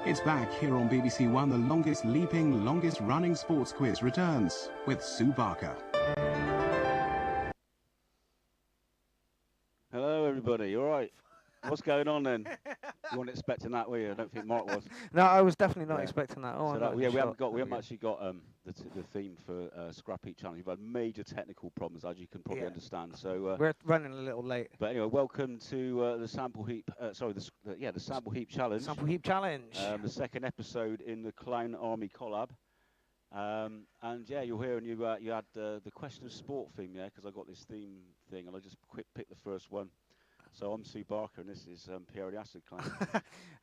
It's back here on BBC One. The longest leaping, longest running sports quiz returns with Sue Barker. Hello, everybody. All right. What's going on then? You weren't expecting that, were you? I don't think Mark was. No, I was definitely not expecting that. Oh, so that, yeah, we haven't actually got the theme for Scrap Heap Challenge. We've had major technical problems, as you can probably understand. So we're running a little late. But anyway, welcome to the Sample Heap. The Sample Heap Challenge. Sample Heap Challenge. The second episode in the Clown Army collab. And yeah, you're here, and you had the question of sport theme, yeah, because I got this theme thing, and I just picked the first one. So I'm Sue Barker, and this is Pierre the Acid Clown.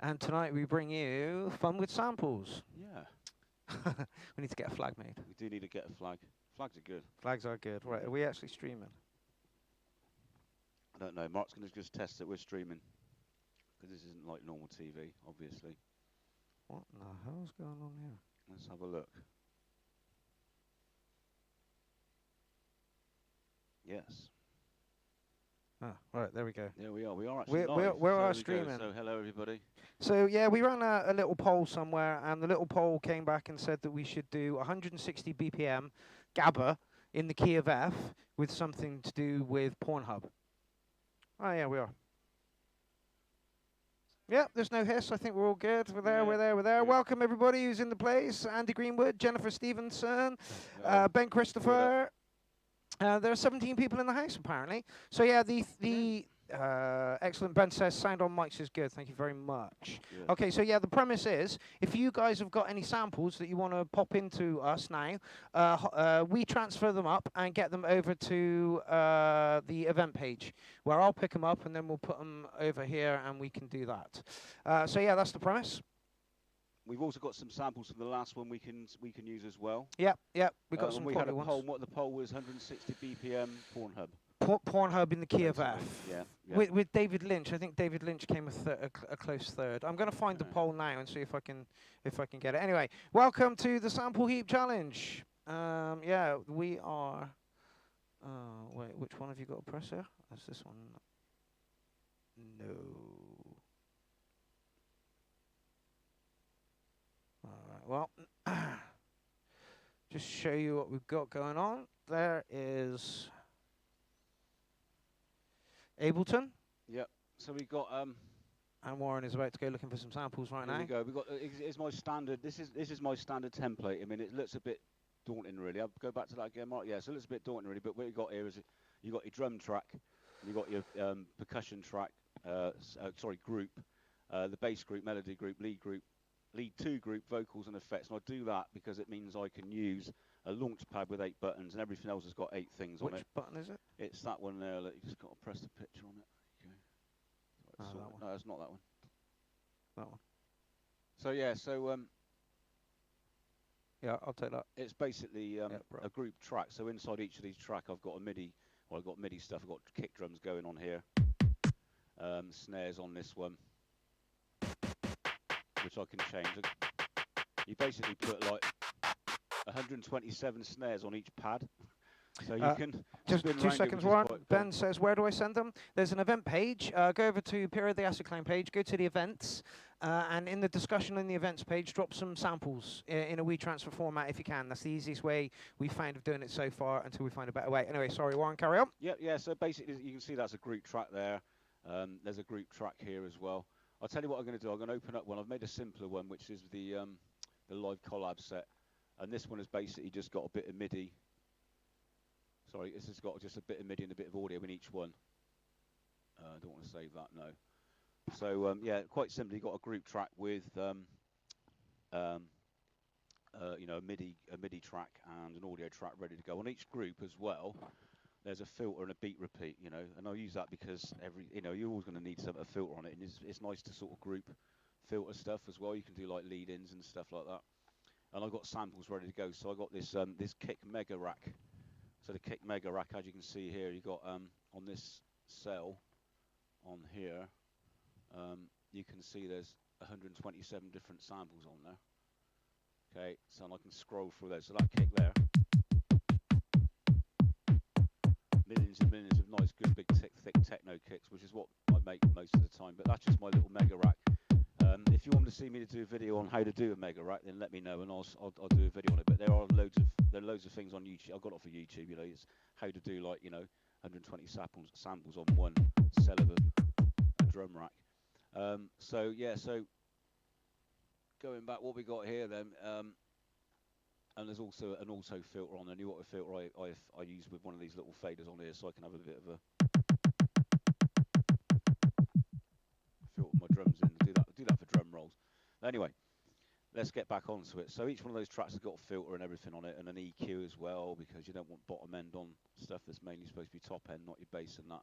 And tonight we bring you fun with samples. Yeah. We need to get a flag made. We do need to get a flag. Flags are good. Flags are good. Right, are we actually streaming? I don't know. Mark's going to just test that we're streaming, because this isn't like normal TV, obviously. What the hell's going on here? Let's have a look. Yes. Ah, right, there we go. There we are. We are actually live. We're streaming. So hello, everybody. So yeah, we ran a little poll somewhere, and the little poll came back and said that we should do 160 BPM GABA in the key of F with something to do with Pornhub. Oh yeah, we are. Yep, there's no hiss. I think we're all good. We're there, we're there, we're there. Welcome everybody who's in the place. Andy Greenwood, Jennifer Stevenson, Ben Christopher. There are 17 people in the house, apparently. So, yeah, the excellent Ben says, sound on mics is good. Thank you very much. Yeah. Okay, so, yeah, the premise is, if you guys have got any samples that you want to pop into us now, we transfer them up and get them over to the event page, where I'll pick them up, and then we'll put them over here, and we can do that. So, yeah, that's the premise. We've also got some samples from the last one we can use as well. Yep, we got some. We had a poll. What the poll was: 160 BPM Pornhub. Pornhub in the key of F. Yeah. With David Lynch, I think David Lynch came a close third. I'm going to find the poll now and see if I can get it. Anyway, welcome to the Sample Heap Challenge. Yeah, we are. Wait, which one have you got to press here? That's this one. No. Well, just show you what we've got going on. There is Ableton. Yep. So we got and Warren is about to go looking for some samples right now. Here we go. We got it's my standard. This is my standard template. I mean, it looks a bit daunting, really. I'll go back to that again, Mark. Yeah, so it looks a bit daunting, really. But what you got here is you got your drum track, you got your percussion track. Group, the bass group, melody group, lead 2 group, vocals and effects. And I do that because it means I can use a launch pad with 8 buttons, and everything else has got 8 things on it. Which button is it? It's that one there. Look, you just got to press the picture on it. Okay. That one. No, it's not that one. That one. So yeah, yeah, I'll take that. It's basically a group track. So inside each of these tracks, I've got a MIDI. Well, I've got MIDI stuff. I've got kick drums going on here. Snares on this one, which I can change. You basically put like 127 snares on each pad. So you can just 2 seconds, Warren. Ben says, where do I send them? There's an event page. Go over to Pierre the Acid Clown page, go to the events, and in the discussion in the events page, drop some samples in a WeTransfer format if you can. That's the easiest way we've found of doing it so far until we find a better way. Anyway, sorry, Warren, carry on. Yeah, so basically you can see that's a group track there. There's a group track here as well. I'll tell you what I'm going to do. I'm going to open up one. I've made a simpler one, which is the live collab set. And this one has basically just got a bit of MIDI. Sorry, this has got just a bit of MIDI and a bit of audio in each one. I don't want to save that, no. So, yeah, quite simply, got a group track with, a MIDI track and an audio track ready to go. On each group as well, there's a filter and a beat repeat, and I'll use that because you're always going to need a filter on it, and it's nice to sort of group filter stuff as well. You can do like lead-ins and stuff like that. And I've got samples ready to go. So I got this this Kick Mega Rack. So the Kick Mega Rack, as you can see here, you got on this cell on here, you can see there's 127 different samples on there. Okay, so I can scroll through those. So that kick there, millions and millions of nice, good, big, thick techno kicks, which is what I make most of the time. But that's just my little Mega Rack. If you want to see me to do a video on how to do a mega rack, then let me know and I'll do a video on it. But there are loads of things on YouTube. I've got it off of YouTube. You know, it's how to do 120 samples on one cell of a drum rack. So going back, what we got here then, and there's also an auto filter on there. New auto filter I use with one of these little faders on here, so I can have a bit of a filter my drums in. Do that for drum rolls. Anyway, let's get back onto it. So each one of those tracks has got a filter and everything on it, and an EQ as well, because you don't want bottom end on stuff that's mainly supposed to be top end, not your bass and that.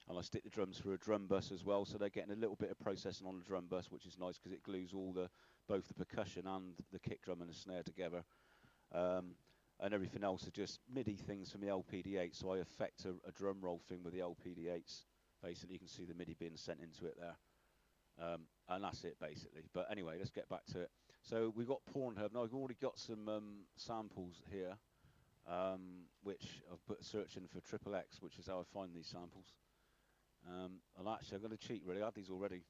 And I stick the drums through a drum bus as well, so they're getting a little bit of processing on the drum bus, which is nice because it glues both the percussion and the kick drum and the snare together. And everything else are just MIDI things from the LPD8, so I affect a drum roll thing with the LPD8s. Basically, you can see the MIDI being sent into it there. And that's it, basically. But anyway, let's get back to it. So we've got Pornhub. Now, I've already got some samples here, which I've put searching for XXX, which is how I find these samples. And actually, I'm going to cheat, really. I had these already.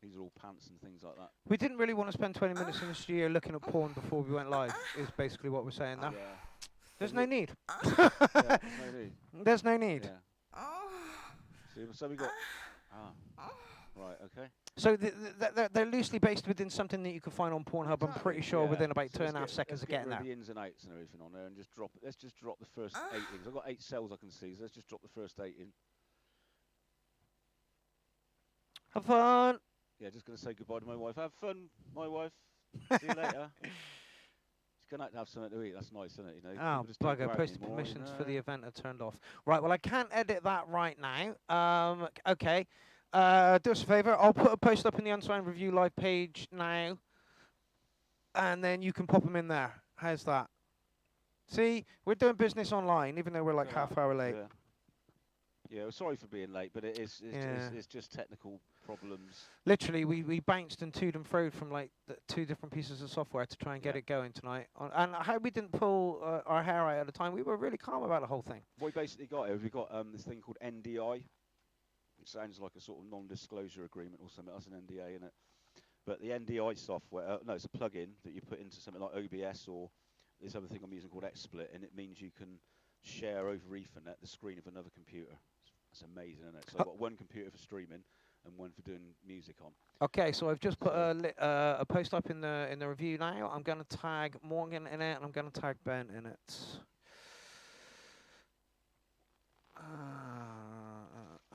These are all pants and things like that. We didn't really want to spend 20 minutes in the studio looking at porn before we went live, is basically what we're saying now. Yeah. There's no need. Yeah, there's no need. There's no need. Yeah. So we got... Right, okay. So they're loosely based within something that you can find on Pornhub, I'm pretty sure, within about 2.5 seconds of getting there. The ins and outs and everything on there and just drop it. Let's just drop the first 8 in. I've got 8 cells I can see, so let's just drop the first 8 in. Have fun. Yeah, just going to say goodbye to my wife. Have fun, my wife. See you later. She's going to have something to eat. That's nice, isn't it? You know, oh, bugger. Posted permissions for the event are turned off. Right, well, I can't edit that right now. Okay. Do us a favour. I'll put a post up in the Unsigned Review live page now. And then you can pop them in there. How's that? See, we're doing business online, even though we're like half hour late. Yeah, well, sorry for being late, but it's just technical problems. Literally, we bounced and toed and froed from like 2 different pieces of software to try and get it going tonight. And how we didn't pull our hair out at the time, we were really calm about the whole thing. What we basically got here, we've got this thing called NDI, which sounds like a sort of non-disclosure agreement or something. That's an NDA, isn't it? But the NDI software, no, it's a plug-in that you put into something like OBS or this other thing I'm using called XSplit, and it means you can share over Ethernet the screen of another computer. That's amazing, isn't it? So I've got one computer for streaming and one for doing music on. Okay, so I've just put a post up in the review now. I'm going to tag Morgan in it, and I'm going to tag Ben in it.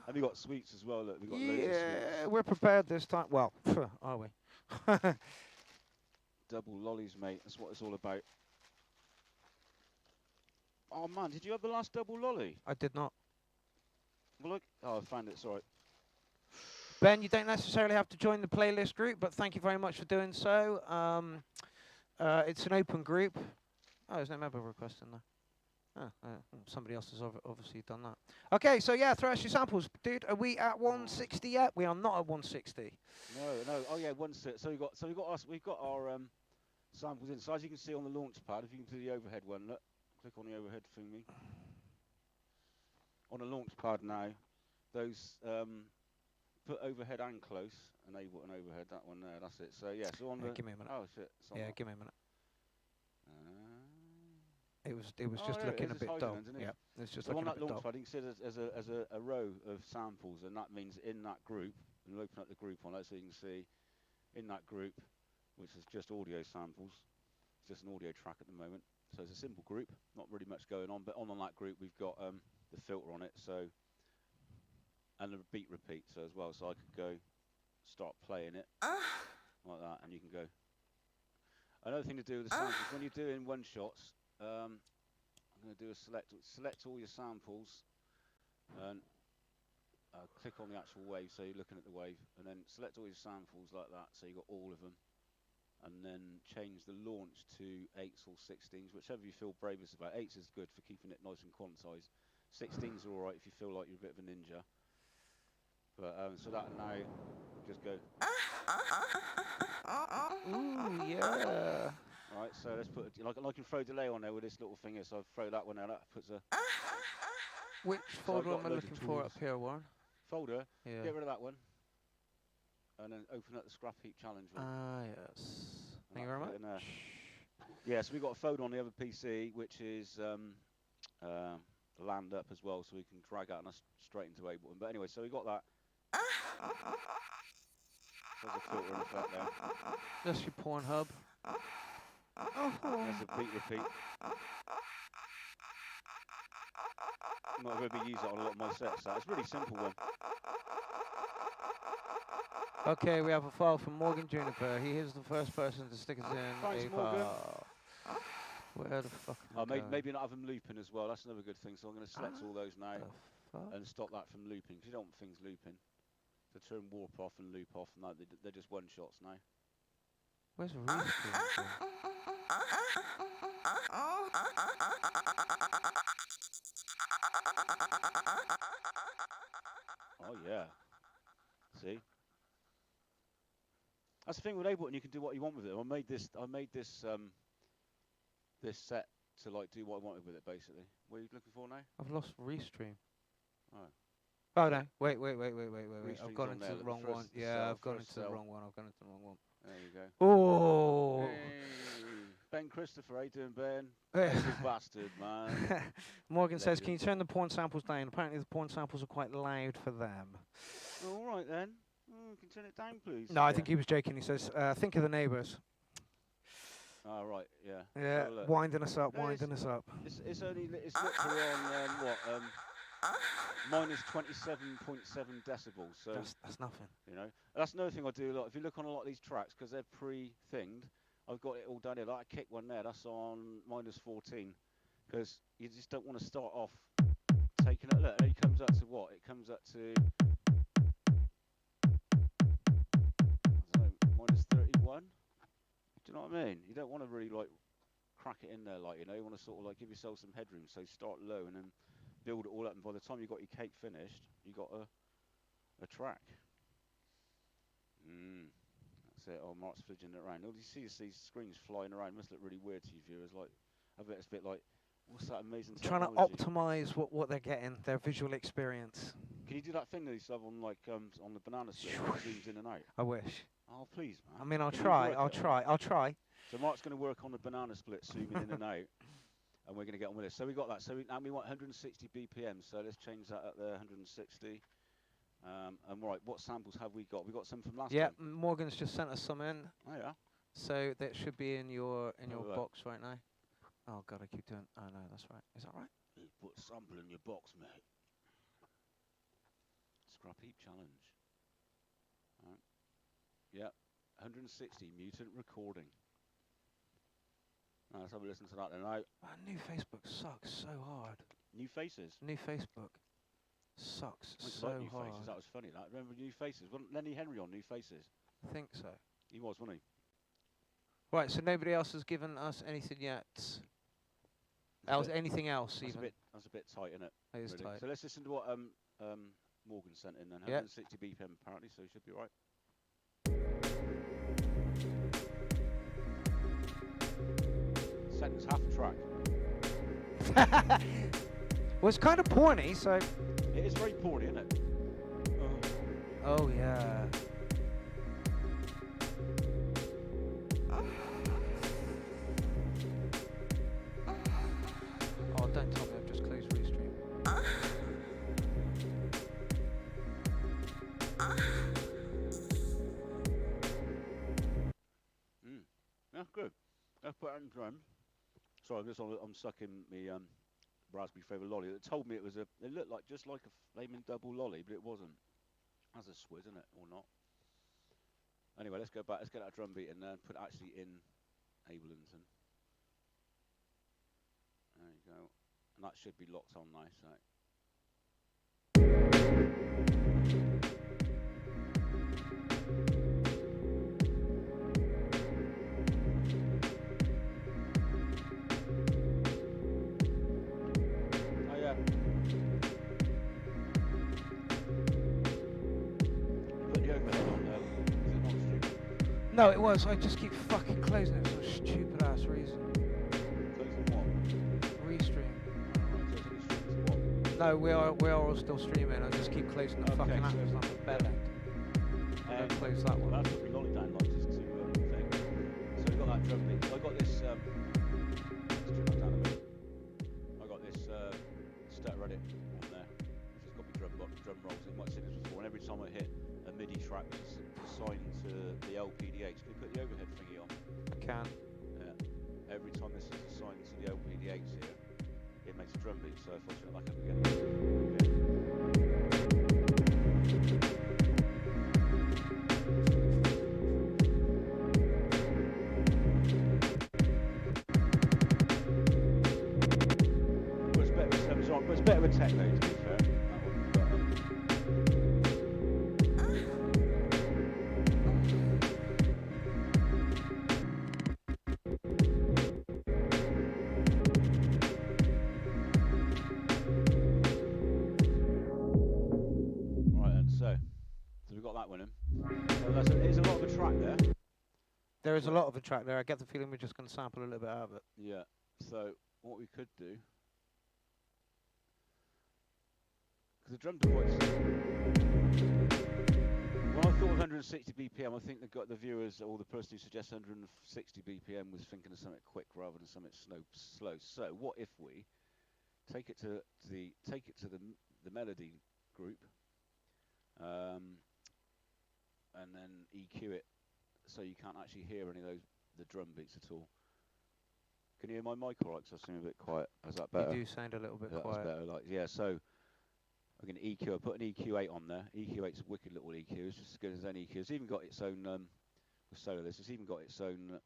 Have you got sweets as well? Look, we've got loads of sweets. Yeah, we're prepared this time. Well, are we? Double lollies, mate. That's what it's all about. Oh, man, did you have the last double lolly? I did not. Well, look. Oh, I found it. It's all right. Ben, you don't necessarily have to join the playlist group, but thank you very much for doing so. It's an open group. Oh, there's no member request in there. Somebody else has obviously done that. Okay, so yeah, throw us your samples, dude. Are we at 160 yet? We are not at 160. No. Oh yeah, 160. So we've got our samples in. So as you can see on the launch pad, if you can do the overhead one, look, click on the overhead thingy. On the launch pad now, those put overhead and close, enable and overhead. That one there. That's it. So yeah. So on the. Give me a minute. Oh shit. Yeah, give me a minute. It was just looking a bit dull. Yeah, it's just looking a bit dull. On that launchpad, you can see there's a row of samples, and that means in that group, and we'll open up the group on that so you can see in that group, which is just audio samples, it's just an audio track at the moment. So it's a simple group, not really much going on, but on that group we've got the filter on it, so and the beat repeat, so as well. So I could go start playing it like that, and you can go. Another thing to do with the samples, when you're doing one shots. I'm going to do a select all your samples and click on the actual wave, so you're looking at the wave, and then select all your samples like that, so you've got all of them, and then change the launch to 8s or 16s, whichever you feel bravest about. 8s is good for keeping it nice and quantized. 16s are alright if you feel like you're a bit of a ninja. But so that now, just go. Ooh, yeah. Right, so let's put I can throw delay on there with this little thing here, so I'll throw that one out. That puts a. Which folder am I looking for up here, Warren? Folder. Yeah. Get rid of that one. and then open up the scrap heap challenge. Ah, yes. Thank you very much. Yeah, so we got a phone on the other PC, which is land up as well, so we can drag out and straight into Ableton. But anyway, so we got that. There's a filter in effect there. That's your Pornhub. There's a beat repeat. I'm not going to be using it on a lot of my sets. It's a really simple one. Okay, we have a file from Morgan Juniper. He is the first person to stick us in Thanks, a Morgan. file. Where the fuck? Maybe not have them looping as well. That's another good thing. So I'm going to select all those now and stop that from looping, because you don't want things looping. To turn warp off and loop off, and that they're just one shots now. Where's the restream? Oh yeah. See. That's the thing with Ableton, you can do what you want with it. I made this this set to like do what I wanted with it, basically. What are you looking for now? I've lost restream. Oh. Oh no! Wait! I've gone into the wrong one. Yeah, I've gone into the wrong one. There you go. Oh! Hey. Ben Christopher, how you doing, Ben? You bastard, man. Morgan says, "Can you turn the porn samples down? Apparently, the porn samples are quite loud for them." All right then. Can you turn it down, please? No, I think he was joking. He says, "Think of the neighbours." Oh right, yeah. Yeah, winding us up, winding us up. It's literally on what minus 27.7 decibels. So that's nothing. You know, that's another thing I do a lot. If you look on a lot of these tracks, because they're pre-thinged, I've got it all done here. Like I kick one there, that's on minus 14, because you just don't want to start off taking it. Look, it comes up to what? It comes up to I don't know, minus 31. Do you know what I mean? You don't want to really like crack it in there, like, you know. You want to sort of like give yourself some headroom. So start low and then build it all up, and by the time you got your cake finished, you got a track. That's it. Oh, Mark's fidgeting it around. All you see is these screens flying around. Must look really weird to you viewers. Like, I bet it's a bit like, what's that amazing technology? Trying to optimize what they're getting, their visual experience. Can you do that thing that you have on like on the banana split, that zooms in and out? I wish. Oh please, man. I mean, I'll try. So Mark's going to work on the banana split, zooming in and out. And we're going to get on with this. So we got that. So now we want 160 BPM. So let's change that up there, 160. And right, what samples have we got? We got some from last time. Yeah, Morgan's just sent us some in. Oh yeah. So that should be in your box right now. Oh god, I keep doing. Oh no, that's right. Is that right? You put a sample in your box, mate. Scrap heap challenge. Right. Yeah, 160 mutant recording. Let's have a listen to that then. Now, new Facebook sucks so hard. New Faces? New Facebook sucks so like New hard. Faces. That was funny. That. Remember New Faces? Wasn't Lenny Henry on New Faces? I think so. He was, wasn't he? Right, so nobody else has given us anything yet. Anything else that's even? That's a bit tight, isn't it? It is really tight. So let's listen to what Morgan sent in then. 160 BPM apparently, so it should be right. Seconds, half a track. Well, it's kind of porny, so... It is very porny, isn't it? Oh, yeah. Oh, don't tell me I've just closed Restream. Yeah, good. Let's put it in drum. Sorry, I'm sucking me raspberry flavoured lolly. It told me it looked like just like a flaming double lolly, but it wasn't. That's a swizz, isn't it, or not? Anyway, let's go back. Let's get that drum beat and put it actually in Ableton. There you go, and that should be locked on nice. Right? No, it was. I just keep fucking closing it for some stupid ass reason. Closing what? Restream. What? No, we are all still streaming. I just keep closing the fucking app on the bell end. close that one. That's what we lolly down like just to thing. So we've got that drum beat. I got this. Let's trim that down a bit. I got this stutter edit on there, which has got my drum rolls. You might have seen this before. And every time I hit a MIDI track, which is assigned to the LPDH, can you put the overhead thingy on? I can. Yeah. Every time this is assigned to the LPDH here, it makes a drum beat. So if I turn it back up again. It's better with techno, to be fair. Right then, so we've got that one in. So there's a lot of a track there. There is a lot of a track there. I get the feeling we're just going to sample a little bit out of it. Yeah. So what we could do. The drum device. When I thought of 160 BPM, I think the viewers or the person who suggests 160 BPM was thinking of something quick rather than something slow. So what if we take it to the melody group, and then EQ it so you can't actually hear any of the drum beats at all. Can you hear my mic all right? Because I seem a bit quiet. Is that better? You do sound a little bit quiet. That's better. Yeah. So. I'm going to EQ. I put an EQ8 on there. EQ8's a wicked little EQ. It's just as good as any EQ. It's even got its own with Soloist. It's even got its own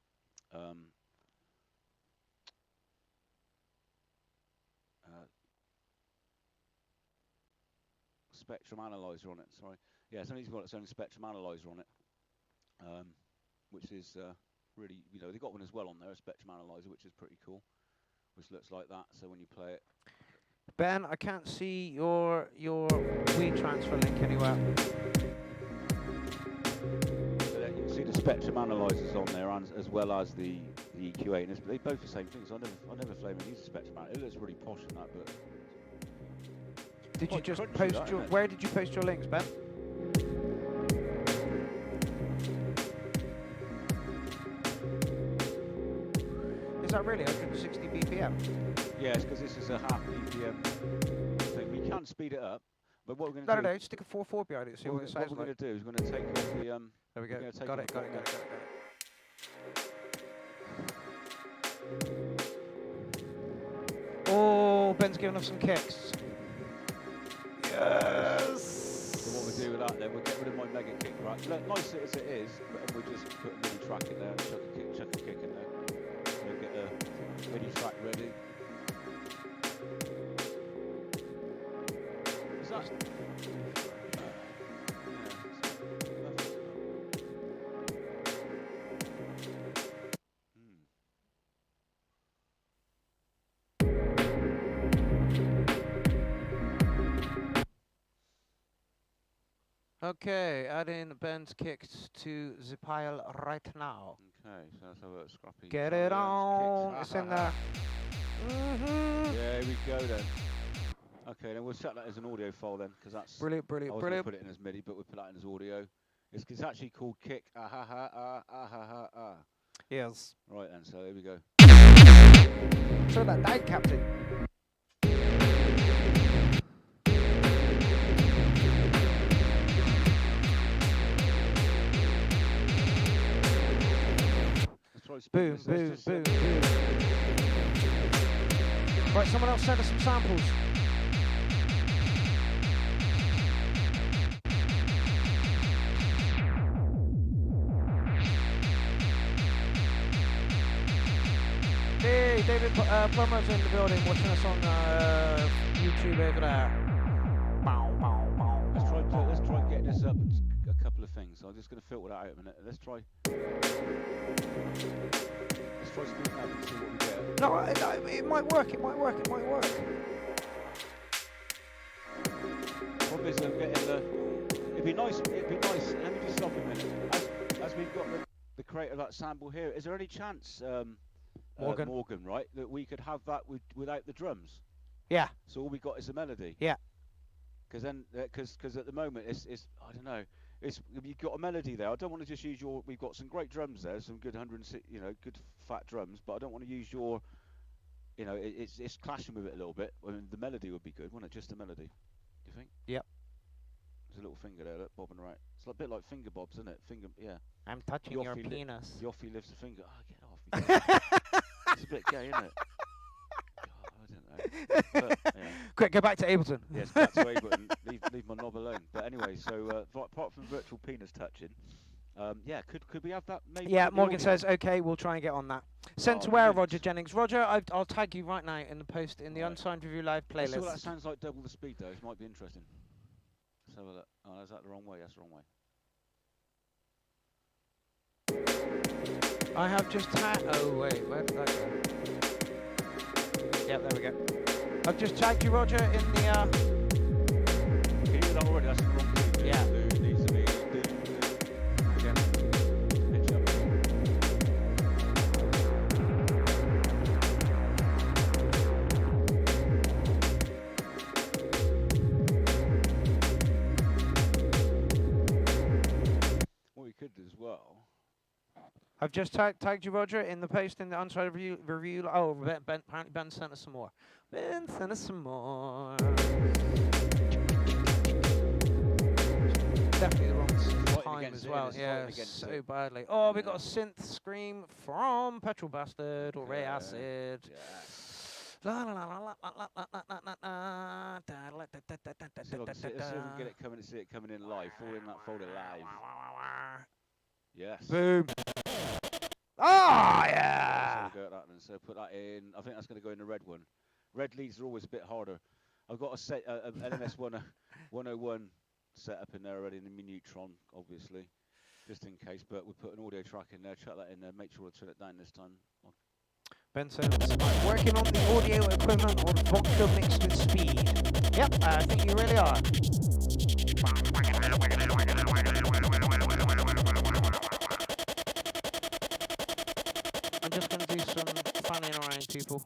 spectrum analyzer on it. Sorry. Yeah, it's only got its own spectrum analyzer on it, which is really, they've got one as well on there, a spectrum analyzer, which is pretty cool, which looks like that. So when you play it. Ben, I can't see your Wii transfer link anywhere. So you can see the spectrum analyzers on there, as well as the EQ8. And they both the same thing. So I never flaming use the spectrum analyzer. It looks really posh in that, but. Did you just post your? Where did you post your links, Ben? Is that really 160 BPM? Yes, because this is a half BPM thing. We can speed it up, but what we're going to do... No, stick a 4/4 behind it, see what it sounds like. What we're going to do is we're going to take off the... there we go, got it. Oh, Ben's giving us some kicks. Yes! So what we'll do with that then, we'll get rid of my mega kick, right? Nice as it is, but we'll just put a MIDI track in there and chuck a kick in there. We'll get a MIDI track ready. Is that... Okay, add in Ben's kicks to the pile right now. Okay, so let's have a scrappy. Get it on. It's in there. There we go then. Okay, then we'll set that as an audio file then, because that's brilliant. I was going to put it in as MIDI, but we'll put that in as audio. It's actually called kick. Yes. Right then, so there we go. So that died, Captain. Boom, boom, boom, boom. Right, someone else send us some samples. Hey, David Plummer's in the building, watching us on YouTube over there. Let's try and get this up a couple of things. I'm just going to filter that out a minute. Let's try speaking up and see what we get. No, it might work. Problem is getting the. It'd be nice. Let me just stop a minute. As we've got the creator of that sample here, is there any chance, Morgan, right, that we could have that without the drums? Yeah. So all we got is the melody. Yeah. Because at the moment it's I don't know. you've got a melody there. I don't want to just use your. We've got some great drums there, some good 106, good fat drums. But I don't want to use your. It's clashing with it a little bit. I mean, the melody would be good, wouldn't it? Just the melody. Do you think? Yep. There's a little finger there, look, bobbing right. It's a bit like finger bobs, isn't it? Yeah. I'm touching your penis. Yoffie lifts a finger. Oh, get off. It's a bit gay, isn't it? God, I don't know. But, yeah. Quick, go back to Ableton. Yes, back to Ableton. Leave my knob alone. But anyway, so apart from virtual penis touching, could we have that? Maybe. Yeah, Morgan says, okay, we'll try and get on that. Sent to where, Roger Jennings? Roger, I'll tag you right now in the post in the Unsigned Review Live playlist. So that sounds like double the speed, though. It might be interesting. Let's have a look. Oh, is that the wrong way? That's the wrong way. I have just oh wait, where did that go? Yep, there we go. I've just tagged you, Roger, in the Can you do that already? That's the wrong thing. Yeah. Needs to be pitch up. What we could do as well. I've just tagged you, Roger, in the post in the Unsigned review. Oh, apparently Ben sent us some more. Ben sent us some more. Definitely the wrong time as well. Yeah, so badly. Oh, we got a synth scream from Petrol Bastard or Ray Acid. La la la la la la la la la la. See if we can get it coming. See it coming in live. Fall in that folder live. Yes. Boom. Oh, yeah. So put that in. I think that's going to go in the red one. Red leads are always a bit harder. I've got a set LMS 101 set up in there already in the Minutron, obviously, just in case. But we'll put an audio track in there. Chuck that in there. Make sure to turn it down this time. Ben says, I'm working on the audio equivalent on vodka mixed with speed. Yep, I think you really are. I'm just going to do some funning around, people.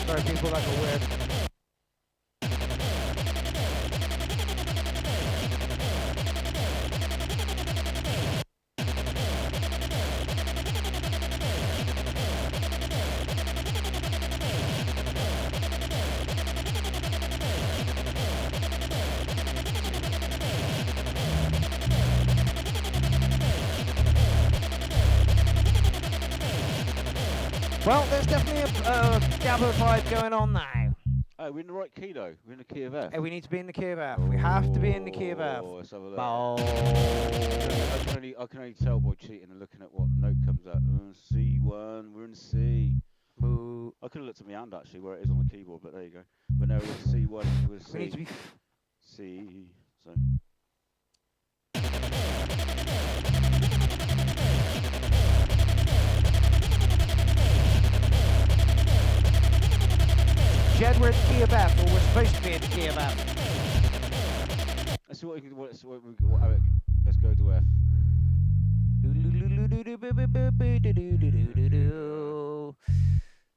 Sorry, people, like a weird. Well, there's definitely a Gabba vibe going on now. Oh, we're in the right key though. We're in the key of F. Hey, we need to be in the key of F. We have to be in the key of F. Let's have a look. Oh. I can only tell by cheating and looking at what note comes out. C1, we're in C. Boo. I could have looked at my hand actually where it is on the keyboard, but there you go. But no, we're in C1, we're C. We need to be C. So. Jed, we're in the key of F, or we're supposed to be in the key of F. Let's see what we can do. Let's go to F.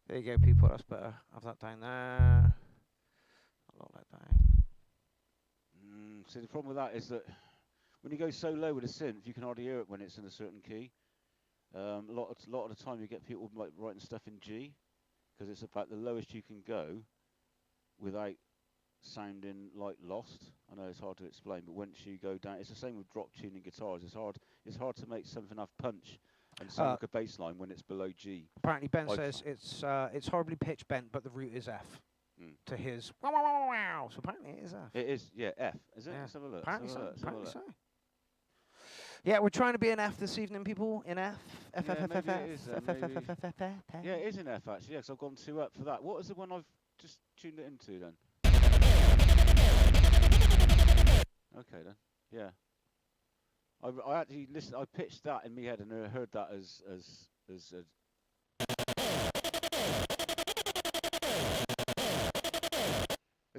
There you go, people. That's better. Have that down there. A lot like that. See, the problem with that is that when you go so low with a synth, you can hardly hear it when it's in a certain key. A lot of the time, you get people like writing stuff in G, because it's about the lowest you can go without sounding like lost. I know it's hard to explain, but once you go down, it's the same with drop tuning guitars. It's hard to make something have punch and sound like a bass line when it's below G. Apparently, Ben says it's horribly pitch bent, but the root is F. To his wow, wow, wow, wow. So apparently it is F. It is, yeah, F. Is it? Yeah. Let's have a look. Apparently so. Apparently so. Yeah, we're trying to be in F this evening, people. In F. F, F, F, F, F, F, F, F, F, F, F, F. Yeah, it is in F actually. Yes, I've gone 2 up for that. What is the one I've just tuned it into then? Okay then. Yeah. I actually listened. I pitched that in my head and I heard that as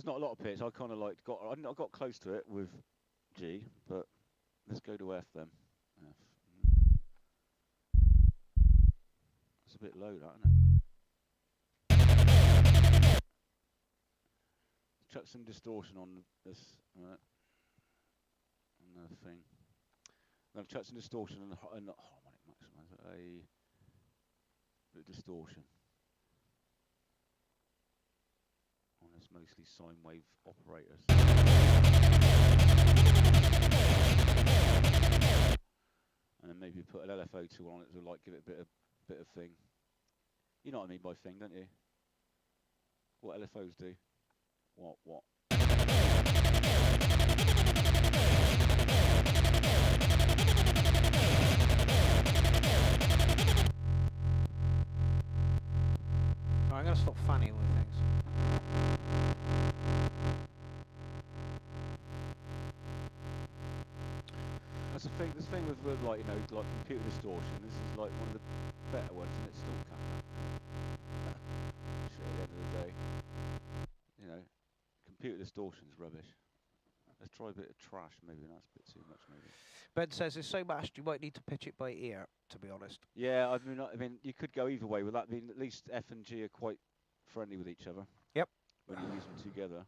not a lot of pitch. I kind of like I got close to it with G, but let's go to F then. F. It's a bit low, that, isn't it? Chuck some distortion on this, right? Another thing. I'm going to chuck some distortion and harmonic maximizer. A bit of distortion on this mostly sine wave operators. And then maybe put an LFO tool on it to like give it a bit of thing. You know what I mean by thing, don't you? What LFOs do? What? I'm going to stop fanning with things. That's the thing. This thing with like like computer distortion. This is like one of the better ones, and it's still coming up. Shit, at the end of the day, computer distortion's rubbish. Let's try a bit of trash. Maybe that's a bit too much. Maybe. Ben says it's so mashed you might need to pitch it by ear. To be honest. Yeah, I mean, you could go either way. With that being, at least F and G are quite friendly with each other. Yep. When you use them together.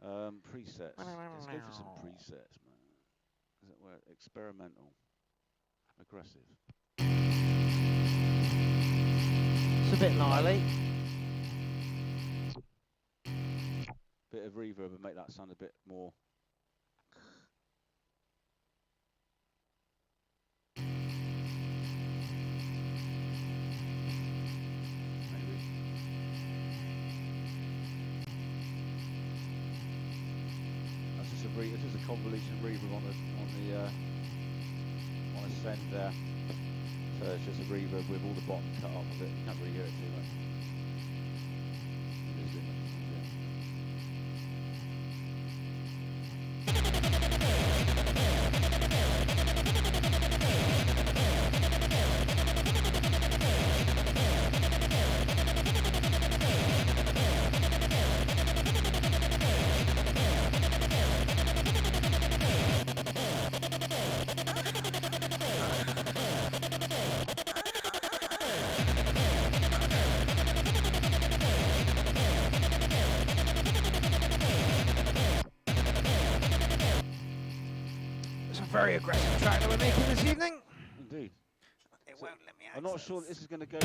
Presets. Let's go for some presets, man. Is that where experimental, aggressive? It's a bit gnarly. Bit of reverb and make that sound a bit more. Maybe. That's just a convolution reverb on a send there. So it's just a reverb with all the bottom cut off of it. You can't really hear it too much. Very aggressive track that we're making this evening. Indeed. It won't let me access. I'm not sure this is going to go.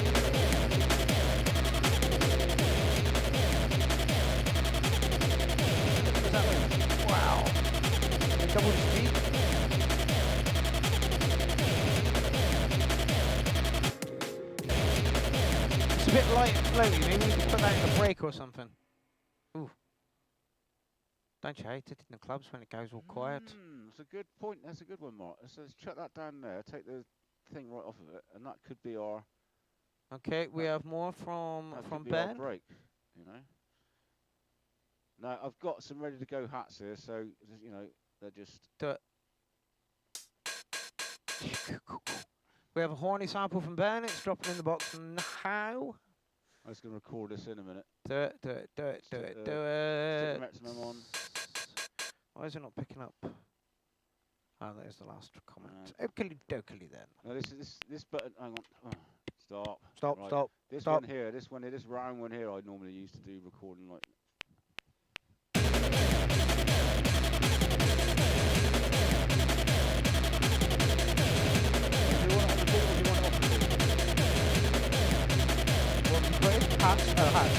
Wow. Double speed. It's a bit light and floaty. Maybe we can put that in the break or something. Ooh. Don't you hate it in the clubs when it goes all quiet? That's a good point. That's a good one, Mark. So let's chuck that down there. Take the thing right off of it, and that could be our. Okay, we have more from Ben. Our break, Now I've got some ready to go hats here, so they're just. Do it. We have a horny sample from Ben. It's dropping in the box now. I'm just going to record this in a minute. Do it. Stick the metronome on. Why is it not picking up? Oh, there's the last comment. Oakley dokily then. No, this button. Hang on. Oh, stop. Stop. Right. Stop. This stop. one here. This round one here. I normally used to do recording like. Hats. Oh, hats.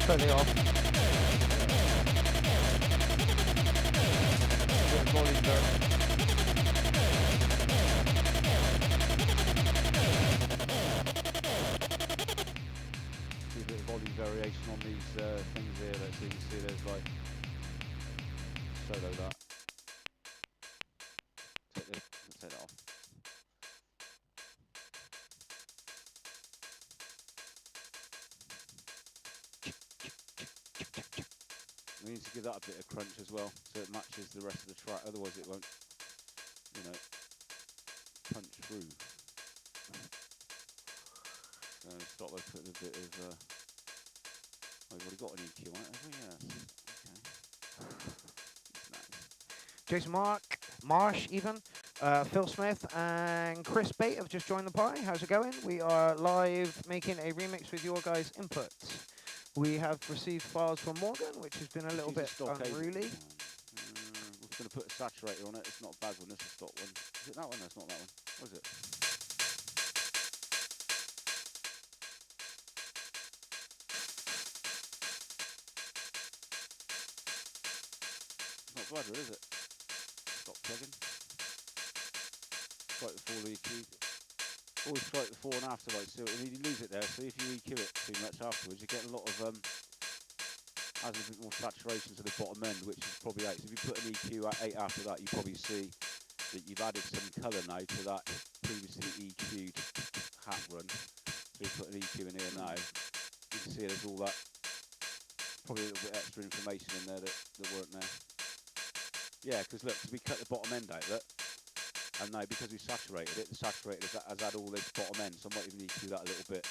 Totally off. Volume there. See a bit of volume variation on these things here. So you can see there's like solo that. Let's take it off. We need to give that a bit of crunch as well, so it matches the rest of the track. Otherwise, it won't, punch through. shot by putting a bit of. We've already got an EQ on it, have we? Yes. Okay. Nice. Jason Marsh, even. Phil Smith and Chris Bate have just joined the party. How's it going? We are live making a remix with your guys' inputs. We have received files from Morgan, which has been a little bit unruly. We're going to put a saturator on it. It's not a bad one, it's a stock one. Is it that one? No, it's not that one. What is it? It's not bad, is it? Stop plugging. Strike the 4 EQ. Always strike the 4 and after, right? So you lose it there. So if you EQ it too much afterwards, you get a lot of has a bit more saturation to the bottom end, which is probably 8. So if you put an EQ at 8 after that, you probably see that you've added some colour now to that previously EQ'd hat run. So you put an EQ in here now, you can see there's all that, probably a little bit extra information in there that weren't there. Yeah, because look, we cut the bottom end out, look. And now because we saturated it, the saturator has had all this bottom end, so I might even EQ that a little bit.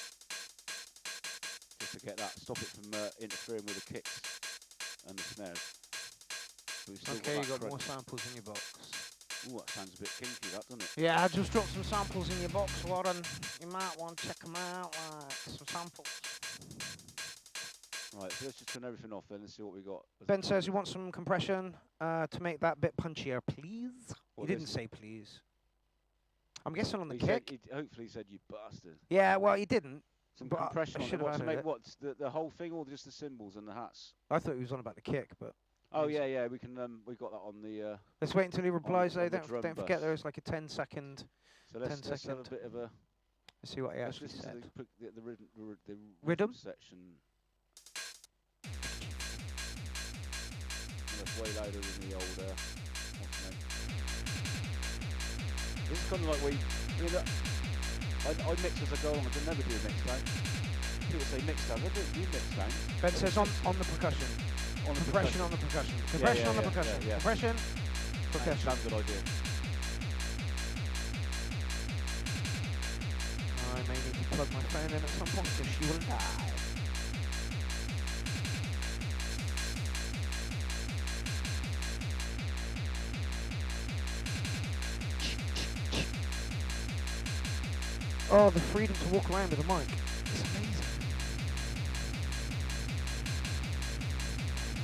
Just to get that, stop it from interfering with the kicks and the snares. Okay, you got more samples in your box. Ooh, that sounds a bit kinky, that, doesn't it? Yeah, I just dropped some samples in your box, Warren. You might want to check them out, like some samples. Right, so let's just turn everything off then and see what we got. Ben says you want some compression to make that bit punchier, please. He didn't say please. I'm guessing on the kick. Hopefully he said, you bastard. Yeah, well, he didn't. Some compression on it. What, to make what's the whole thing or just the cymbals and the hats? I thought he was on about the kick, but... Oh, yeah, we can, we got that on the... let's wait until he replies, though. Don't forget there is like a 10-second... So let's have a bit of a... Let's see what he actually said. The rhythm section. That's way louder than the old... This is kind of like I mix as I go along. I can never do a mix down. People say mix down. I don't do mix down. Ben says on the percussion. On the compression on the percussion. Compression on the percussion. Compression. Percussion. That's a good idea. I may need to plug my phone in at some point because she will die. Oh, the freedom to walk around with a mic. It's amazing.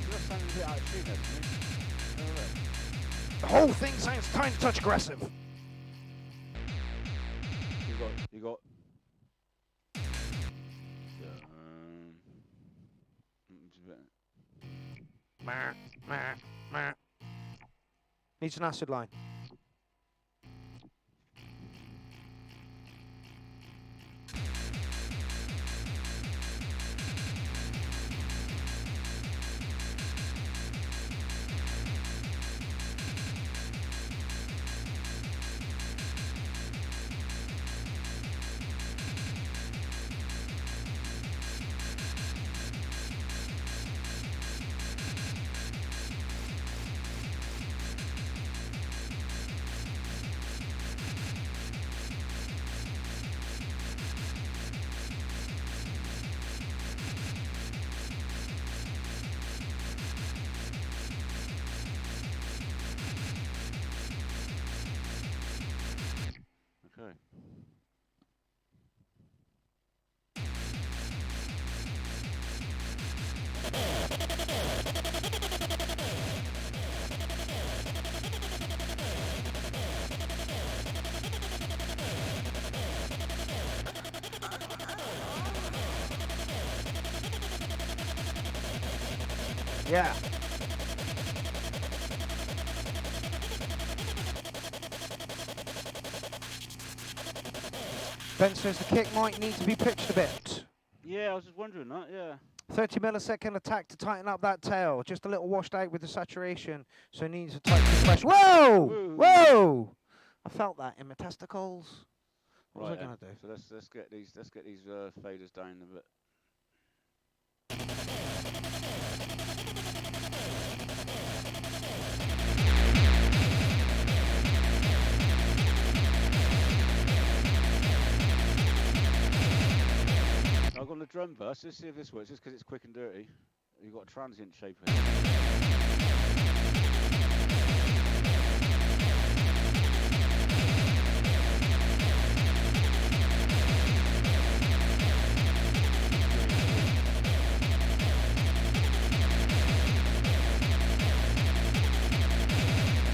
You're sounding a bit out of tune there, isn't it? The whole thing sounds tiny touch aggressive. You got. Needs an acid line. Yeah. Ben says the kick might need to be pitched a bit. Yeah, I was just wondering that, yeah. 30 millisecond attack to tighten up that tail. Just a little washed out with the saturation, so it needs a tight compression. Whoa! Woo. Whoa! I felt that in my testicles. What was I gonna do? So let's get these faders down a bit. drum bus. Let's see if this works. Just because it's quick and dirty. You've got a transient shaper.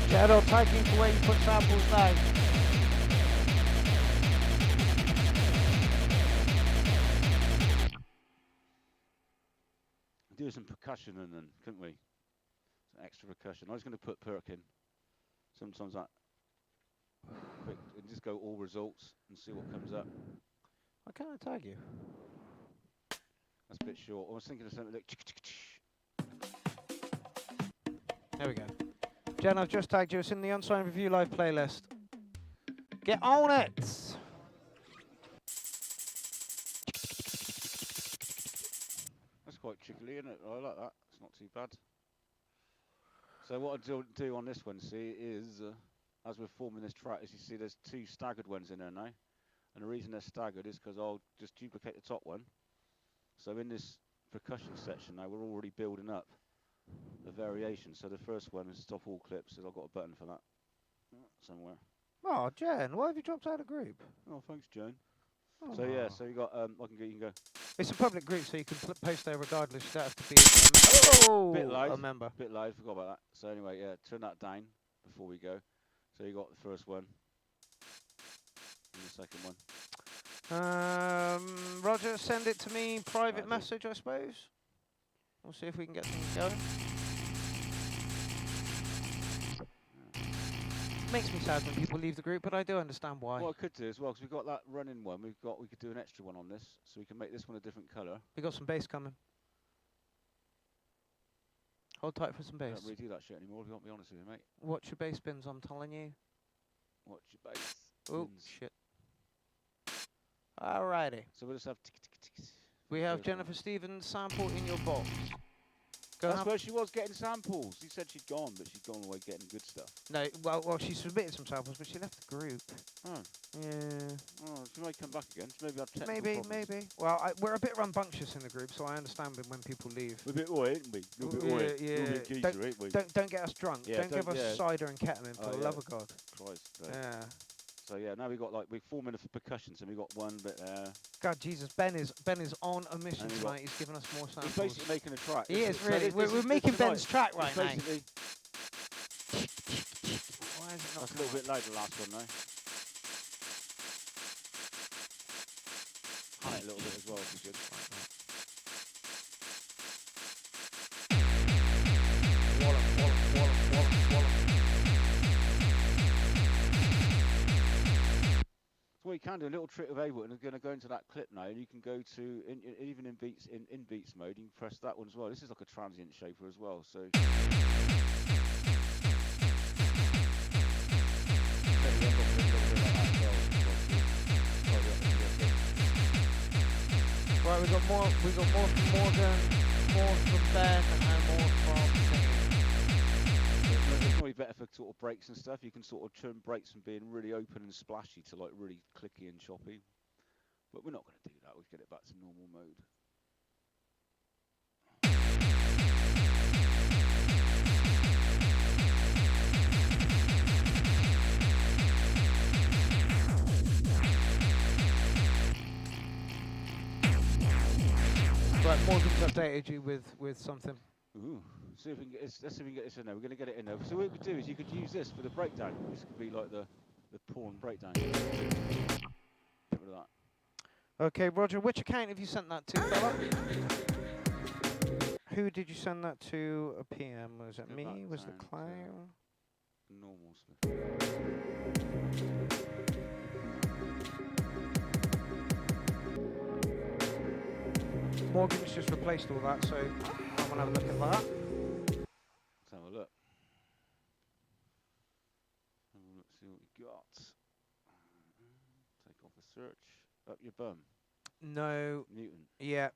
Shadow tagging for where you put samples now. Do some percussion and then, couldn't we? Some extra percussion. I was going to put perk in. Sometimes that quick and just go all results and see what comes up. Why can't I tag you? That's a bit short. I was thinking of something like. There we go. Jen, I've just tagged you. It's in the Unsigned Review Live playlist. Get on it! That's quite chickly, isn't it? I like that. It's not too bad. So what I do on this one, see, is as we're forming this track, as you see, there's two staggered ones in there now. And the reason they're staggered is because I'll just duplicate the top one. So in this percussion section now, we're already building up a variation. So the first one is stop all clips, so I've got a button for that somewhere. Oh, Jen, why have you dropped out of group? Oh, thanks, Joan. Oh. So yeah, so you got you can go. It's a public group, so you can post there regardless. You don't have to be a member. Bit loud, forgot about that. So anyway, yeah, turn that down before we go. So you got the first one and the second one. Roger, send it to me private message, I suppose. We'll see if we can get things going. Makes me sad when people leave the group, but I do understand why. What I could do as well, because we've got that running one, we could do an extra one on this, so we can make this one a different colour. We got some bass coming. Hold tight for some bass. I don't really do that shit anymore, if you want to be honest with you, mate. Watch your bass bins, I'm telling you. Watch your bass. Oh, shit. Alrighty. So we'll just have tick. We have Jennifer Stevens sample in your box. That's where she was getting samples. She said she'd gone, but she'd gone away getting good stuff. No, well, she submitted some samples, but she left the group. Oh. Yeah. Oh, she might come back again. Maybe have technical problems. Maybe. Well, we're a bit rambunctious in the group, so I understand when people leave. We're a bit oi, ain't we? We're a bit oi. Yeah. We're a bit geezer, ain't we? Don't get us drunk. Yeah, don't give us cider and ketamine, for the love of God. Christ. Yeah. So yeah, now we're forming a percussion, so we got one bit there. God, Jesus, Ben is on a mission tonight. He's giving us more samples. He's basically making a track. He is really. We're making Ben's track right now. Why is it not? That's a little bit loud, the last one now. High a little bit as well, if you could. What you can do, a little trick of Ableton, is going to go into that clip now, and you can go to even in beats mode. You can press that one as well. This is like a transient shaper as well. So right, we got more from Morgan, more from Ben, and more from singing. It's probably better for sort of breaks and stuff. You can sort of turn breaks from being really open and splashy to like really clicky and choppy. But we're not going to do that. We'll get it back to normal mode. Right, Morgan's updated you with something. Ooh. See if we can get this. Let's see if we can get this in there. We're going to get it in there. So what we could do is you could use this for the breakdown. This could be like the porn breakdown. Get rid of that. Okay, Roger, which account have you sent that to, fella? Who did you send that to? A PM? Was it me? Was the clown? Normal stuff. Morgan's just replaced all that, so I'm going to have a look at that. Let's have a look. Let's see what we got. Take off the search. Up your bum. No. Newton. Yeah.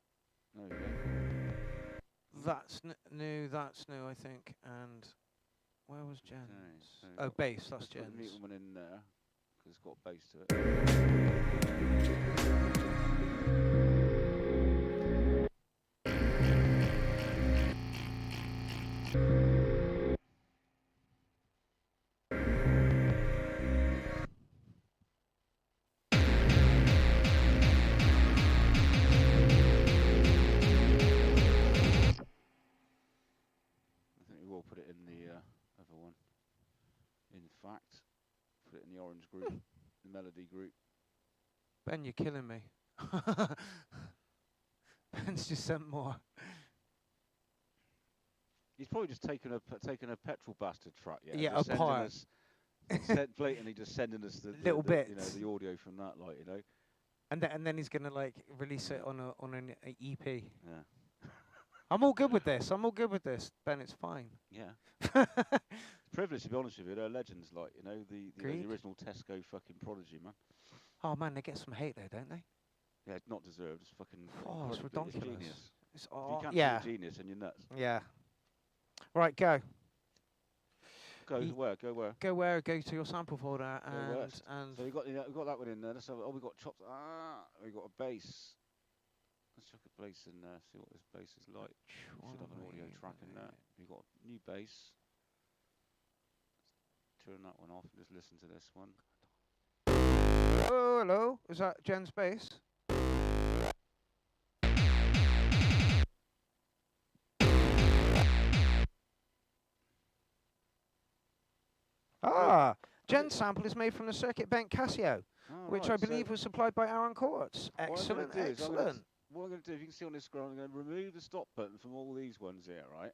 There we go. That's new, I think. And where was Jen's? Okay, so bass, that's Jen's. Put the Newton one in there, because it's got bass to it. think we will put it in the other one. In fact, put it in the orange group, the melody group. Ben, you're killing me. Ben's just sent more. He's probably just taken a petrol bastard track, yeah. Yeah, a part. Blatantly just sending us the little bits, you know, the audio from that, like, you know. And then he's gonna like release it on an EP. Yeah. I'm all good with this. Ben. It's fine. Yeah. Privileged, to be honest with you. They're legends, like, you know, the original Tesco fucking prodigy, man. Oh man, they get some hate though, don't they? Yeah, it's not deserved. It's fucking. Oh, it's ridiculous. It's genius. It's, if you can't yeah. see genius, and you're nuts. Yeah. Right, go. Go where? Go where? Go where? Go to your sample folder and So we got that one in there. Let's have, we got chopped. We got a bass. Let's chuck a bass in there. See what this bass is like. Should have an audio track in there. We got a new bass. Let's turn that one off and just listen to this one. Oh, hello. Is that Jen's bass? Ah, Jen's sample is made from the circuit bent Casio, which right, I believe was supplied by Aaron Quartz. Excellent, excellent. What I'm going to do, if you can see on this screen, I'm going to remove the stop button from all these ones here, right?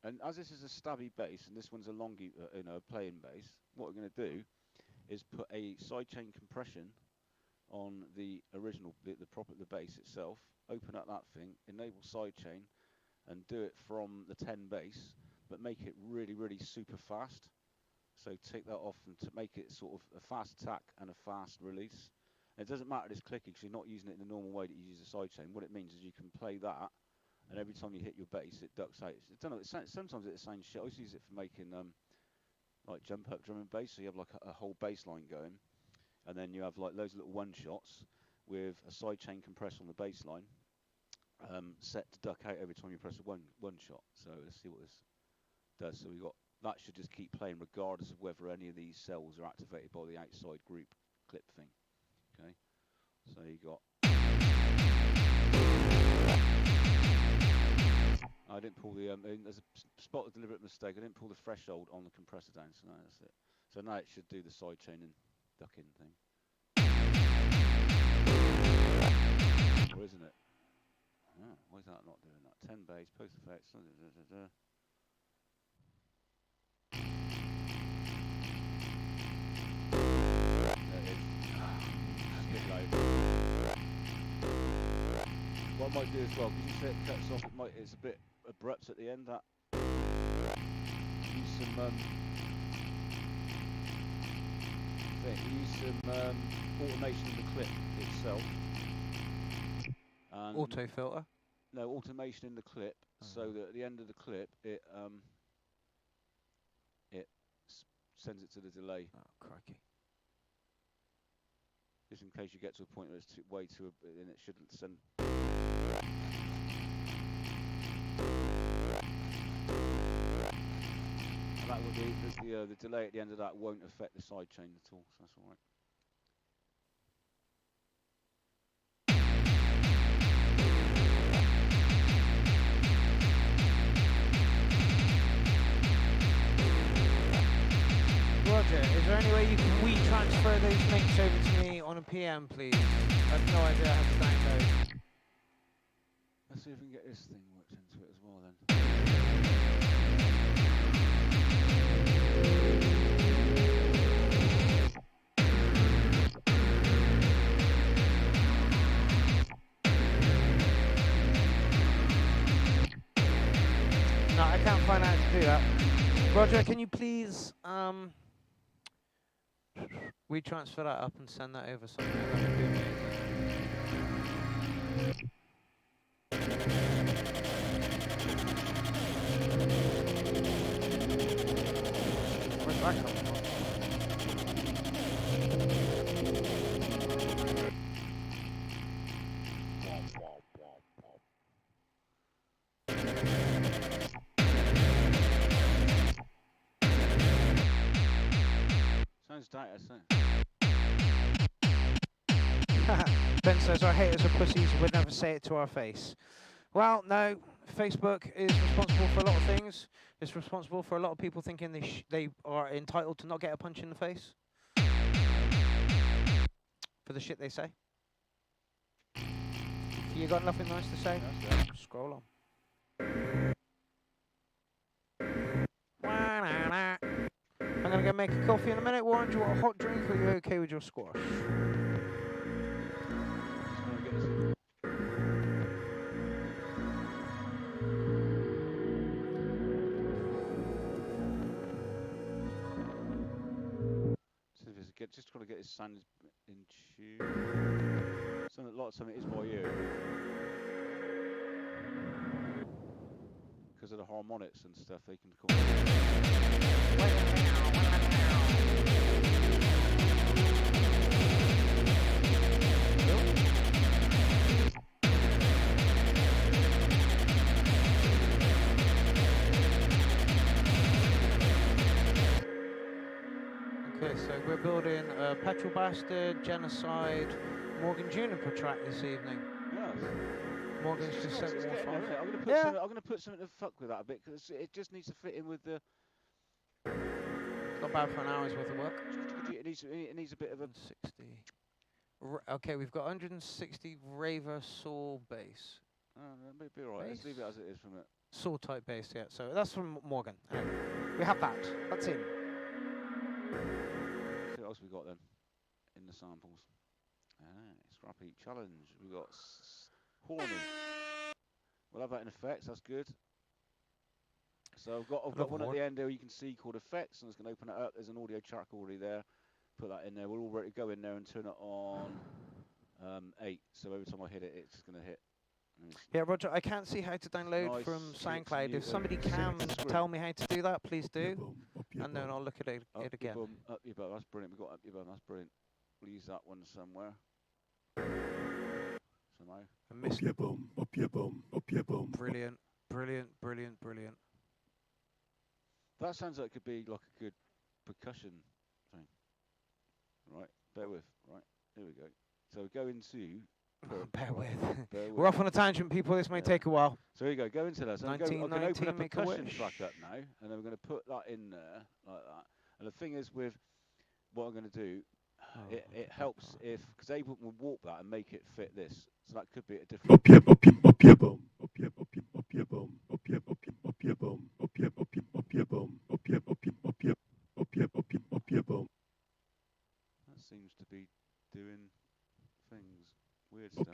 And as this is a stabby bass, and this one's a longy, playing bass, what we're going to do is put a sidechain compression on the original, the bass itself, open up that thing, enable sidechain, and do it from the 10 bass, but make it really, really super fast. So take that off and to make it sort of a fast attack and a fast release. And it doesn't matter this clicking because you're not using it in the normal way that you use a sidechain. What it means is you can play that, and every time you hit your bass, it ducks out. I don't know. Sometimes it sounds shit. I always use it for making like jump up drum and bass. So you have like a whole bass line going, and then you have like loads of little one shots with a sidechain compressor on the bass line, set to duck out every time you press a one shot. So let's see what this does. So we got. That should just keep playing regardless of whether any of these cells are activated by the outside group clip thing. Okay, so you got. I didn't pull the. There's a spot of deliberate mistake. I didn't pull the threshold on the compressor down, so now that's it. So now it should do the sidechain and duck in thing. Or isn't it? Oh, why is that not doing that? 10 bass, post effects. What I might do as well, because you say it cuts off, it's a bit abrupt at the end. That use some automation in the clip itself. And auto filter. No, automation in the clip, so that at the end of the clip, it sends it to the delay. Oh, crikey. Just in case you get to a point where it's way too, and it shouldn't send. And that would be the delay at the end of that won't affect the sidechain at all, so that's all right. Roger, is there any way you can transfer those links over to me on a PM, please? I have no idea how to download. Let's see if we can get this thing worked into it as well then. No, I can't find out how to do that. Roger, can you please we transfer that up and send that over somewhere? That would be amazing. Where's that coming from? Sounds tight, I say. Ben says our haters are pussies, would never say it to our face. Well, no, Facebook is responsible for a lot of things. It's responsible for a lot of people thinking they are entitled to not get a punch in the face for the shit they say. You got nothing nice to say? Scroll on. I'm going to go make a coffee in a minute. Warren, do you want a hot drink or are you okay with your squash? Just trying to get his sounds in tune. A lot of something is by ear. Because of the harmonics and stuff, they can call Okay, so we're building a Petrol Bastard, Genocide, Morgan Juniper track this evening. Yes. Morgan's just sent more I'm gonna put something to fuck with that a bit because it just needs to fit in with the. Not bad for an hour's worth of work. It needs a bit of a 60. Okay, we've got 160 Raver Saw bass. Maybe alright. Let's leave it as it is from it. Saw type bass, yeah. So that's from Morgan. Anyway, we have that. That's in. See what else we got then in the samples. Scrappy challenge. We got horny. We'll have that in effects. That's good. So I've got one at the end there you can see called effects, and it's going to open it up. There's an audio track already there. Put that in there. We're all ready to go in there and turn it on 8. So every time I hit it, it's going to hit. Yeah, Roger, I can't see how to download from SoundCloud. If somebody can tell me how to do that, please do. And then I'll look at it again. Up your bum. That's brilliant. We've got up your bum. That's brilliant. We'll use that one somewhere. Somehow. Up your bum. Up your bum. Up your bum. Brilliant. Brilliant. Brilliant. Brilliant. That sounds like it could be like a good percussion thing. Right. Bear with. Right. Here we go. So we go into... Bear with. We're off on a tangent, people. This may take a while. So here you go. Go into that. So I'm going to open a percussion track up now, and then we're going to put that in there like that. And the thing is, with what I'm going to do, it helps if because Abel will warp that and make it fit this. So that could be a different. That seems to be doing things. Weird stuff.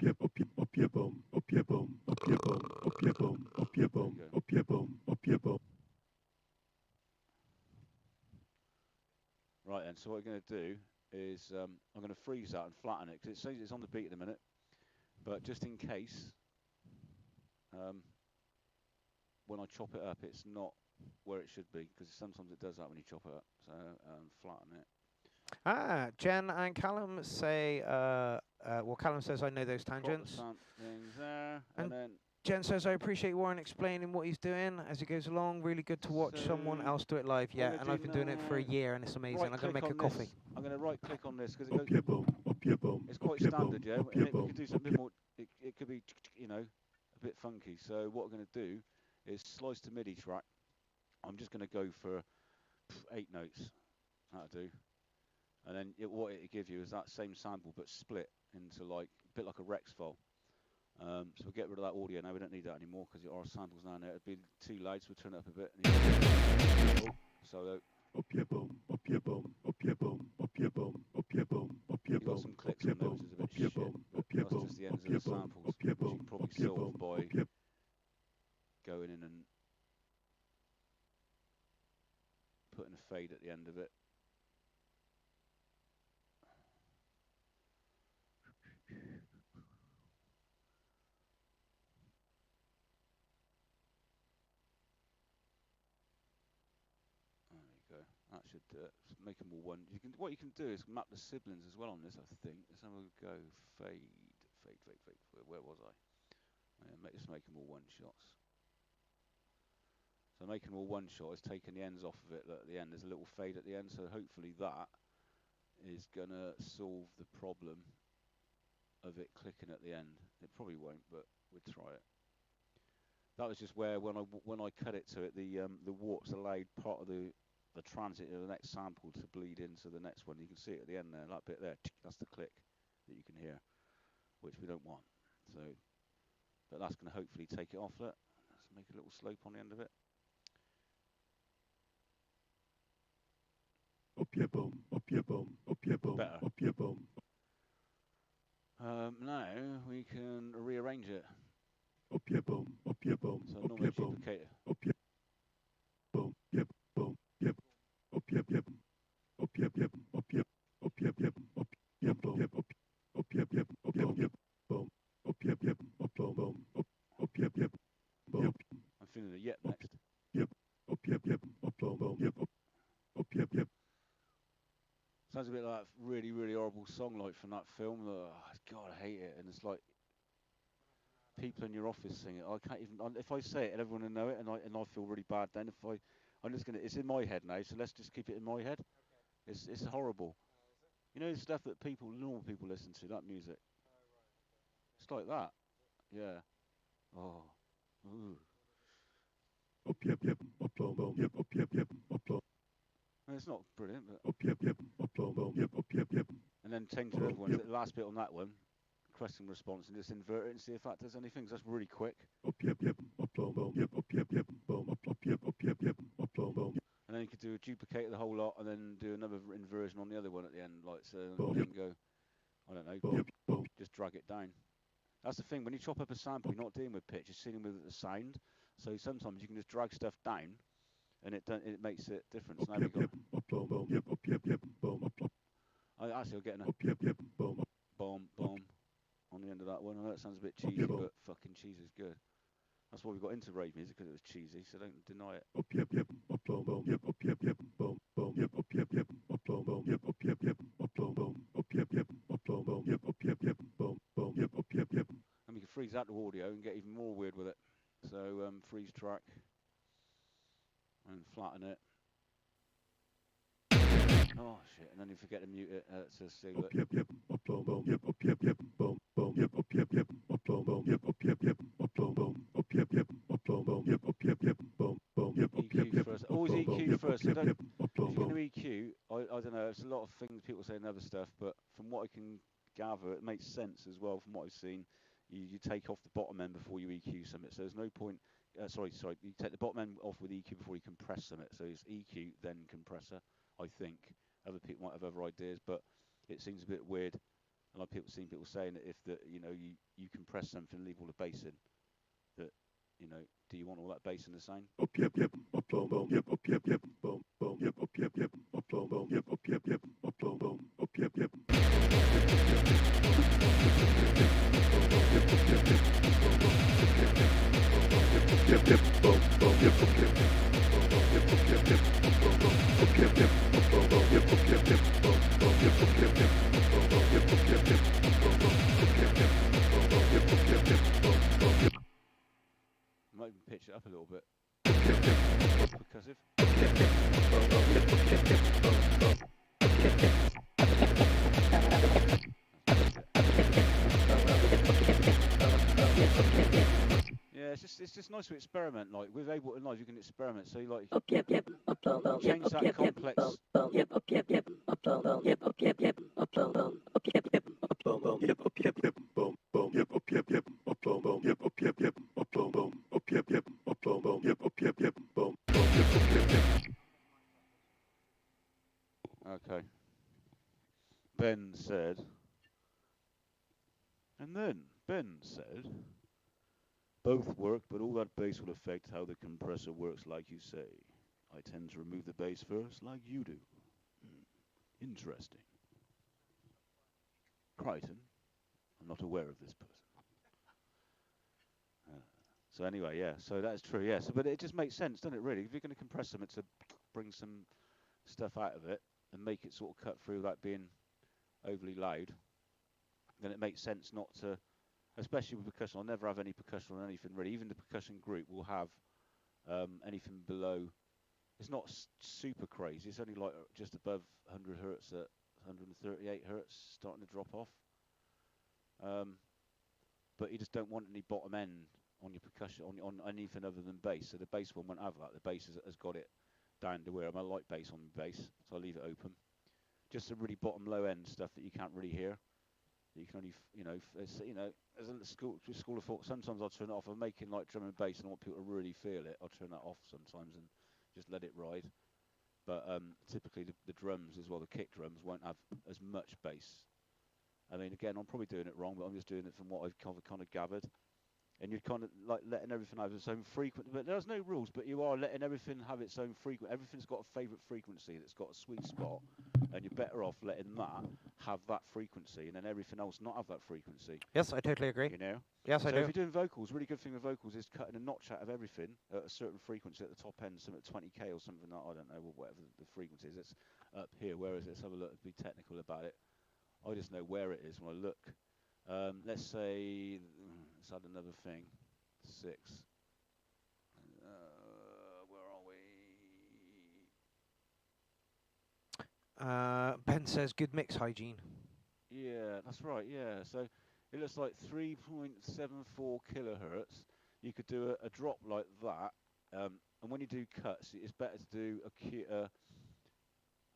Right then, so what we're going to do is I'm going to freeze that and flatten it because it says it's on the beat at the minute, but just in case when I chop it up it's not where it should be because sometimes it does that when you chop it up, so flatten it. Jen and Callum say, well, Callum says, I know those tangents. And then Jen says, I appreciate Warren explaining what he's doing as he goes along. Really good to watch someone else do it live. Yeah, and I've been doing it for a year and it's amazing. I'm going to make a coffee. I'm going to right click on this because it goes, it's quite standard, yeah? And it could do something more, it could be, you know, a bit funky. So what I'm going to do is slice to MIDI track. I'm just going to go for 8 notes. That'll do. And then what it'll give you is that same sample but split into like a bit like a Rex file. So we'll get rid of that audio now. We don't need that anymore because our samples now there. It'd be too loud, so we'll turn it up a bit. So you've got some clicks on there, which is a bit shit. But that's just the ends of the samples, which you can probably solve by going in and putting a fade at the end of it. That should do it. Make them all one. What you can do is map the siblings as well on this. I think. Let's have a go. Fade. Where was I? Just make them all one shots. So making them all one shot is taking the ends off of it. Look, at the end there's a little fade at the end. So hopefully that is gonna solve the problem of it clicking at the end. It probably won't, but we'll try it. That was just where when I cut it to it, the warps allowed part of the transit of the next sample to bleed into the next one. You can see it at the end there, that bit there. That's the click that you can hear, which we don't want. So, but that's going to hopefully take it off. Let's make a little slope on the end of it. Up your bum, up your bum, up your bum, Better. up your bum. Now we can rearrange it. Up your bum, up your bum, So up normally your bum, duplicate it. up your bum, yep, bum, yep, up your yep, up your yep, up your up your yep, up your bum, yep, up your yep, up your yep, bum, up your yep, up bum, up your yep, bum. I'm feeling the yep next. Yep, up your yep, up bum, yep, up your yep. Sounds a bit like a really, really horrible song like from that film. Oh, God, I hate it. And it's like people in your office sing it. I can't even. If I say it, and everyone will know it, and I feel really bad. Then I'm just gonna. It's in my head now, so let's just keep it in my head. Okay. It's horrible. You know the stuff that normal people listen to. That music. It's like that. Yeah. Oh. Ooh. Up yep, yep, up bum, yep, up yep, yep, up bum. It's not brilliant, but. Up yep, yep, up bum, yep, up yep, yep. And then change the other one. Yep. The last bit on that one. Question response and just invert it and see if that does anything. That's really quick. Up yep yep up yep up yep yep up yep up bum. And then you could do a duplicate of the whole lot and then do another inversion on the other one at the end, like so. You can go, I don't know, just drag it down. That's the thing. When you chop up a sample, you're not dealing with pitch. You're dealing with the sound. So sometimes you can just drag stuff down, and it makes it different. So now we got. Actually, I'm getting a bomb. On the end of that one. I know it sounds a bit cheesy, but fucking cheese is good. That's why we got into rave music, because it was cheesy, so don't deny it. And we can freeze out the audio and get even more weird with it. So freeze track and flatten it. Oh shit! And then you forget to mute it to see it. EQ first. Always EQ first. So don't, if you're going to EQ, I don't know. There's a lot of things people say and other stuff, but from what I can gather, it makes sense as well. From what I've seen, you take off the bottom end before you EQ something. So there's no point. Sorry. You take the bottom end off with EQ before you compress something. So it's EQ then compressor. I think other people might have other ideas, but it seems a bit weird. And I've seen people saying that if you compress something and leave all the bass in, that do you want all that bass in the sound? Might even pitch it up a little bit. Percussive. Yeah, it's just nice to experiment. Like with Ableton Live, you can experiment. So you like change that complex. Okay. Ben said, and then Ben said, both work, but all that bass will affect how the compressor works, like you say. I tend to remove the bass first, like you do. Interesting. Crichton, I'm not aware of this person. So anyway, yeah, so that's true, yes. But it just makes sense, doesn't it, really? If you're going to compress something to bring some stuff out of it and make it sort of cut through without being overly loud, then it makes sense not to, especially with percussion. I'll never have any percussion on anything, really. Even the percussion group will have anything below. It's not super crazy. It's only like just above 100 hertz at 138 hertz, starting to drop off. But you just don't want any bottom end on your percussion, on anything other than bass. So the bass one won't have that. The bass has got it down to where I'm a light bass on the bass, so I leave it open. Just the really bottom low end stuff that you can't really hear. You can only, as a school of thought, sometimes I'll turn it off. I'm making like drum and bass and I want people to really feel it. I'll turn that off sometimes and just let it ride. But typically the drums as well, the kick drums, won't have as much bass. I mean, again, I'm probably doing it wrong, but I'm just doing it from what I've kind of gathered. And you're kind of like letting everything have its own frequency. But there's no rules, but you are letting everything have its own frequency. Everything's got a favourite frequency that's got a sweet spot. And you're better off letting that have that frequency and then everything else not have that frequency. Yes, I totally agree. You know? Yes, I do. So if you're doing vocals, really good thing with vocals is cutting a notch out of everything at a certain frequency at the top end, something at 20k or something like, I don't know, whatever the frequency is. It's up here, whereas let's have a look, be technical about it. I just know where it is when I look. Let's say, let's add another thing, 6. Where are we? Ben says good mix hygiene. Yeah, that's right, yeah. So it looks like 3.74 kilohertz. You could do a drop like that. And when you do cuts, it's better to do a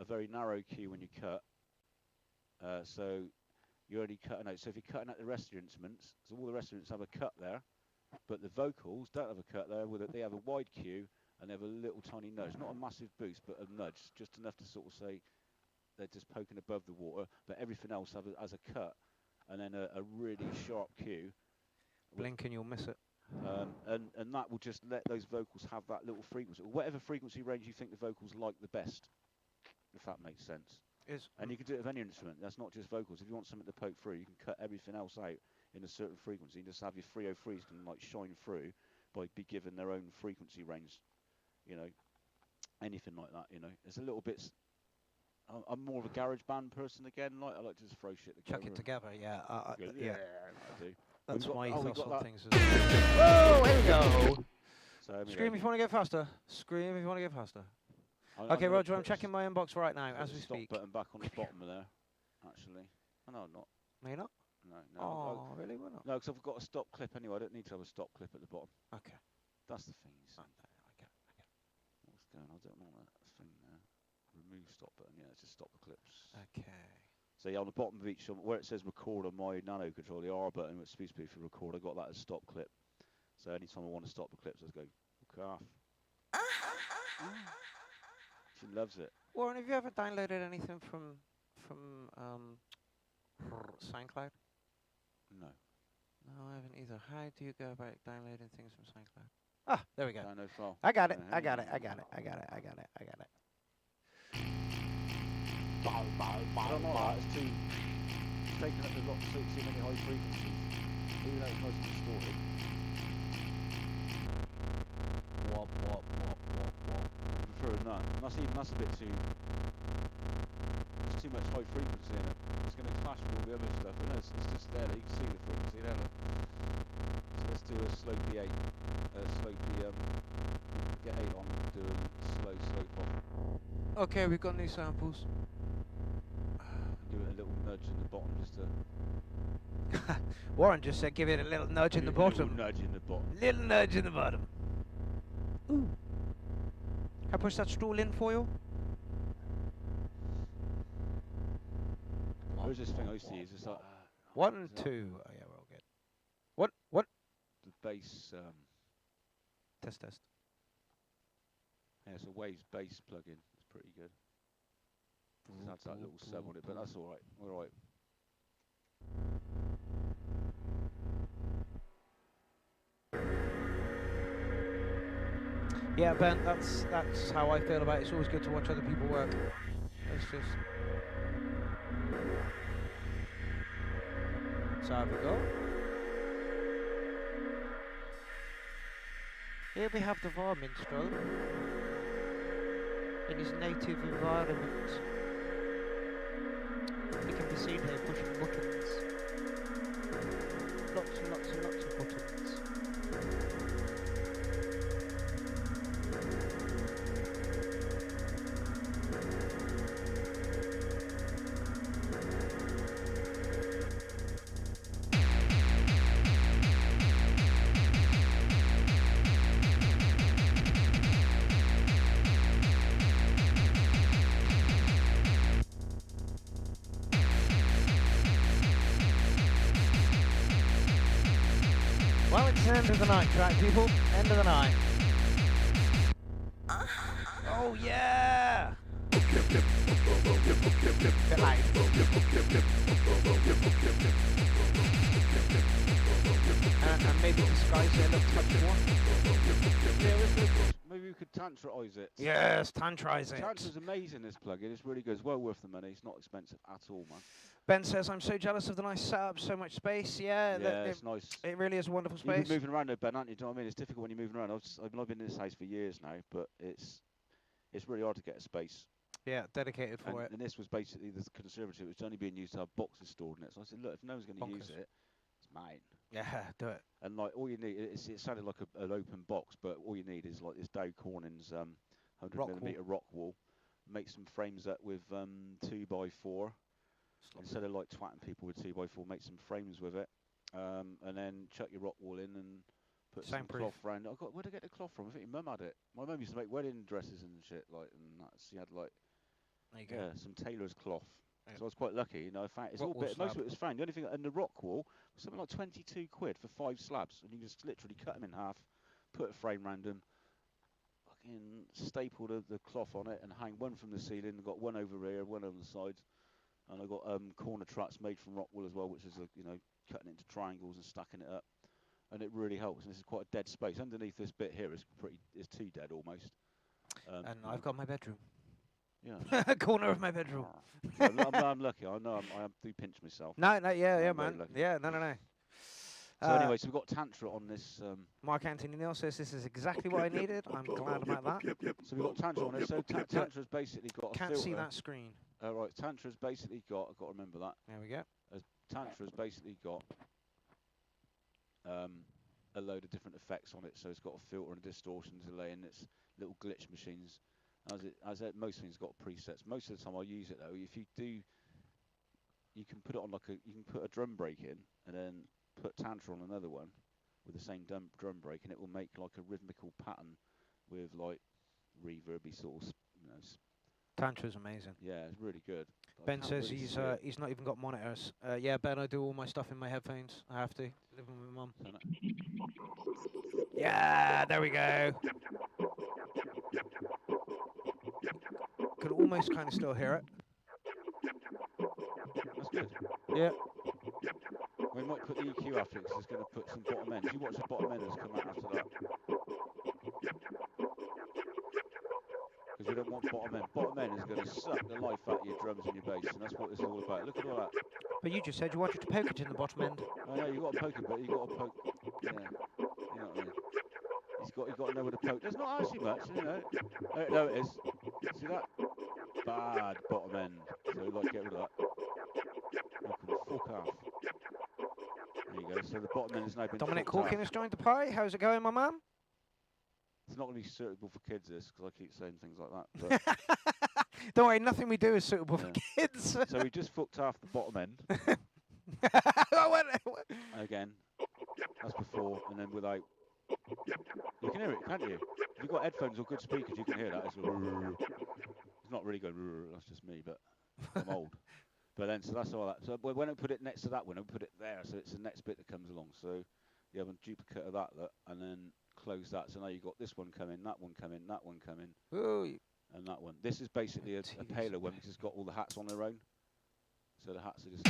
very narrow cue when you cut. So you're only cutting out. So if you're cutting out the rest of your instruments, so all the rest of the instruments have a cut there, but the vocals don't have a cut there. They have a wide cue and they have a little tiny nudge, not a massive boost, but a nudge, just enough to sort of say they're just poking above the water. But everything else has a cut and then a really sharp cue. Blink and you'll miss it. And that will just let those vocals have that little frequency, or whatever frequency range you think the vocals like the best, if that makes sense. And you can do it with any instrument. That's not just vocals. If you want something to poke through, you can cut everything else out in a certain frequency. And just have your 303s can like shine through by be given their own frequency range. Anything like that. It's a little bit. I'm more of a garage band person again. Like I like to just throw shit together. Chuck it together, yeah. Yeah, I do. That's my ethos on things. Oh, here we go. So, Scream if you want to go faster. Scream if you want to go faster. Okay, Roger, I'm checking my inbox right now as we speak. Stop button back on the bottom of there, actually. Oh, no, I'm not. No, you're not? No. Oh, really? Why not? No, because I've got a stop clip anyway. I don't need to have a stop clip at the bottom. Okay. That's the thing. I get it. What's going on? I don't know that thing there. Remove stop button. Yeah, it's just stop the clips. Okay. So yeah, on the bottom of each, where it says record on my nano control, the R button, which speaks to for record, I got that as stop clip. So anytime I want to stop the clips, I just go, calf. She loves it. Warren, have you ever downloaded anything from SoundCloud? No. No, I haven't either. How do you go about downloading things from SoundCloud? Ah, there we go. Download file. I got it. I got it. I don't know that. It's taking up a lot, too many high frequencies. Even though it's nice and distorted. Wop, wop, wop, wop, wop. I prefer that. And that's a bit too. There's too much high frequency in it. It's going to clash with all the other stuff. And it's just there that you can see the frequency there. Look. So let's do a slow B8. Get 8 on, do a slow slope off. Okay, we've got new samples. Give it a little nudge in the bottom just to. Warren just said give it a little nudge in the bottom. Little nudge in the bottom. Little nudge in the bottom. Ooh. Can I push that stool in for you? There's this thing I used to use. It's like 1, 2. Oh yeah, we're all good. What? The bass. Test. Yeah, it's a Waves bass plugin. It's pretty good. That's that little sub on it, but that's all right. All right. Yeah, Ben, that's how I feel about it. It's always good to watch other people work. It's just. So have we go. Here we have the VAR minstrel in his native environment. He can be seen here pushing buttons. Lots and lots and lots of buttons. Well, it's the end of the night, right, people? End of the night. Oh, yeah! Bit loud. And maybe disguise it a little touch more. Yeah, maybe we could tantraize it. Yes, tantrize it. Tantra's amazing, this plugin. It's really good. It's well worth the money. It's not expensive at all, man. Ben says, I'm so jealous of the nice setup, so much space. Yeah, it's nice. It really is a wonderful space. You've been moving around there, Ben, aren't you? Do you know what I mean? It's difficult when you're moving around. I've been in this house for years now, but it's really hard to get a space. Yeah, dedicated for it. And this was basically the conservatory. It was only being used to have boxes stored in it. So I said, look, if no one's going to use it, it's mine. Yeah, do it. And like all you need, it sounded like an open box, but all you need is like this Dow Corning's 100mm rock wall. Make some frames up with 2x4. Instead of like twatting people with 2x4, make some frames with it, and then chuck your rock wall in and put some cloth around it. Where'd I get the cloth from? I think your mum had it. My mum used to make wedding dresses and shit, like, and that. She had like, some tailor's cloth. So I was quite lucky, you know. I found most of it was found. The only thing, and the rock wall was something like 22 quid for 5 slabs, and you just literally cut them in half, put a frame around them, fucking staple the cloth on it, and hang one from the ceiling. Got one over here, one on the sides. And I got corner tracks made from rock wool as well, which is cutting it into triangles and stacking it up, and it really helps. And this is quite a dead space underneath this bit here. Is too dead almost. And I've got my bedroom. Yeah. Corner of my bedroom. I'm lucky. I know I do pinch myself. No, yeah, man. Yeah, no. So anyway, so we've got Tantra on this. Mark Anthony Neal says this is exactly what I needed. I'm glad about that. So we've got Tantra on this. So Tantra's basically got a filter. Can't see that screen. Right, Tantra's basically got. I've got to remember that. There we go. Tantra's basically got a load of different effects on it. So it's got a filter and a distortion delay, and it's little glitch machines. Most things got presets. Most of the time I use it though. If you do, you can put it on you can put a drum break in, and then put Tantra on another one with the same drum break, and it will make like a rhythmical pattern with like reverby sort of. Tantra's amazing. Yeah, it's really good. Ben says he's not even got monitors. Yeah, Ben, I do all my stuff in my headphones. I have to. Living with my mum. Yeah, there we go. Can almost kind of still hear it. That's good. Yeah. We might put the EQ after it because it's going to put some bottom ends. You watch the bottom enders come out after that. Because we don't want bottom end. Bottom end is going to suck the life out of your drums and your bass, and that's what this is all about. Look at all that. But you just said you wanted to poke it in the bottom end. I know, you got to poke it, but you got to poke. Yeah. You know what I mean? You've got to know where to poke. There's not actually much, you know. No, it is. See that? Bad bottom end. So like, get rid of that. Fuck off. There you go. So the bottom end has now been. Dominic Corkin has joined the party. How's it going, my man? It's not going to be suitable for kids, this, because I keep saying things like that. But don't worry, nothing we do is suitable for kids. So we just fucked half the bottom end. Again, that's before, and then without. You can hear it, can't you? If you've got headphones or good speakers, you can hear that. It's not really going. That's just me, but I'm old. But then, so that's all that. So when I put it next to that one, I put it there, so it's the next bit that comes along. So you have a duplicate of that, and then close that. So now you've got this one coming, that one coming, that one coming, and that one. This is basically a paler one because it's got all the hats on their own. So the hats are just.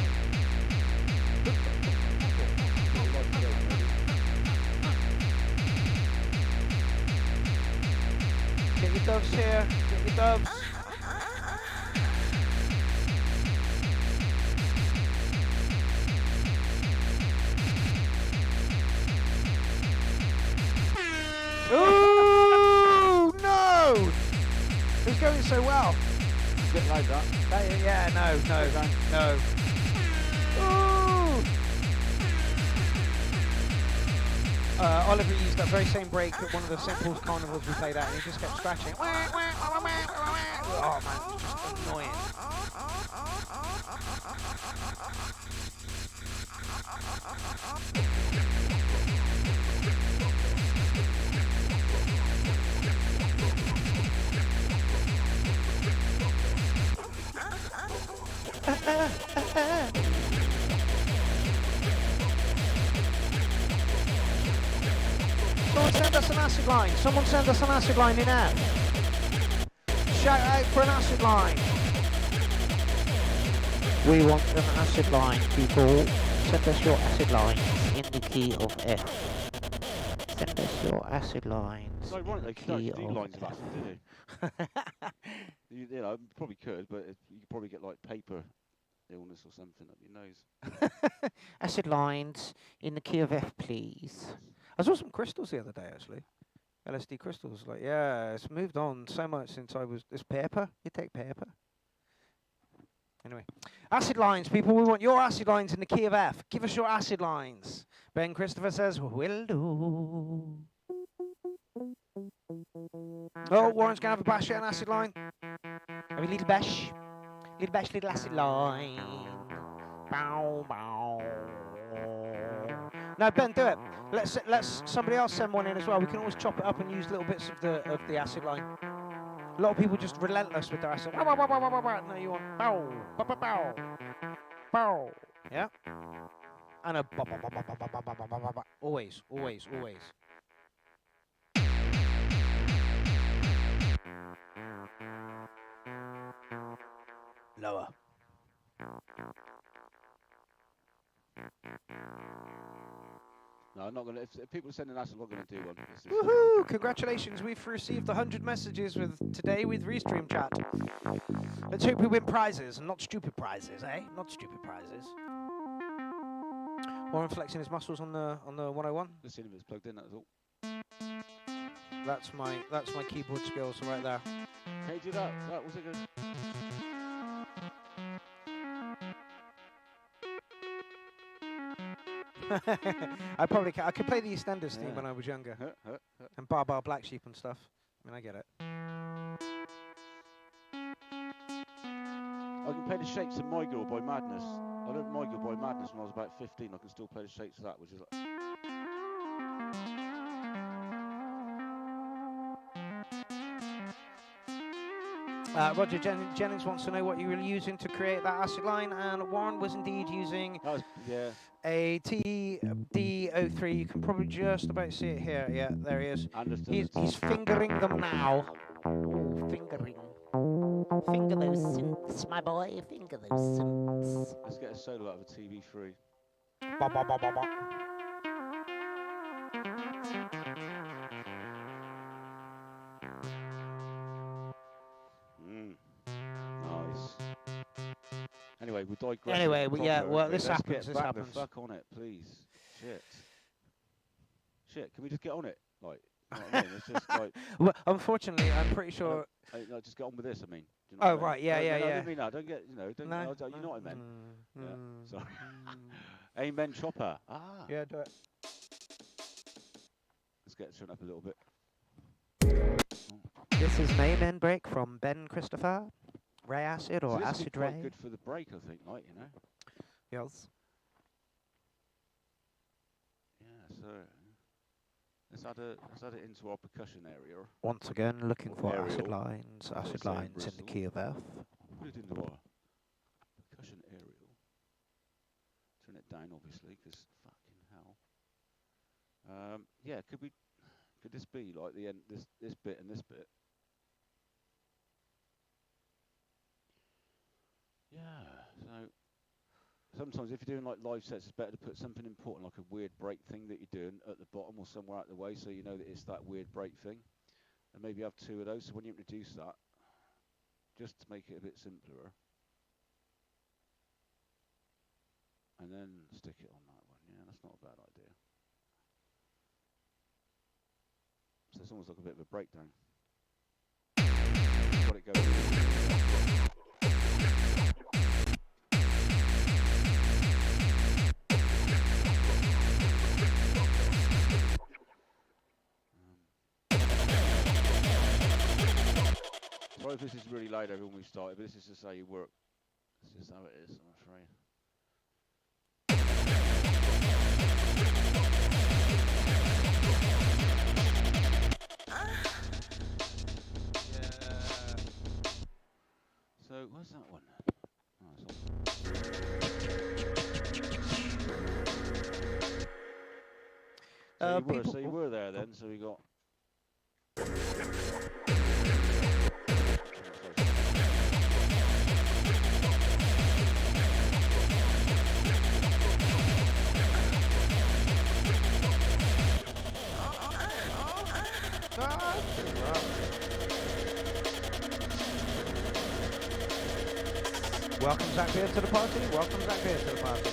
Get your doves here. Get your doves. Ooh, no! It's going so well. A bit like that. Yeah, no. Ooh! Oliver used that very same break at one of the St. Paul's carnivals we played at, and he just kept scratching. Oh man, it's just annoying. acid line. Someone send us an acid line in F. Shout out for an acid line. We want an acid line, people. Send us your acid lines in the key of F. Send us your acid lines. It's ironic they key don't do of lines of F. acid, do they? You know, probably could, but you could probably get like paper illness or something up your nose. Acid lines in the key of F, please. I saw some crystals the other day, actually. LSD crystals. Like, yeah, it's moved on so much since I was... It's paper. You take paper. Anyway. Acid lines, people. We want your acid lines in the key of F. Give us your acid lines. Ben Christopher says, will do. Oh, Warren's going to have a bash at an acid line. Have a little bash. Little bash, little acid line. Bow, bow. No, Ben, do it. Let's somebody else send one in as well. We can always chop it up and use little bits of the acid line. A lot of people just relentless with their acid. No, you want bow, bow, bow, bow, bow. Yeah. And a bow, bow, bow, bow, bow, bow, bow, bow, bow, bow. Always, always, always. Lower. No, I'm not gonna. If people are sending acid, I'm not gonna do one. Woohoo! Congratulations, we've received 100 messages today with Restream chat. Let's hope we win prizes, and not stupid prizes, eh? Not stupid prizes. Warren flexing his muscles on the 101. Let's see if it's plugged in. That's all. That's my keyboard skills right there. Can you do that? That was it good. I could play the EastEnders theme when I was younger. And Bar Bar Black Sheep and stuff. I mean, I get it. I can play the shapes of My Girl by Madness. I learned My Girl by Madness when I was about 15. I can still play the shapes of that, which is like... Roger Jennings wants to know what you were using to create that acid line, and Warren was indeed using a TD03. You can probably just about see it here. Yeah, there he is. He's fingering them now. Oh, fingering. Finger those synths, my boy. Finger those synths. Let's get a solo out of a TV3. Ba, ba, ba, ba, ba. Nice. Anyway, we digress. Anyway, well, this Let's happens. Get This back happens. the fuck on it, please. Shit. Can we just get on it? Like, you know what I mean? It's just like. Well, unfortunately, I'm pretty sure. No, just get on with this. I mean. Do you know Oh what I mean? right, yeah. I didn't mean that. Don't get, you know. Don't. No. You know what I meant. Sorry. Amen, chopper. Ah. Yeah, do it. Let's get it turned up a little bit. This is Maymen Break from Ben Christopher. Ray Acid or this Acid would be Ray? quite good for the break, I think, like, you know. Yes. Yeah, so let's add it into our percussion area. Once again, looking for Aerial. acid lines. Acid say in lines in the Bristol. key of F. Put it into our percussion aerial. Turn it down, obviously, because fucking hell. Yeah, could this be like the end? This bit and this bit. Yeah. So sometimes if you're doing like live sets, it's better to put something important, like a weird break thing that you're doing at the bottom or somewhere out of the way, so you know that it's that weird break thing. And maybe have two of those, so when you introduce that, just to make it a bit simpler. And then stick it on that one. Yeah, that's not a bad idea. So it's almost like a bit of a breakdown. Got it going. Sorry if this is really loud everyone we started, but this is just how you work. It's just how it is, I'm afraid. So, where's that one? Oh, it's on. So you were there then, so we got... Welcome Zach Beard to the party. Welcome Zach Beard to the party.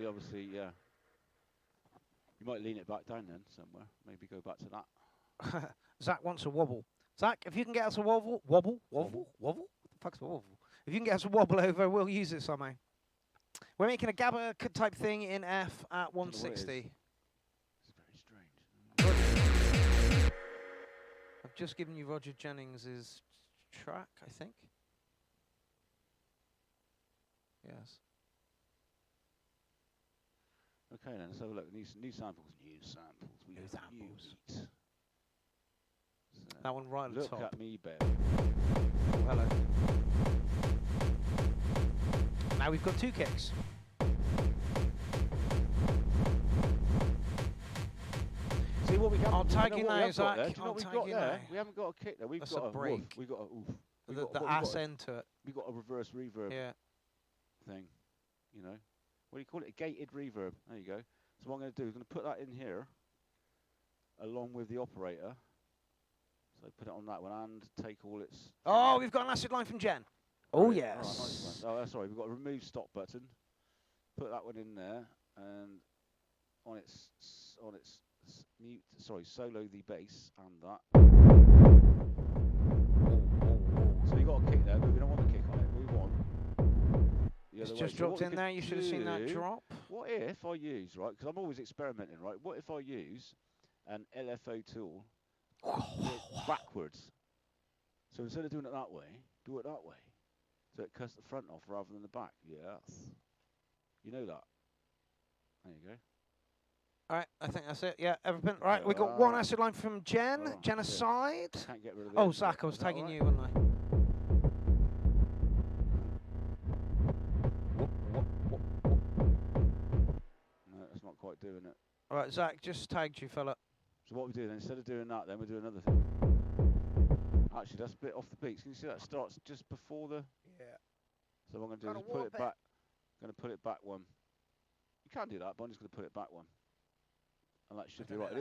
Obviously, yeah. You might lean it back down then somewhere. Maybe go back to that. Zach wants a wobble. Zach, if you can get us a wobble. What the fuck's a wobble? If you can get us a wobble over, we'll use it somehow. We're making a gabba type thing in F at 160. It's very strange. I've just given you Roger Jennings's track, I think. Yes. Okay then, so look, new samples. We New got samples. new heat. So That one right at the top. look at me, babe. Oh, hello. Now we've got 2 kicks. See what we got? I'll tag you now, Zach. Do you know what we've got there? now. We haven't got a kick there. We've That's got a break. woof. We've got a oof. The ass end to it. We've got a reverse reverb thing. You know, what do you call it? A gated reverb. There you go. So what I'm going to do is going to put that in here, along with the operator. So put it on that one and take all its. Oh, we've got an acid line from Jen. Oh Right, yes. nice one. Oh, sorry. We've got a remove stop button. Put that one in there, and on its mute. Sorry, solo the bass and that. So you got a kick there, but we don't want the kick on it. We want. It's just dropped in there. You should have seen that drop. What if I use, right, because I'm always experimenting, right? What if I use an LFO tool backwards? So instead of doing it that way, do it that way. So it cuts the front off rather than the back. Yes. You know that. There you go. All right, I think that's it. Yeah, everything. Right, we got one acid line from Jen. Oh, Genocide. Can't get rid of it. Oh, Zach, I was tagging you, wasn't I? No, that's not quite doing it. All right, Zach, just tagged you, fella. So what we do then, instead of doing that, then we do another thing. Actually, that's a bit off the beats. Can you see that starts just before the? Yeah. So what I'm going to do is put it back. I'm going to put it back one. You can do that, but I'm just going to put it back one. And that should be right.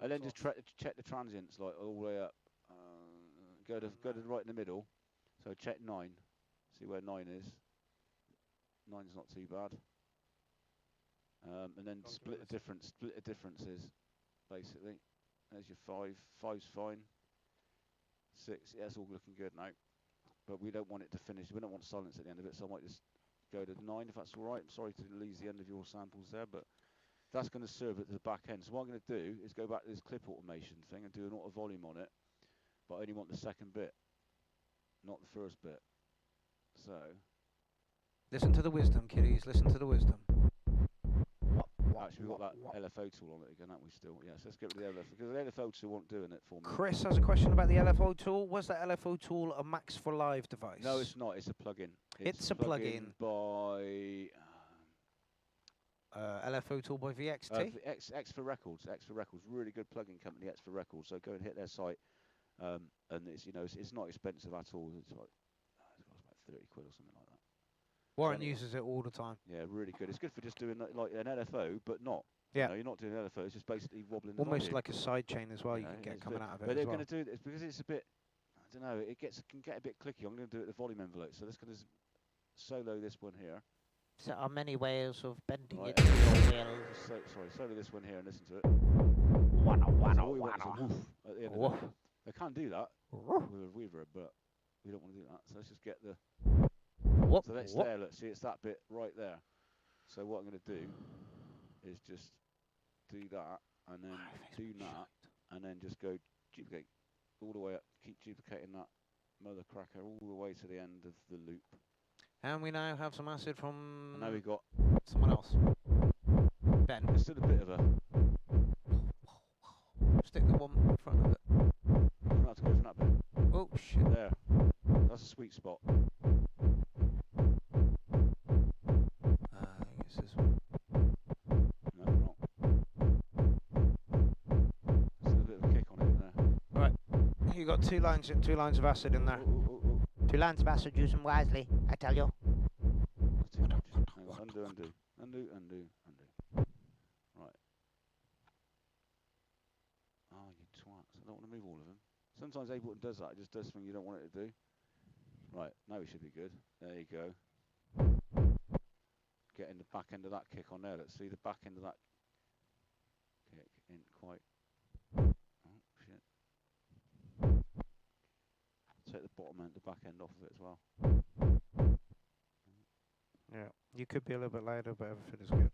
And then just check the transients like all the way up. Go to right in the middle. So check 9. See where 9 is. 9's not too bad. And then split the differences, basically. There's your 5. 5's fine. 6. Yeah, it's all looking good now. But we don't want it to finish. We don't want silence at the end of it. So I might just go to 9 if that's all right. I'm sorry to lose the end of your samples there, but that's going to serve it to the back end. So what I'm going to do is go back to this clip automation thing and do an auto volume on it, but I only want the second bit, not the first bit. So listen to the wisdom, kiddies. Listen to the wisdom. Actually, we've got that LFO tool on it again, haven't we still? Yes, let's get rid of the LFO, because the LFO tool wasn't doing it for me. Chris has a question about the LFO tool. Was that LFO tool a Max for Live device? No, it's not. It's a plugin. It's a plugin by LFO tool by VXT. X for Records. X for Records, really good plugin company. X for Records. So go and hit their site, and it's it's not expensive at all. It's like it costs about 30 quid or something like that. Warren uses it all the time. Yeah, really good. It's good for just doing like an LFO, but not. Yeah. You know, you're not doing LFO. It's just basically wobbling. Almost like a side chain as well. You can get coming out of it. But they're going to do this because it's a bit. I don't know. It can get a bit clicky. I'm going to do it the volume envelope. So let's going to solo this one here. There are many ways of bending Right. it to your will. Solo this one here and listen to it. Wanna, wanna, So all we want is a wanna. woof at the end of it. I can do that with a reverb, but we don't want to do that. So let's just get the. Whoop, So that's whoop. there. Look, see, it's that bit right there. So what I'm going to do is just do that, and then do that, and then just go duplicate all the way up. Keep duplicating that mother cracker all the way to the end of the loop. And we now have some acid from And now we've got someone else. Ben. it's still a bit of a. Stick the one in front of it. I'm going to have to go from that bit. Oh, shit. There. That's a sweet spot. I guess this one. No, wrong. Still a bit of a kick on it there. Right. You got two lines of acid in there. Oh. 2 lines of acid, use them wisely, I tell you. That's too much. Hang on, undo. Right. Oh, you twats. I don't want to move all of them. Sometimes Ableton does that. It just does something you don't want it to do. Right, now we should be good. There you go. Getting the back end of that kick on there. Let's see the back end of that kick in quite. Oh, shit. Take the bottom end, the back end off of it as well. Yeah, you could be a little bit louder, but everything is good.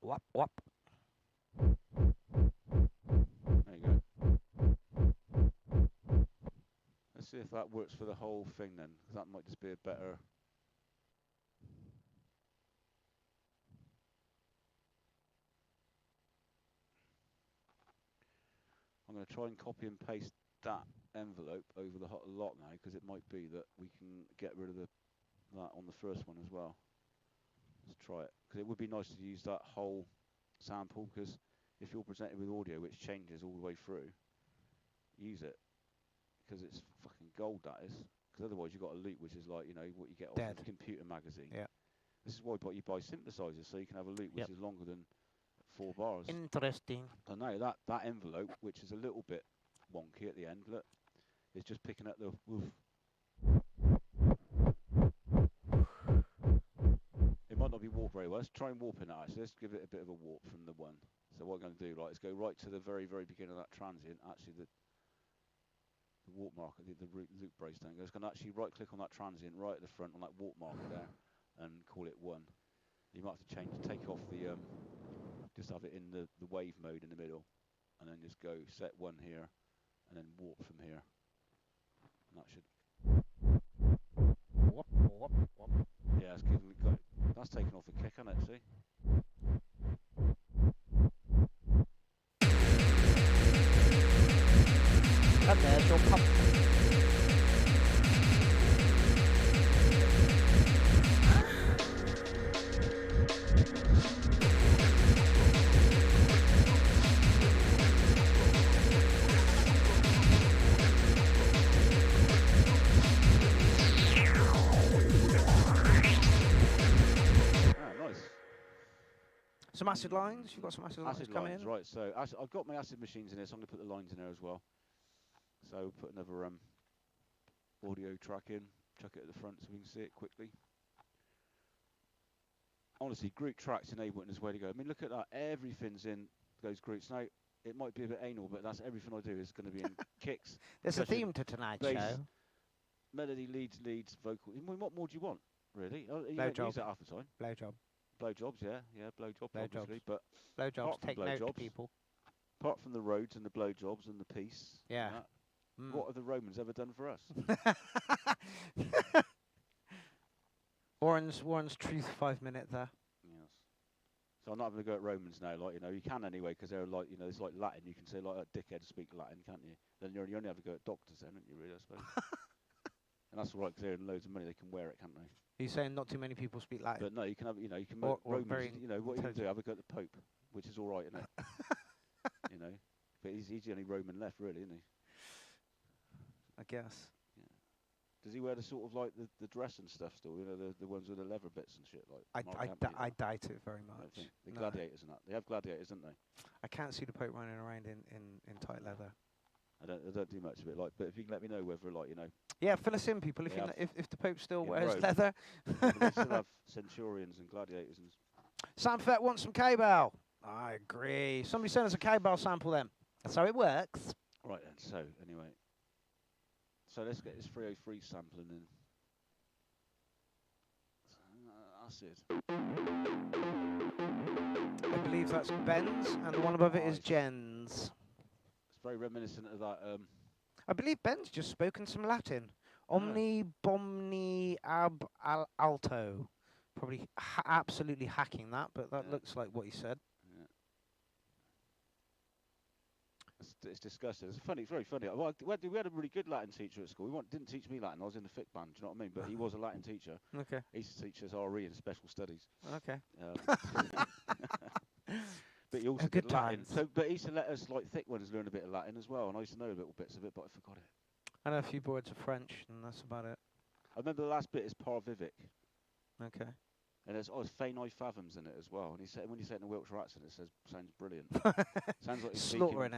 Whop, whop. There you go. Let's see if that works for the whole thing then, because that might just be a better. I'm going to try and copy and paste that envelope over the lot now, because it might be that we can get rid of that on the first one as well. Let's try it, because it would be nice to use that whole sample, because if you're presented with audio which changes all the way through, use it, because it's fucking gold, that is. Because otherwise you've got a loop which is like, you know, what you get off a computer magazine. Yeah. This is why you buy synthesizers, so you can have a loop which is longer than 4 bars. Interesting. So now that envelope, which is a little bit wonky at the end, look, it's just picking up the woof. It might not be warped very well. Let's try and warp it now. So let's give it a bit of a warp from the one. So what I'm going to do, right, is go right to the very, very beginning of that transient. Actually, the warp marker, the loop brace thing. I'm just going to actually right click on that transient right at the front on that warp marker there and call it 1. You might have to take off the, just have it in the wave mode in the middle, and then just go set 1 here, and then warp from here. And that should. Whoop. Yeah, that's taken off the kick, hasn't it? See? And there's your pump. Some acid lines. You've got some acid lines coming in. Right. So I've got my acid machines in here, so I'm going to put the lines in there as well. So put another audio track in, chuck it at the front so we can see it quickly. Honestly, group tracks in Ableton is where to go. I mean, look at that. Everything's in those groups. Now, it might be a bit anal, but that's everything I do is going to be in kicks. There's a theme to tonight's bass, show. Melody, leads, vocal. I mean, what more do you want, really? You Blow don't job. use that half the time. Blowjob. Blowjobs, yeah, blowjobs, obviously. But Blowjobs, take note to people. apart from the roads and the blowjobs and the peace, Yeah. what have the Romans ever done for us? Warren's truth 5 minute there. Yes. So I'm not having to go at Romans now, like, you know, you can anyway, because they're like, you know, it's like Latin. You can say like a dickhead speak Latin, can't you? Then you only have to go at doctors then, don't you, really, I suppose? And that's all right, because they're in loads of money, they can wear it, can't they? He's saying not too many people speak Latin. But no, you can have, you know, you can Or Romans, very you know, what you can do, have a go at the Pope, which is all right, isn't it? You know, but he's the only Roman left, really, isn't he? I guess. Yeah. Does he wear the sort of like the dress and stuff still? You know, the ones with the leather bits and shit, like. I doubt it very much. The gladiators and that. They have gladiators, don't they? I can't see the Pope running around in tight leather. I don't do much of it, like. But if you can let me know whether, like, you know. Yeah, fill us in, people. Yeah, If the Pope still in wears Rome. leather. They still have centurions and gladiators and. Sam Fett wants some K-Bell. I agree. Somebody send us a K-Bell sample then. That's how it works. Right then. So anyway. So let's get this 303 sampling in. That's it. I believe that's Ben's, and the one above it is Nice. Jen's. It's very reminiscent of that. I believe Ben's just spoken some Latin. Omni bomni ab alto. Probably absolutely hacking that, but that looks like what he said. Yeah. It's disgusting. It's funny. It's very funny. Well, we had a really good Latin teacher at school. Didn't teach me Latin. I was in the FIC band. Do you know what I mean? But he was a Latin teacher. Okay. He used to teach us RE in special studies. Okay. But he also A good did Latin. times. So, but he used to let us, like, thick ones learn a bit of Latin as well. And I used to know little bits of it, but I forgot it. I know a few words of French, and that's about it. I remember the last bit is Parvivic. Okay. And there's Fainai Fathoms in it as well. And he said, when you say it in a Wiltshire accent, it sounds brilliant. Sounds like he's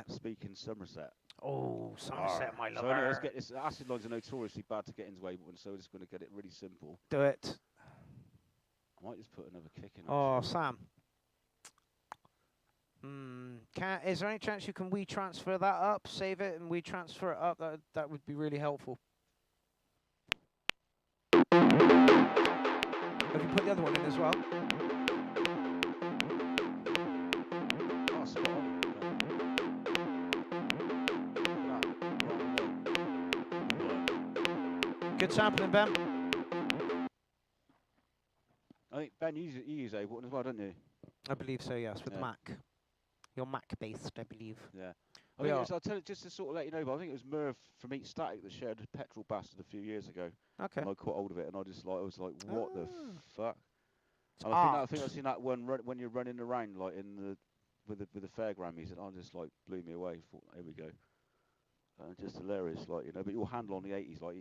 speaking Somerset. Oh, Somerset, my So lover. anyway, let's get this. Acid lines are notoriously bad to get into Ableton, so we're just going to get it really simple. Do it. I might just put another kick in. Oh, Sam. Is there any chance you can transfer that up, save it, and transfer it up? That would be really helpful. Have you put the other one in as well? Oh, spot on. Good sampling, Ben. I think, Ben, you use Ableton as well, don't you? I believe so, yes, with the Mac. You're Mac-based, I believe. Yeah. I'll tell it just to sort of let you know, but I think it was Merv from Eat Static that shared a Petrol Bastard a few years ago. Okay. And I caught hold of it, and I was like, what the fuck? And I think I've seen that one when you're running around like with the fairground music. I just like blew me away. Thought, here we go. Just hilarious, like, you know. But your handle on the 80s, like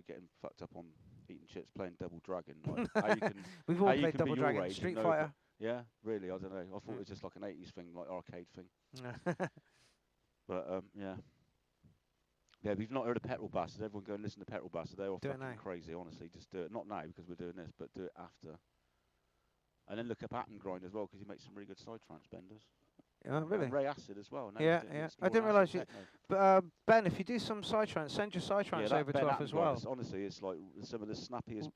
getting fucked up on eating chips, playing Double Dragon. Like, how you can, we've all played Double Dragon, Street Fighter. Yeah, really. I don't know. I thought it was just like an 80s thing, like arcade thing. But yeah. Yeah, if you've not heard of Petrol Bastard, everyone go and listen to Petrol Bastard. They're all fucking crazy, honestly. Just do it. Not now because we're doing this, but do it after. And then look up Atom Grind as well because he makes some really good side trance benders. Oh, really? And Ray Acid as well. Yeah. I didn't realise you. But Ben, if you do some side trance, send your side trance over to us as well. Honestly, it's like some of the snappiest,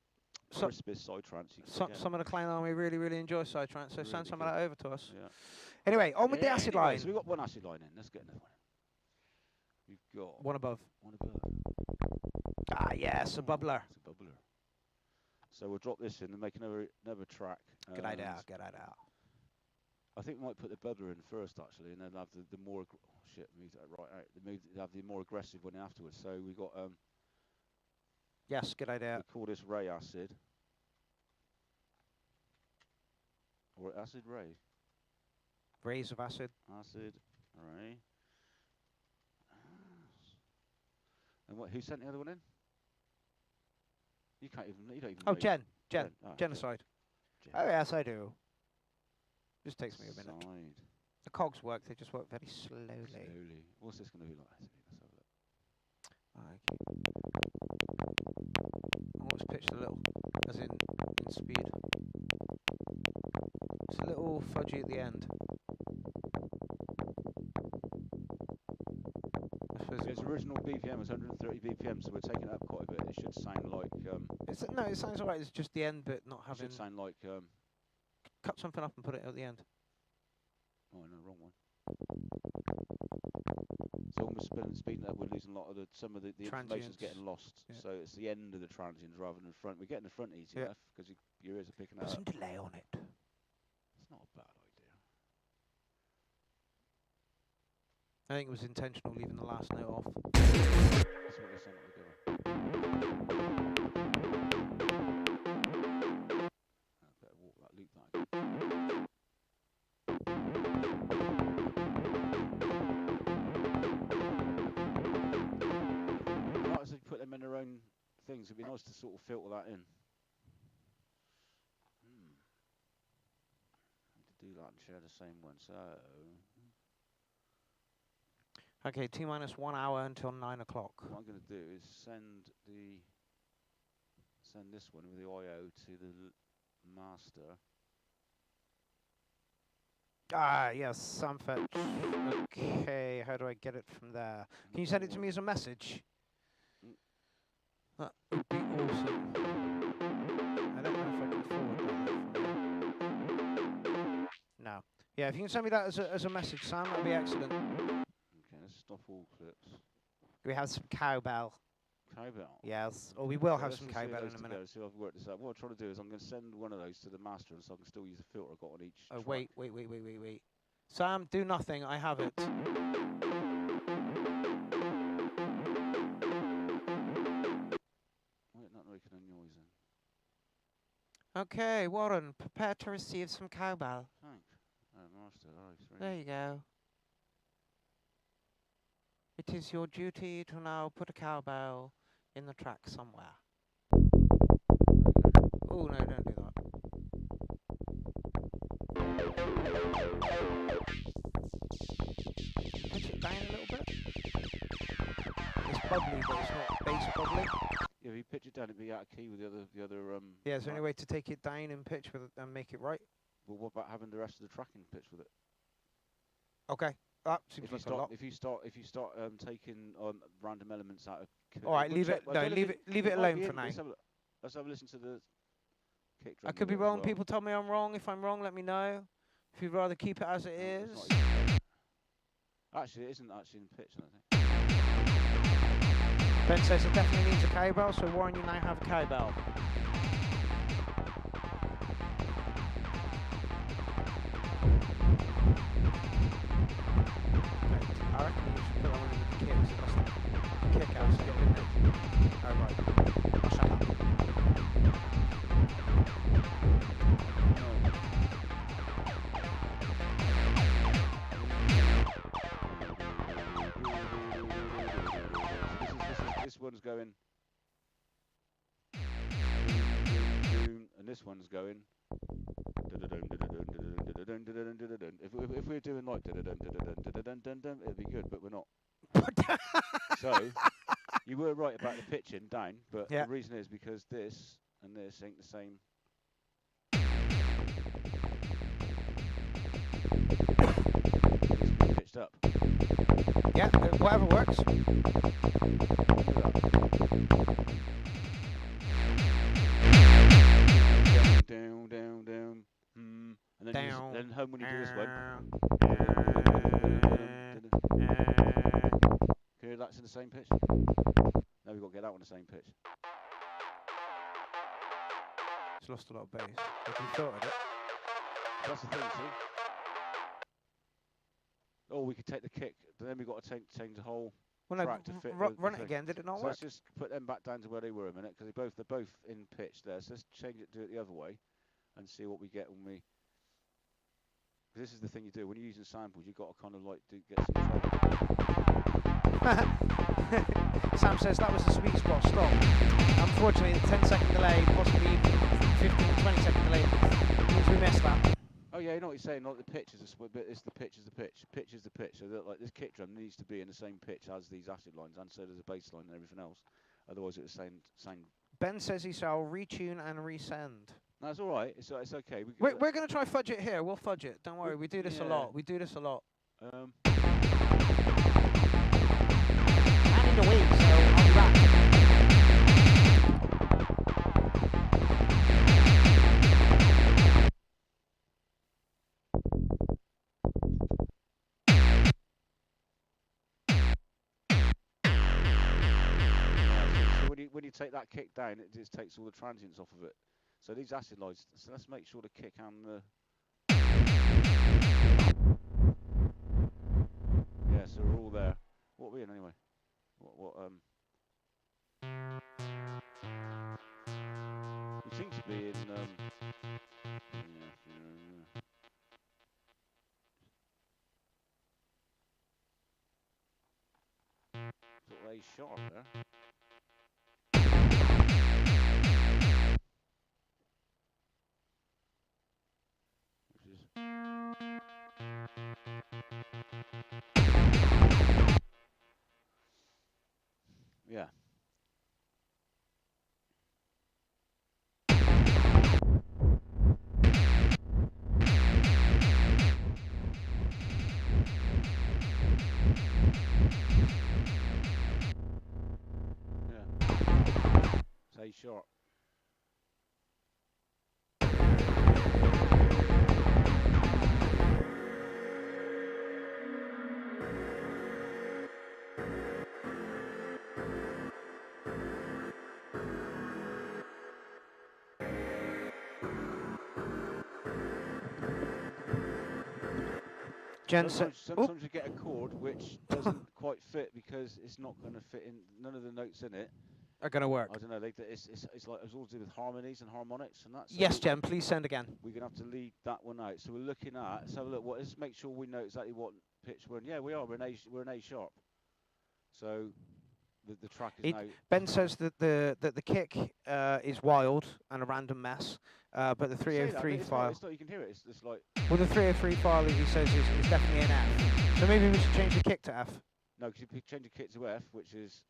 crispest side trance you can get. Some of the Clan Army really enjoy side trance, so send some of that over to us. Yeah. Anyway, on with the acid line. So we've got one acid line in. Let's get another one. We've got one above. One above. Ah, yes, a bubbler. It's a bubbler. So we'll drop this in and make another track. Get idea. I think we might put the bubbler in first, actually, and then have the more... Oh, shit, moved that right out. Have the more aggressive one afterwards. So we got... yes, good idea. We call this Ray Acid. Or Acid Ray. Rays of acid. Acid Ray. And who sent the other one in? You don't even know. Jen. Genocide. Oh, yes, I do. Just takes me a minute. The cogs work, they just work very slowly. What's this going to be like? Let's have a look. Let's pitch a little, as in speed. It's a little fudgy at the end. Its original BPM was 130 BPM, so we're taking it up quite a bit. It should sound like... no, it sounds alright, it's just the end bit not having... It should sound like... cut something up and put it at the end. Oh, no, wrong one. So when we're speeding up, we're losing a lot of some of the information's getting lost. Yeah. So it's the end of the transients rather than the front. We're getting the front easy enough because your ears are picking it up. Put some delay on it. It's not a bad idea. I think it was intentional leaving the last note off. That's what they sent it together. I better walk that loop back. Right, as they put them in their own things, it'd be nice to sort of filter that in. To do that and share the same one, so... Okay, T-minus 1 hour until 9 o'clock. What I'm going to do is send this one with the IO to the master. Ah, yes, Samfetch. Okay, how do I get it from there? Can you send it to me as a message? That would be awesome. I don't know if I can forward that. No. Yeah, if you can send me that as a message, Sam, that'd be excellent. Okay, let's stop all clips. We have some cowbell. Cowbell? Yes. Or we will have some cowbell in a minute. See if I've worked this out. What I'm trying to do is I'm going to send one of those to the master so I can still use the filter I've got on each track. Wait. Sam, do nothing. I have it. Wait, not making a noise then. Okay, Warren, prepare to receive some cowbell. Thanks. Master, all There you go. It is your duty to now put a cowbell in the track somewhere. Oh no, don't do that. Pitch it down a little bit. It's bubbly, but it's not bass bubbly. Yeah, if you pitch it down, it'd be out of key with the other. Yeah, is there any way to take it down and pitch with it and make it right? Well, what about having the rest of the tracking pitch with it? Okay, that seems like a lot. If you start taking random elements out of. All right, leave it. No, leave it alone for now. Let's have a listen to the kick drum. I could be wrong. People tell me I'm wrong. If I'm wrong, let me know. If you'd rather keep it as it is. Actually, it isn't actually in pitch, I think. Ben says it definitely needs a cowbell, so Warren, you now have a cowbell. I reckon we should put on the kicks. It must kick out, so didn't it? Oh, right. I'll shut up. This one's going. And this one's going. If we're doing like it'd be good, but we're not. So you were right about the pitching down, but the reason is because this and this ain't the same. It's pitched up. Yeah, whatever works. Down. And then home when you do this one. Okay, that's in the same pitch. Now we've got to get that one the same pitch. It's lost a lot of bass. Have you thought of it? That's the thing, see? Or we could take the kick, but then we've got to change the whole track to fit. Run it again, did it not work? Let's just put them back down to where they were a minute, because they're both in pitch there. So let's change it, do it the other way, and see what we get when we. Because this is the thing you do when you're using samples. You've got to kind of like get some trouble. Sam says that was the sweet spot. Stop. Unfortunately, the 10-second delay, possibly 15-20-second delay, means we missed that. Oh yeah, you know what you're saying. Like the pitch is but it's the pitch is the pitch. Pitch is the pitch. So that, like this kick drum needs to be in the same pitch as these acid lines, and so does the bass line and everything else. Otherwise, it would sound. Ben says he shall retune and resend. No, it's all right. It's okay. We're going to try fudge it here. We'll fudge it. Don't worry. We do this a lot. We do this a lot. And in the week, so I'll be back. So when you take that kick down, it just takes all the transients off of it. So these acid lines, so let's make sure the kick and the... Yeah, so we're all there. What are we in anyway? We seem to be in... sort of A sharp there. Yeah. Say short. Sometimes you get a chord which doesn't quite fit because it's not going to fit in, none of the notes in it are going to work. I don't know. It's like it's all to do with harmonies and harmonics and that. So Yes, Jen. Please send again. We're gonna have to lead that one out. So we're looking at. Let's have a look. Let's make sure we know exactly what pitch we're in. Yeah, we are. We're in A sharp. So the track is now. Ben says that the kick is wild and a random mess, but the 303 file. It's not, you can hear it. It's like. Well, the 303 file, as he says, is definitely an F. So maybe we should change the kick to F. No, because if you change the kick to F, which is.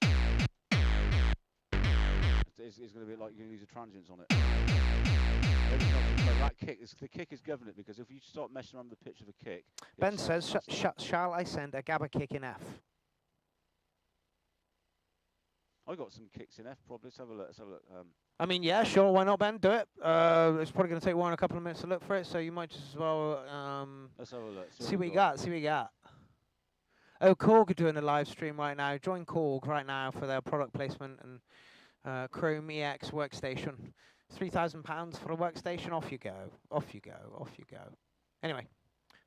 It's going to be like you're going to use a transients on it. That kick, the kick is governing it, because if you start messing around with the pitch of a kick. Ben says, shall I send a GABA kick in F? I got some kicks in F, probably. Let's have a look. I mean, yeah, sure, why not, Ben? Do it. It's probably going to take Warren a couple of minutes to look for it, so you might just as well let's have a look. See what you got. See what you got. Oh, Korg are doing a live stream right now. Join Korg right now for their product placement and Chrome EX workstation. £3,000 for a workstation. Off you go. Off you go. Off you go. Anyway,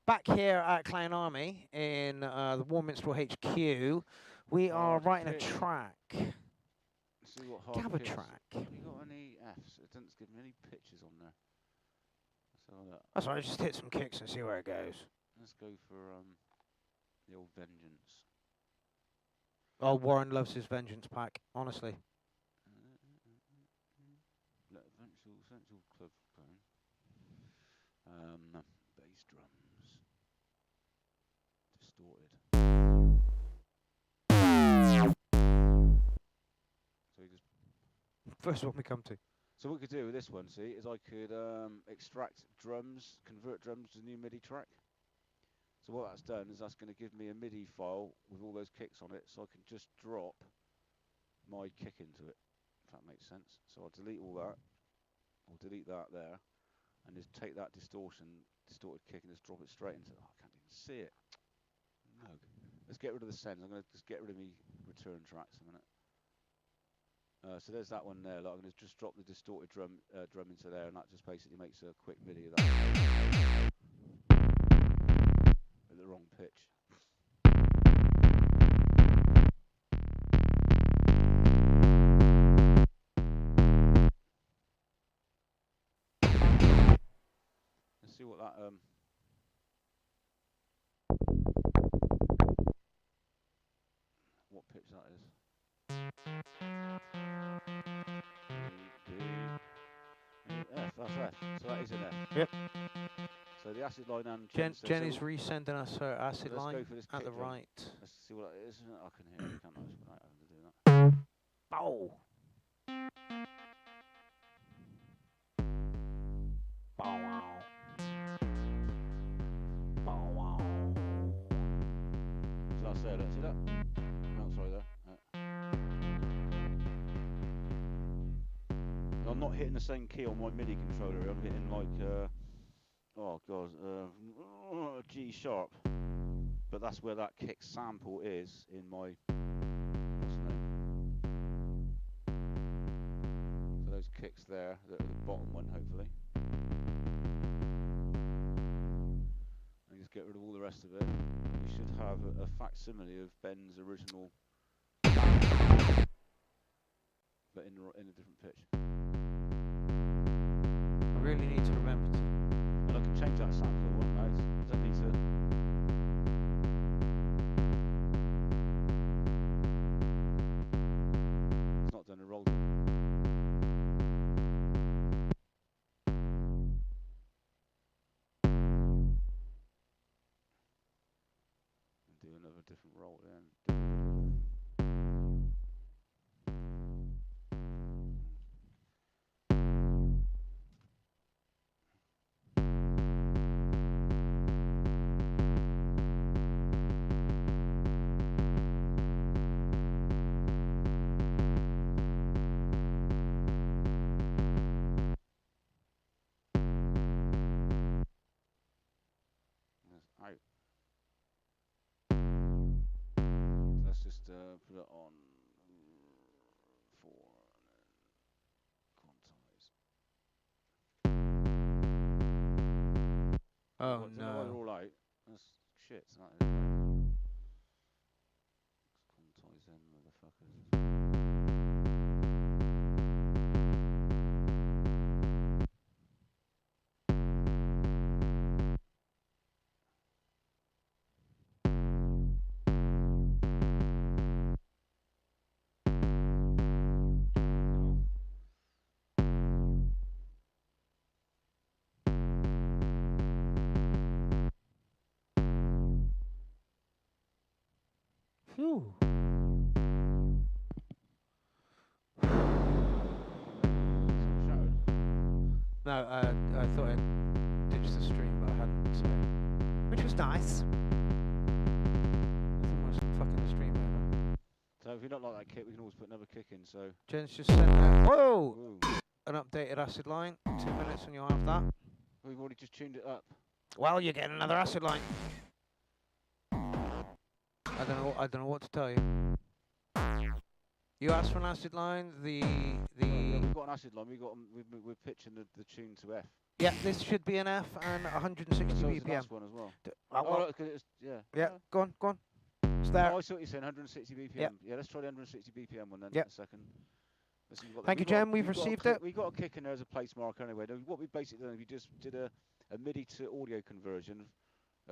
back here at Clown Army in the War Minstrel HQ, we are writing a track. See what hard GABA pitch. track. Have you got any Fs? It doesn't give me any pitches on there. Let's have a look. That's all right. Just hit some kicks and see where it goes. Let's go for the old Vengeance. Oh, Warren loves his Vengeance pack, honestly. Central Club phone. Bass drums. Distorted. So you just. First one we come to. So what we could do with this one, see, is I could extract drums, convert drums to a new MIDI track. So what that's done is that's going to give me a MIDI file with all those kicks on it, so I can just drop my kick into it, if that makes sense. So I'll delete all that. I'll delete that there, and just take that distorted kick and just drop it straight into. Oh, I can't even see it. No. Let's get rid of the sends. I'm going to just get rid of me return tracks a minute. So there's that one there. Like, I'm going to just drop the distorted drum into there, and that just basically makes a quick MIDI of that. At the wrong pitch. See what that what pitch that is. F, that's F. So that is an F. Yep. So the acid line and Jen is resending us her acid line at the drum. right. Let's see what that is. I can hear it, can't I? Without having to do that. Bow. Bow wow. Bow wow. So that's there, look, see that? Oh, sorry there. I'm not hitting the same key on my MIDI controller. I'm hitting like, oh god, G sharp. But that's where that kick sample is in my. What's the name? So those kicks there, the bottom one, hopefully. And just get rid of all the rest of it. We should have a facsimile of Ben's original, but in a different pitch. I really need to remember to. And I can change that sample if I want now. Does that need to? It's not done a roll. Do another different roll then. Out. Let's just put it on 4 and then quantize. Oh No, they're no. all out. That's shit. That is quantize them, motherfuckers. Phew. No, I thought I'd ditched the stream, but I hadn't. So. Which was nice. I think I was fucking the stream over. So if you don't like that kick, we can always put another kick in. So. Jen's just sent out. Whoa! Ooh. An updated acid line. 2 minutes and you'll have that. We've already just tuned it up. Well, you're getting another acid line. I don't know what to tell you. You asked for an acid line. Yeah, we've got an acid line. We're pitching the tune to F. Yeah, this should be an F and 160 So BPM. it's the last one as well. Well, Yeah. yeah, go on. It's there. Oh, I see what you're saying. 160 BPM. Yep. Yeah, let's try the 160 BPM one then. Yep. In a second. Thank you, Jen. We've received it. We got a kick in there as a place marker anyway. What we basically done, we just did a MIDI to audio conversion.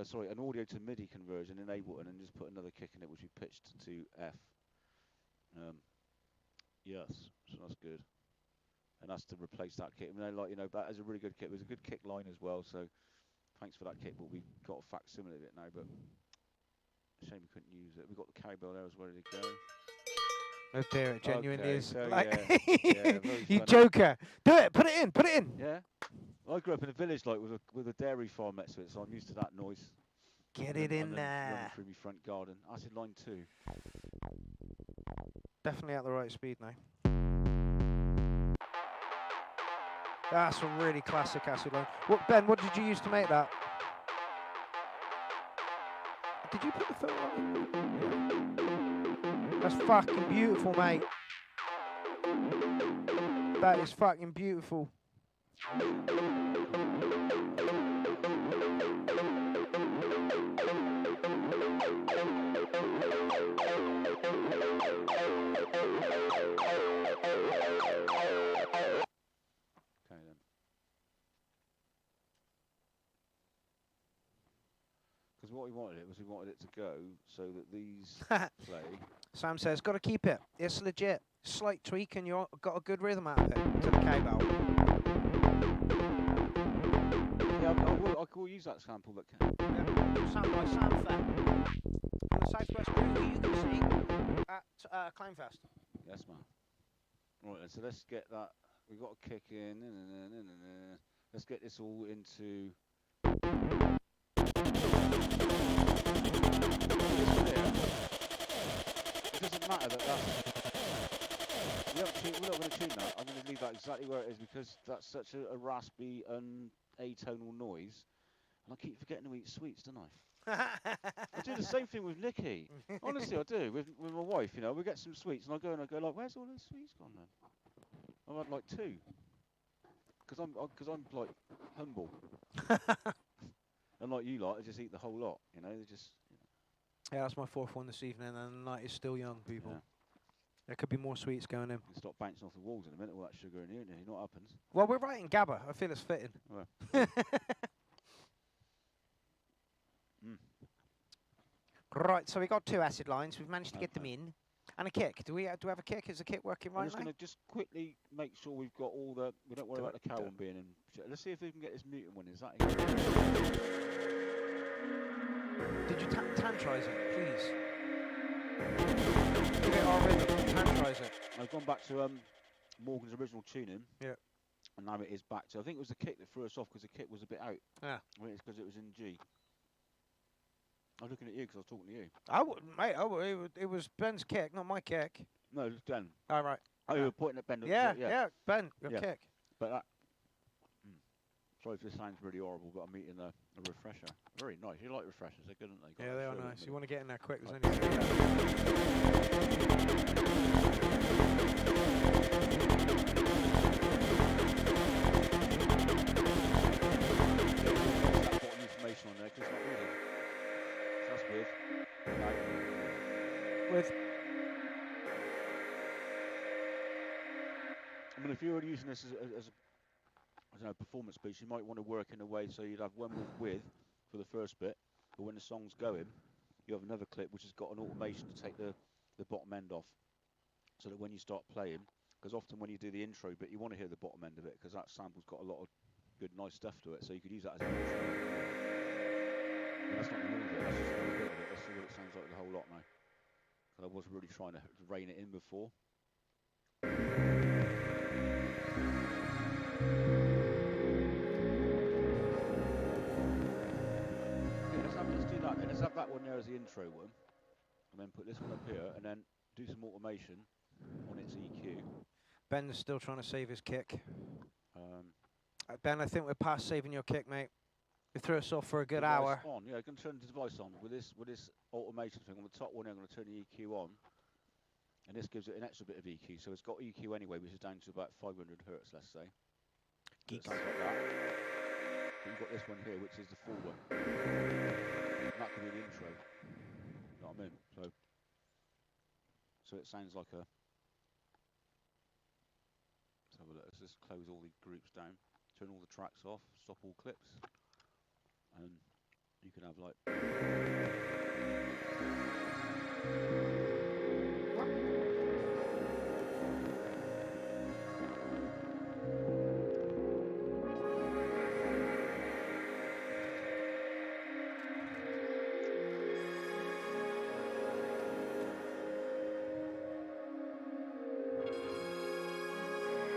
Sorry, an audio to MIDI conversion in Ableton, and just put another kick in it, which we pitched to F. Yes, so that's good. And that's to replace that kick. I mean, that is a really good kick. It was a good kick line as well. So thanks for that kick. But we got a facsimile of it now. But shame we couldn't use it. We got the cowbell there as well ready to go. Oh dear, it genuinely Okay, is. so Like yeah, very you funny. joker. Do it. Put it in. Yeah. I grew up in a village like with a dairy farm next to it, so I'm used to that noise. Get it in Running there. through my front garden. Acid line 2. Definitely at the right speed now. That's a really classic acid line. Ben, what did you use to make that? Did you put the filter on? That's fucking beautiful, mate. That is fucking beautiful. Because what we wanted it to go so that these play. Sam says, got to keep it. It's legit. Slight tweak and you got a good rhythm out of it to the cowbell. Yeah, I will use that sample that can. Yeah, sample by Sam Fair from the Southwest Group who you can see at Clownfest. Yes, man. Right, then, so let's get that. We've got a kick in. Let's get this all into. It doesn't matter that that's. We're not going to tune that. I'm going to leave that exactly where it is because that's such a raspy and atonal noise. And I keep forgetting to eat sweets, don't I? I do the same thing with Nikki. Honestly, I do. With my wife, you know, we get some sweets and I go like, where's all those sweets gone then? I've had like 2. Because I'm like humble. And like you lot, I just eat the whole lot, you know, they just... You know. Yeah, that's my 4th one this evening, and the night is still young, people. Yeah. There could be more sweets going in. You stop bouncing off the walls in a minute, all that sugar in here, you know what happens? Well, we're writing Gabba. I feel it's fitting. Well. Right, so we got 2 acid lines. We've managed to get them in. And a kick. Do we have a kick? Is the kick working right now? I'm just going to just quickly make sure we've got all the... We don't worry about the cow one being in. Let's see if we can get this mutant one. Is that in? Did you tantrize it, please? Give it our rhythm. Tantrize it. I've gone back to Morgan's original tuning. Yeah. And now it is back to... I think it was the kick that threw us off because the kick was a bit out. Yeah. I think it's because it was in G. I was looking at you because I was talking to you. I wouldn't, mate. It was Ben's kick, not my kick. No, it was Ben. All right. Oh, you were pointing at Ben. Yeah, Ben, your kick. But that... Sorry if this sounds really horrible, but I'm eating a refresher. Very nice. You like refreshers, they're good, aren't they? Yeah, they are nice. You want to get in there quick. There's information on there because it's not reading. So that's weird. With. I mean, if you were using this as a I don't know, performance piece, you might want to work in a way so you'd have one with for the first bit, but when the song's going, you have another clip which has got an automation to take the bottom end off, so that when you start playing, because often when you do the intro bit, you want to hear the bottom end of it, because that sample's got a lot of good, nice stuff to it, so you could use that as an intro. And that's not the whole of it, that's just a little bit of it. Let's see what it sounds like the whole lot now. I was really trying to rein it in before. Let's do that then. Let's have that one there as the intro one, and then put this one up here, and then do some automation on its EQ. Ben's still trying to save his kick. Ben, I think we're past saving your kick, mate. You threw us off for a good hour. On, yeah, I can turn the device on with this automation thing on the top one. I'm going to turn the EQ on, and this gives it an extra bit of EQ. So it's got EQ anyway, which is down to about 500 hertz, let's say. So it sounds like that. But you've got this one here, which is the full one. And that can be the intro. You know what I mean? So it sounds like a. Let's have a look. Let's just close all the groups down, turn all the tracks off, stop all clips, and you can have like.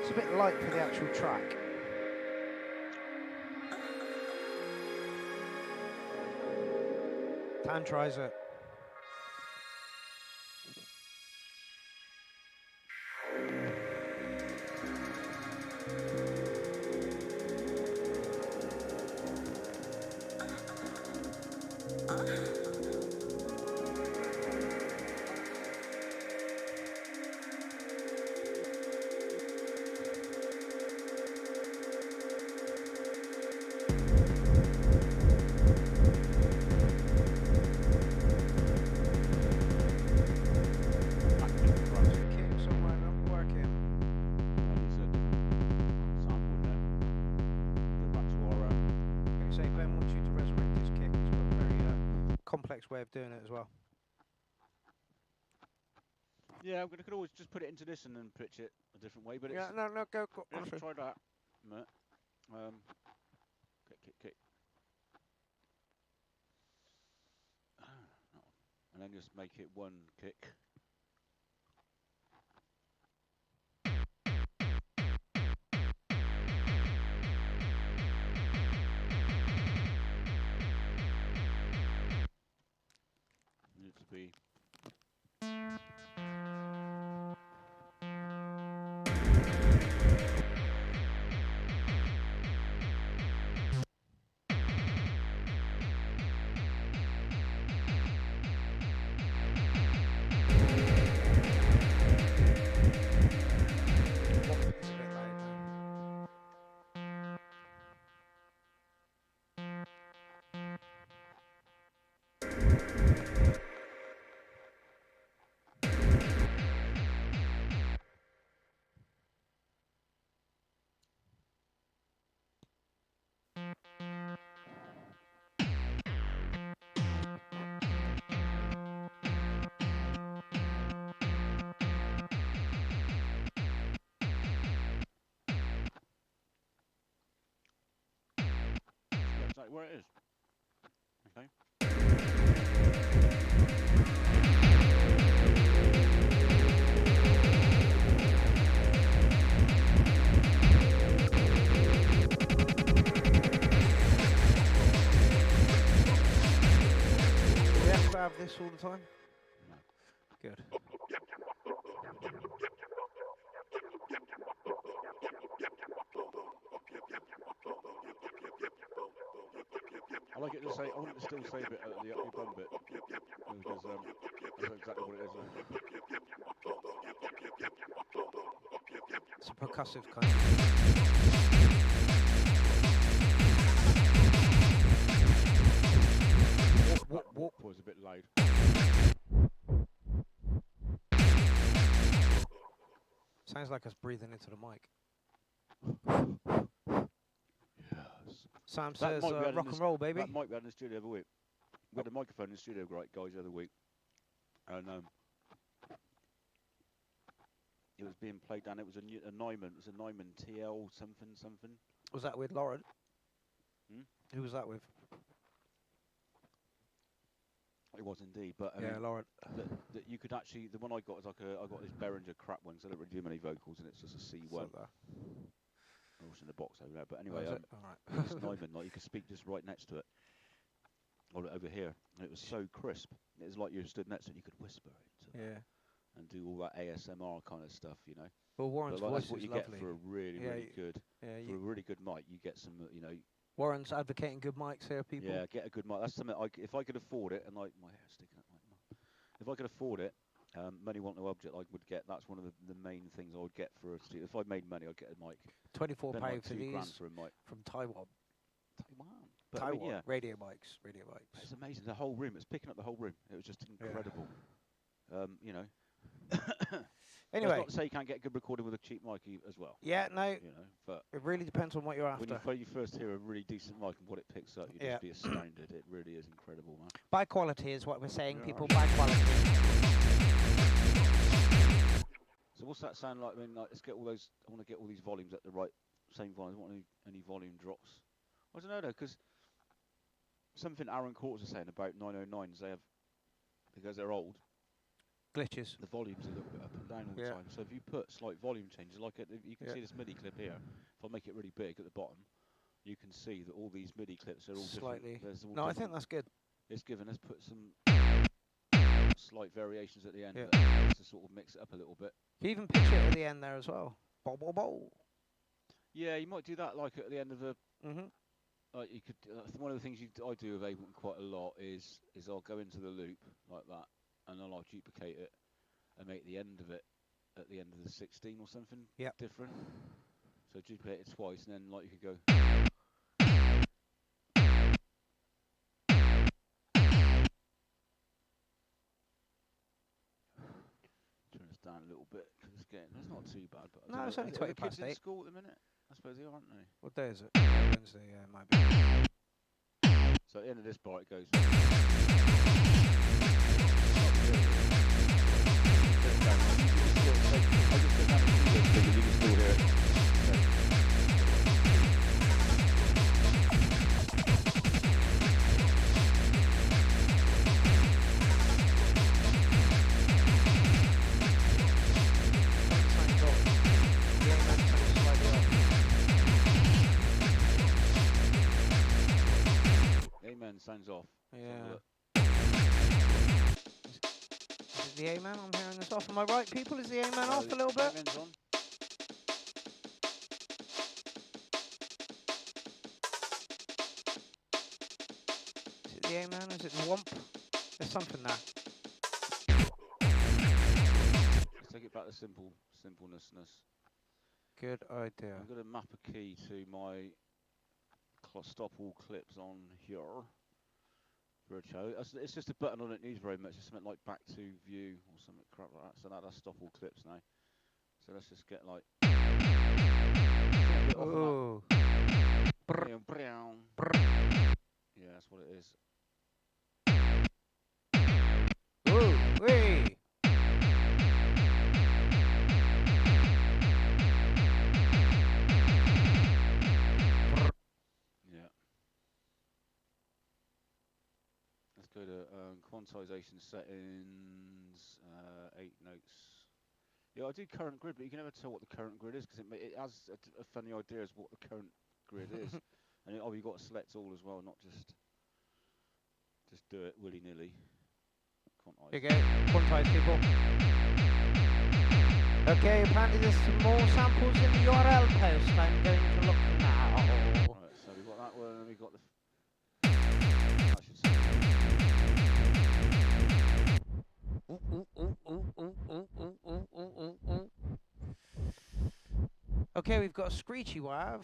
It's a bit light for the actual track. Tan tries it. Way of doing it as well. Yeah, I could always just put it into this and then pitch it a different way, but it's... Yeah, no, go. Let's try that. Kick. And then just make it one kick. Needs to be. That's where it is. Okay. Do we have to have this all the time? No. Good. I like it to say. I want it to still say a bit at the up your bum bit because that's exactly what it is now. It's a percussive kind of. Whoop was a bit loud. Sounds like us breathing into the mic. Yes. Sam says rock and roll, baby. That mic we had in the studio the other week. We had a microphone in the studio, right, guys, the other week. And it was being played down. It was a Neumann. It was a Neumann TL something. Was that with Lauren? Hmm? Who was that with? It was indeed, but I Yeah, mean, Lauren. that you could actually, the one I got is like I got this Behringer crap one, so I don't really do many vocals, and it's just a C1. So there. Also in the box over there, but Oh, anyway, is it? All right. it's Neumann, like you could speak just right next to it, or over here, and it was so crisp. It was like you stood next to it, you could whisper into it Yeah. and do all that ASMR kind of stuff, you know. Well, Warren's But like, voice that's what is you lovely. get for a really, really good, Yeah, for a really good mic. You get some, you know. Warren's advocating good mics here, people. Yeah, get a good mic. That's something if I could afford it, and like my hair's sticking up, if I could afford it, money want no object. I would get. That's one of the main things I would get for a studio. If I made money, I'd get a mic. £24 Like for £2 these grand for a mic. from Taiwan. Taiwan. But I mean, Taiwan. yeah, Radio mics. Radio mics. it's amazing. The whole room. It's picking up the whole room. It was just incredible. You know. Anyway. That's not to say you can't get good recording with a cheap mic as well. Yeah, no. You know, but it really depends on what you're after. when you first hear a really decent mic and what it picks up, you'd just be astounded. It really is incredible, man. Buy quality is what we're saying, Yeah, people. right. Buy quality. So what's that sound like? I mean, like, let's get all those. I want to get all these volumes at the right same volume. I don't want any volume drops. I don't know though, because something Aaron Courts was saying about 909s, they have, because they're old, Glitches. the volume's a little bit up and down all the time. So if you put slight volume changes, like you can see this MIDI clip here. If I make it really big at the bottom, you can see that all these MIDI clips are all Slightly. different. No, I think that's good. It's given us put some slight variations at the end to sort of mix it up a little bit. You even pitch it at the end there as well. Bow, bow, bow. Yeah, you might do that like at the end of the. Mm-hmm. Like you could. One of the things I do with Ableton quite a lot is I'll go into the loop like that, and then I'll duplicate it and make the end of it at the end of the 16 or something different. So duplicate it twice, and then like you could go. Turn this down a little bit because it's not too bad. But No, it's only 20 past 8. In school at the minute, I suppose they are, aren't they? What day is it? Wednesday, yeah, it might be. So at the end of this bar, it goes. Amen sounds off. Yeah. Is the Amen? I'm hearing this off. Am I right, people? Is the Amen off a little bit? Amen's on. Is it the Amen? Is it the Womp? There's something there. Let's take it back to simpleness. Good idea. I'm going to map a key to my stop all clips on here for a show. It's just a button on it needs very much. It's something like back to view or something crap like that. So now that's stop all clips now. So let's just get like. Oh. Yeah, that's what it is. Ooh, wee. Go to quantization settings, 8 notes. Yeah, I do current grid, but you can never tell what the current grid is because it has a funny idea as what the current grid is. And you've got to select all as well, not just do it willy-nilly. Quantize. Here you go, quantize people. Okay, apparently there's some more samples in the URL post. I'm going to look now. Right, so we've got that one, and we've got the. I should say. Okay, we've got a screechy wav.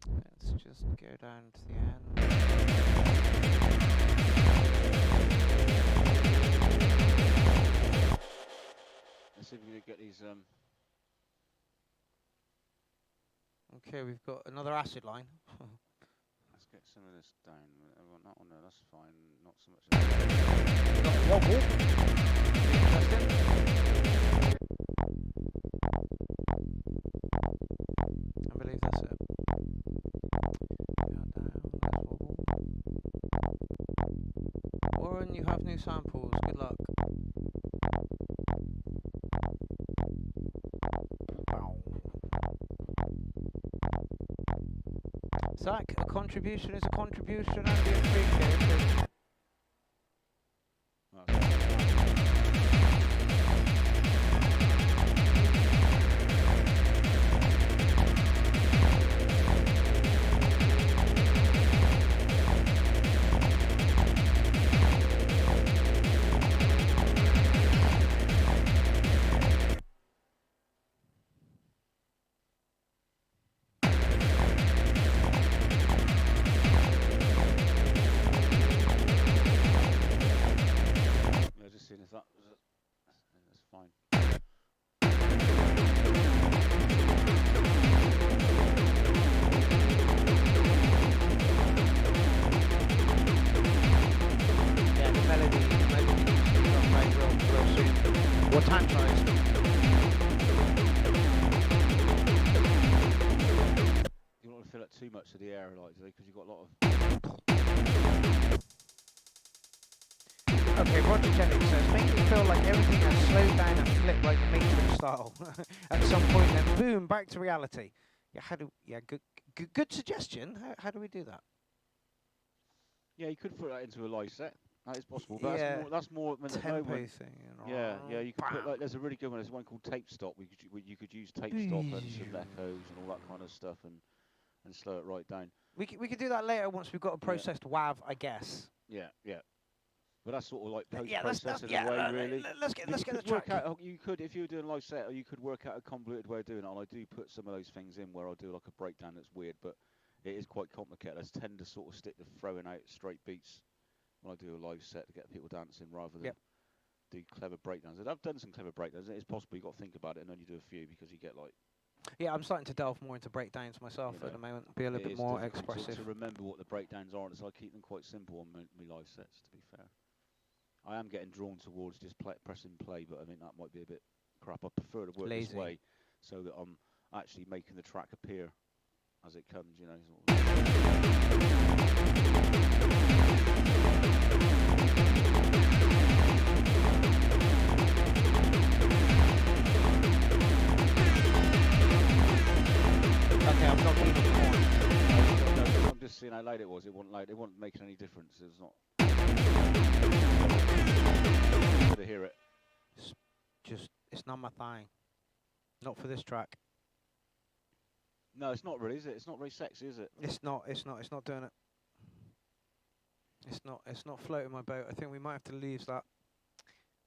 Let's just go down to the end. Let's see if we can get these. Okay, we've got another acid line. Let's get some of this down. That one there, that's fine. Not so much. We've got a wobble. I believe that's it. Got down, there's wobble. when you have new samples. Good luck. Wow. Zach, a contribution is a contribution and be appreciated. Too much of the air, like, because you've got a lot of. Okay, Roger Jennings says, make it feel like everything has slowed down and flipped like the Matrix style. At some point, then boom, back to reality. Yeah, good suggestion. How do we do that? Yeah, you could put that into a live set. That is possible. But yeah, that's more tempo thing. Yeah, you could put, like, there's a really good one. There's one called tape stop. You could use tape stop and some echoes and all that kind of stuff and slow it right down. We could do that later once we've got a processed WAV, I guess. Yeah. But that's sort of like post-processing away, really. Let's get the track. You could, if you were doing a live set, or you could work out a convoluted way of doing it. And I do put some of those things in where I'll do like a breakdown that's weird, but it is quite complicated. I tend to sort of stick to throwing out straight beats when I do a live set to get people dancing rather than do clever breakdowns. And I've done some clever breakdowns. It is possible. You've got to think about it and then you do a few because you get like. Yeah, I'm starting to delve more into breakdowns myself at the moment. Be a little bit more expressive. To remember what the breakdowns are, so I keep them quite simple on my live sets, to be fair. I am getting drawn towards just pressing play, but I think that might be a bit crap. I prefer to work this way so that I'm actually making the track appear as it comes, you know. Okay, I'm not keeping it on. I'm just seeing how loud it was. It wasn't making any difference. It's not. To hear it. It's not my thing. Not for this track. No, it's not really, is it? It's not very sexy, is it? It's not doing it. It's not floating my boat. I think we might have to leave that.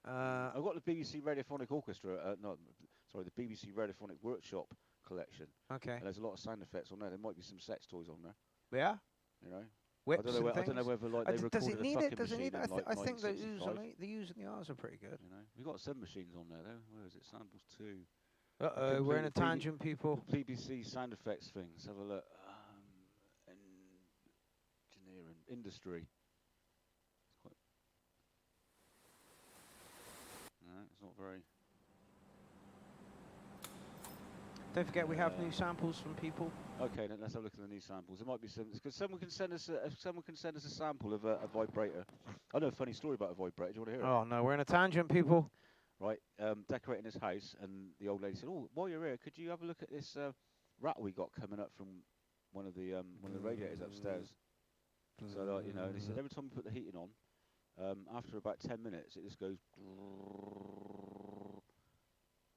I've got the BBC Radiophonic Orchestra. The BBC Radiophonic Workshop collection. Okay. And there's a lot of sound effects on there. There might be some sex toys on there. Yeah. You know. Whips I don't know whether like they recorded a fucking machine. I think the U's and the R's are pretty good. You know, we've got some machines on there though. Where is it? Samples 2. We're in a tangent, people. BBC sound effects thing. Let's have a look. Engineering, industry. It's not very. Don't forget we have new samples from people. Okay, then let's have a look at the new samples. There might be some. Because someone can send us a sample of a vibrator. I know a funny story about a vibrator. Do you want to hear it? Oh no, we're in a tangent, people. Right, decorating his house, and the old lady said, "Oh, while you're here, could you have a look at this rattle we got coming up from one of the radiators upstairs?" So like, you know, they said every time we put the heating on, after about 10 minutes, it just goes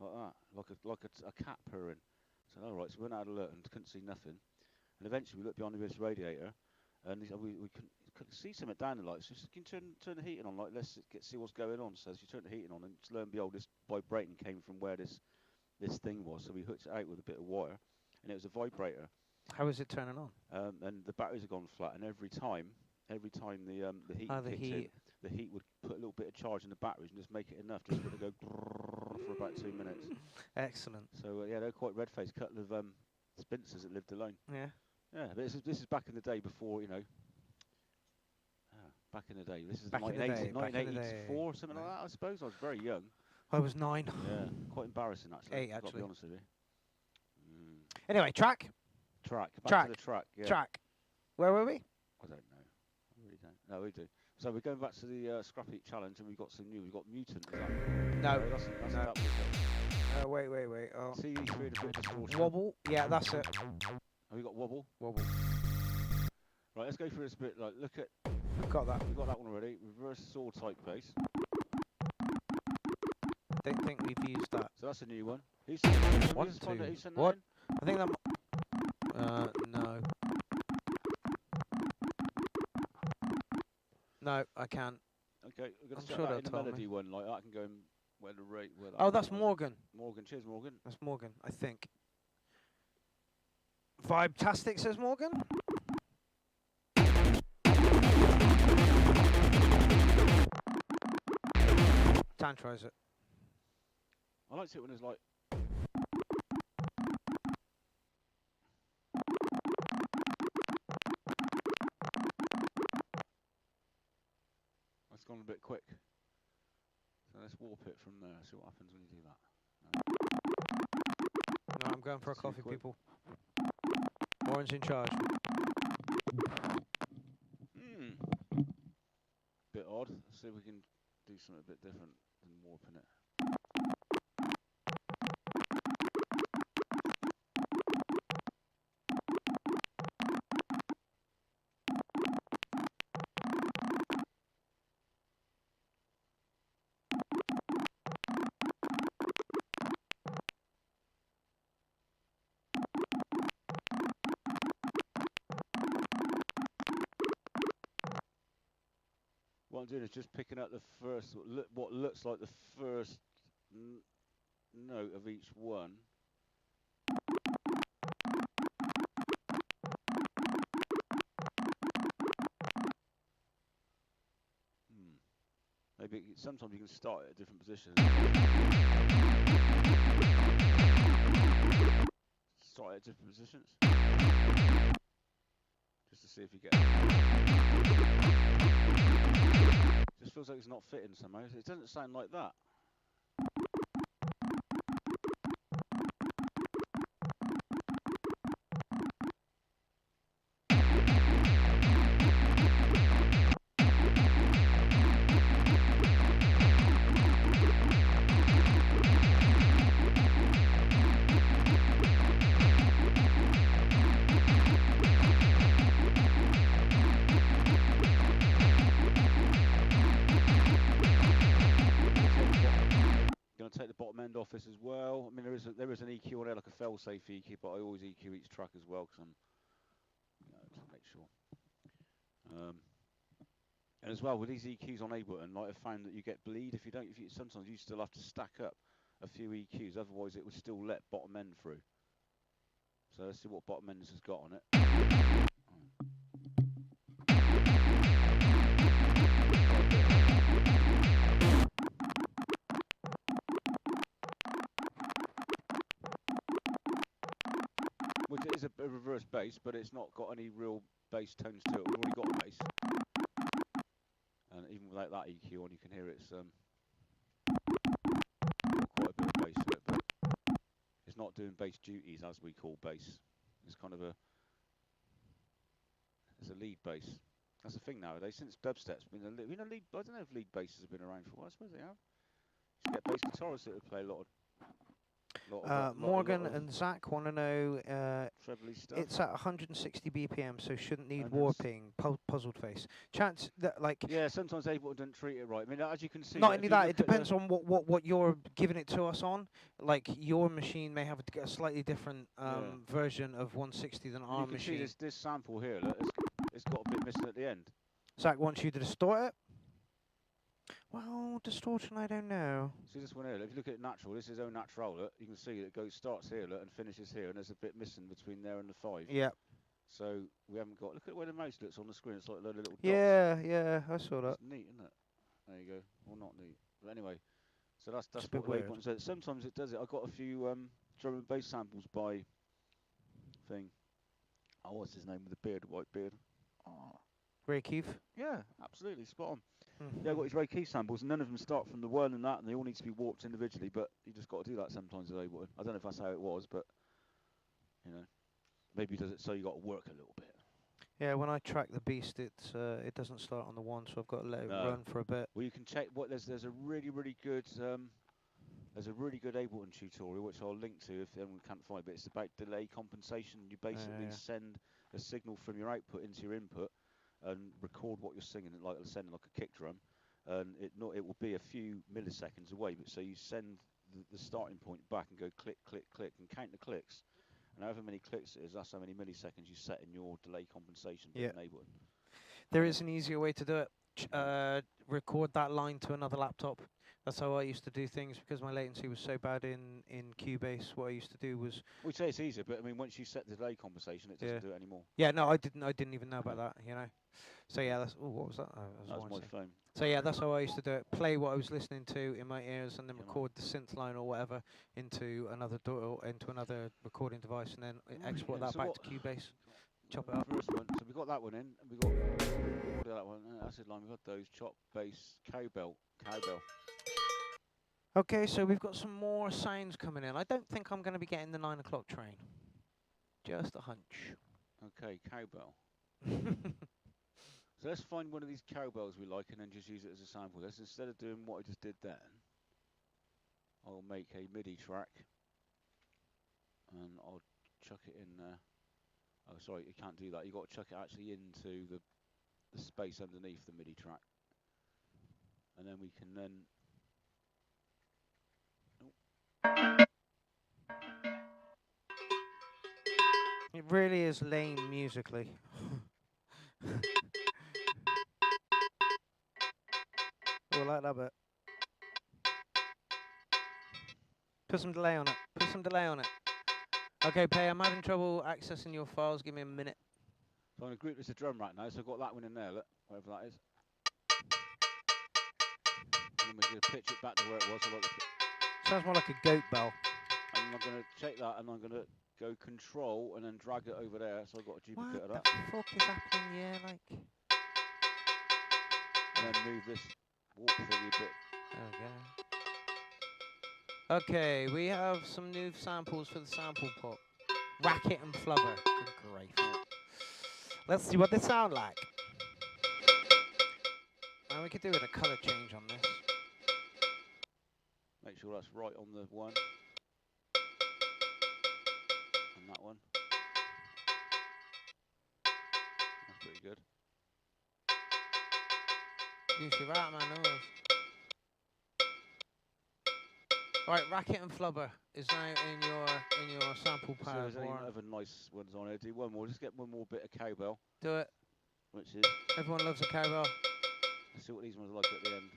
like that, like a cat purring. So all right, so we went out of alert and couldn't see nothing, and eventually we looked behind this radiator, and we couldn't see something down the lights. So she said, "Can you turn the heating on? Like, let's see what's going on." So she turned the heating on, and lo and behold, this vibrating came from where this thing was. So we hooked it out with a bit of wire, and it was a vibrator. How is it turning on? And the batteries have gone flat, and every time the heat kicks in, the heat would put a little bit of charge in the batteries and just make it enough just for it to go for about 2 minutes. Excellent. So yeah, they're quite red-faced, couple of spinsters that lived alone. Yeah. Yeah, but this is back in the day before, you know. Back in the day. This is 1984 or something like that, I suppose. I was very young. I was 9. Yeah, quite embarrassing actually. 8 actually. Got to be honest with you. Anyway, track. Back to the track. Yeah. Track. Where were we? I don't know. I really don't. No, we do. So we're going back to the scrap heap challenge, and we've got some new. We've got mutant. Is that? No. That's No. that was it. Wait. Oh. See, you created a bit of distortion. Wobble. Yeah, that's it. Have we got wobble? Wobble. Right, let's go through this bit. Like, look at. We've got that. We've got that one already. Reverse sword type bass. Don't think we've used that. So that's a new one. Who's One, who's two. who sent that What? in? I think that. No. No, I can't. Okay, we're gonna I'm set sure that they'll in the tell melody me. one. Like that can go in where the rate. Where that Oh, that's was. Morgan. Morgan, cheers, Morgan. That's Morgan, I think. Vibe-tastic, says Morgan. Dan tries it. I like it when it's like. That's gone a bit quick. So let's warp it from there. See what happens when you do that. No, I'm going for a Too coffee, quick. people. Orange in charge. Bit odd. Let's see if we can do something a bit different than warping it. What I'm doing is just picking up the first, what looks like the first note of each one. Maybe sometimes you can start at different positions. Start at different positions. Just to see if you get. Just feels like it's not fitting somehow. It doesn't sound like that. Take the bottom end off this as well. I mean, there is an EQ on there, like a fail-safe EQ, but I always EQ each track as well because I'm, to make sure. And as well with these EQs on Ableton, like I've found that you get bleed if you don't. Sometimes you still have to stack up a few EQs, otherwise it would still let bottom end through. So let's see what bottom end this has got on it. Which is a reverse bass, but it's not got any real bass tones to it. We've already got a bass. And even without that EQ on, you can hear it's got quite a bit of bass to it, but it's not doing bass duties as we call bass. It's kind of it's a lead bass. That's the thing nowadays. Since dubstep's been I don't know if lead basses have been around for a while. I suppose they have. You get bass guitarists that would play a lot of Morgan and Zach want to know trebly stuff. it's at 160 BPM, so shouldn't need warping. Puzzled face. Chance that like. Yeah, sometimes Ableton don't treat it right. I mean, as you can see. Not only that, it depends on what you're giving it to us on. Like your machine may have a slightly different version of 160 than our machine. You can see this sample here. Look, it's got a bit missing at the end. Zach wants you to distort it. Well, distortion, I don't know. See this one here? If you look at natural, this is au natural. Look, you can see it starts here, look, and finishes here, and there's a bit missing between there and the 5. Yeah. So we haven't got. Look at where the mouse looks on the screen. It's like a load of little dots. Yeah, I saw that. It's neat, isn't it? There you go. Well, not neat, but anyway. So that's a bit what weird. Ableton says. Sometimes it does it. I got a few drum and bass samples by thing. Oh, what's his name with the beard, white beard? Oh. Ray Keefe. Yeah, absolutely, spot on. Yeah, I've got his Ray Keefe samples, and none of them start from the 1 and that, and they all need to be warped individually, but you just got to do that sometimes with Ableton. I don't know if that's how it was, but, maybe he does it so you got to work a little bit. Yeah, when I track the beast, it doesn't start on the 1, so I've got to let it run for a bit. Well, you can check what there's a really good Ableton tutorial which I'll link to if anyone can't find it. But it's about delay compensation. You basically send a signal from your output into your input and record what you're singing, like sending like a kick drum, and it will be a few milliseconds away. But so you send the starting point back and go click, click, click, and count the clicks. And however many clicks it is, that's how many milliseconds you set in your delay compensation bit in Ableton. There is an easier way to do it. Record that line to another laptop. That's how I used to do things because my latency was so bad in Cubase. What I used to do was. We'd say it's easier, but I mean, once you set the delay compensation, it doesn't do it anymore. Yeah, no, I didn't even know about that. You know. So yeah, that's. Oh, what was that? That was my phone. So yeah, that's how I used to do it. Play what I was listening to in my ears, and then record the synth line or whatever into another recording device, and then export that back to Cubase. Chop it up. First one. So we got that one in, and we got that one. Acid line. We got those chop, bass, cowbell. Okay, so we've got some more sounds coming in. I don't think I'm going to be getting the 9 o'clock train. Just a hunch. Okay, cowbell. So let's find one of these cowbells we like and then just use it as a sample. Let's, instead of doing what I just did then, I'll make a MIDI track and I'll chuck it in there. Oh, sorry, you can't do that. You've got to chuck it actually into the space underneath the MIDI track. And then we can then... It really is lame musically. Oh, I like that bit. Put some delay on it. Okay, Pay, I'm having trouble accessing your files. Give me a minute. So I'm going to group this as a drum rack now. So I've got that one in there, look, whatever that is. And then we're going to pitch it back to where it was. Sounds more like a goat bell. And I'm going to check that and I'm going to go control and then drag it over there. So I've got a duplicate of that. What the fuck is happening here, like? And then move this warp thingy bit. Okay. Okay, we have some new samples for the sample pot. Racket and Flubber. Good grief. Let's see what they sound like. And we could do it a colour change on this. Make sure that's right on the one. And that one. That's pretty good. Use your right man nose. Right, Racket and Flubber is now in your sample pad. So there's any other nice ones on here. Do one more. Just get one more bit of cowbell. Do it. Which is... Everyone loves a cowbell. Let's see what these ones are like at the end.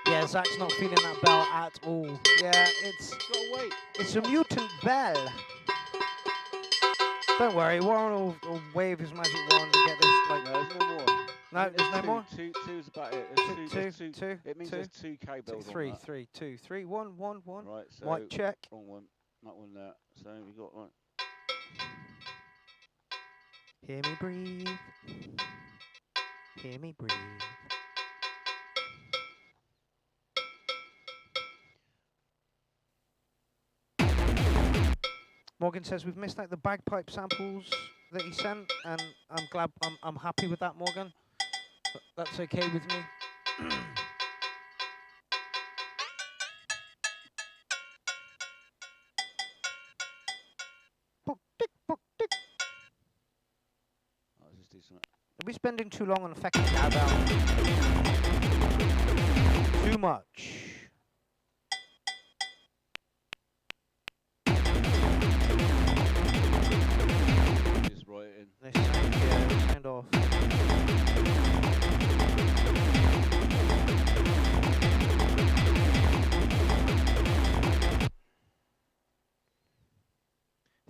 Yeah, Zach's not feeling that bell at all. Yeah, it's a mutant bell. Don't worry, Warren will wave his magic wand to get this. Like, no, there's no more. No, there's no more. Two is about it. Two. It means there's two cowbells Three, on that. three, two, three, one. Right. So white check. Wrong one. That one there. So we got right. Hear me breathe. Hear me breathe. Morgan says we've missed out the bagpipe samples that he sent, and I'm glad. I'm happy with that, Morgan. That's okay with me. Let's just do something. Are we spending too long on effective cowbell? Too much. Just write it in. This sound, yeah, sound off.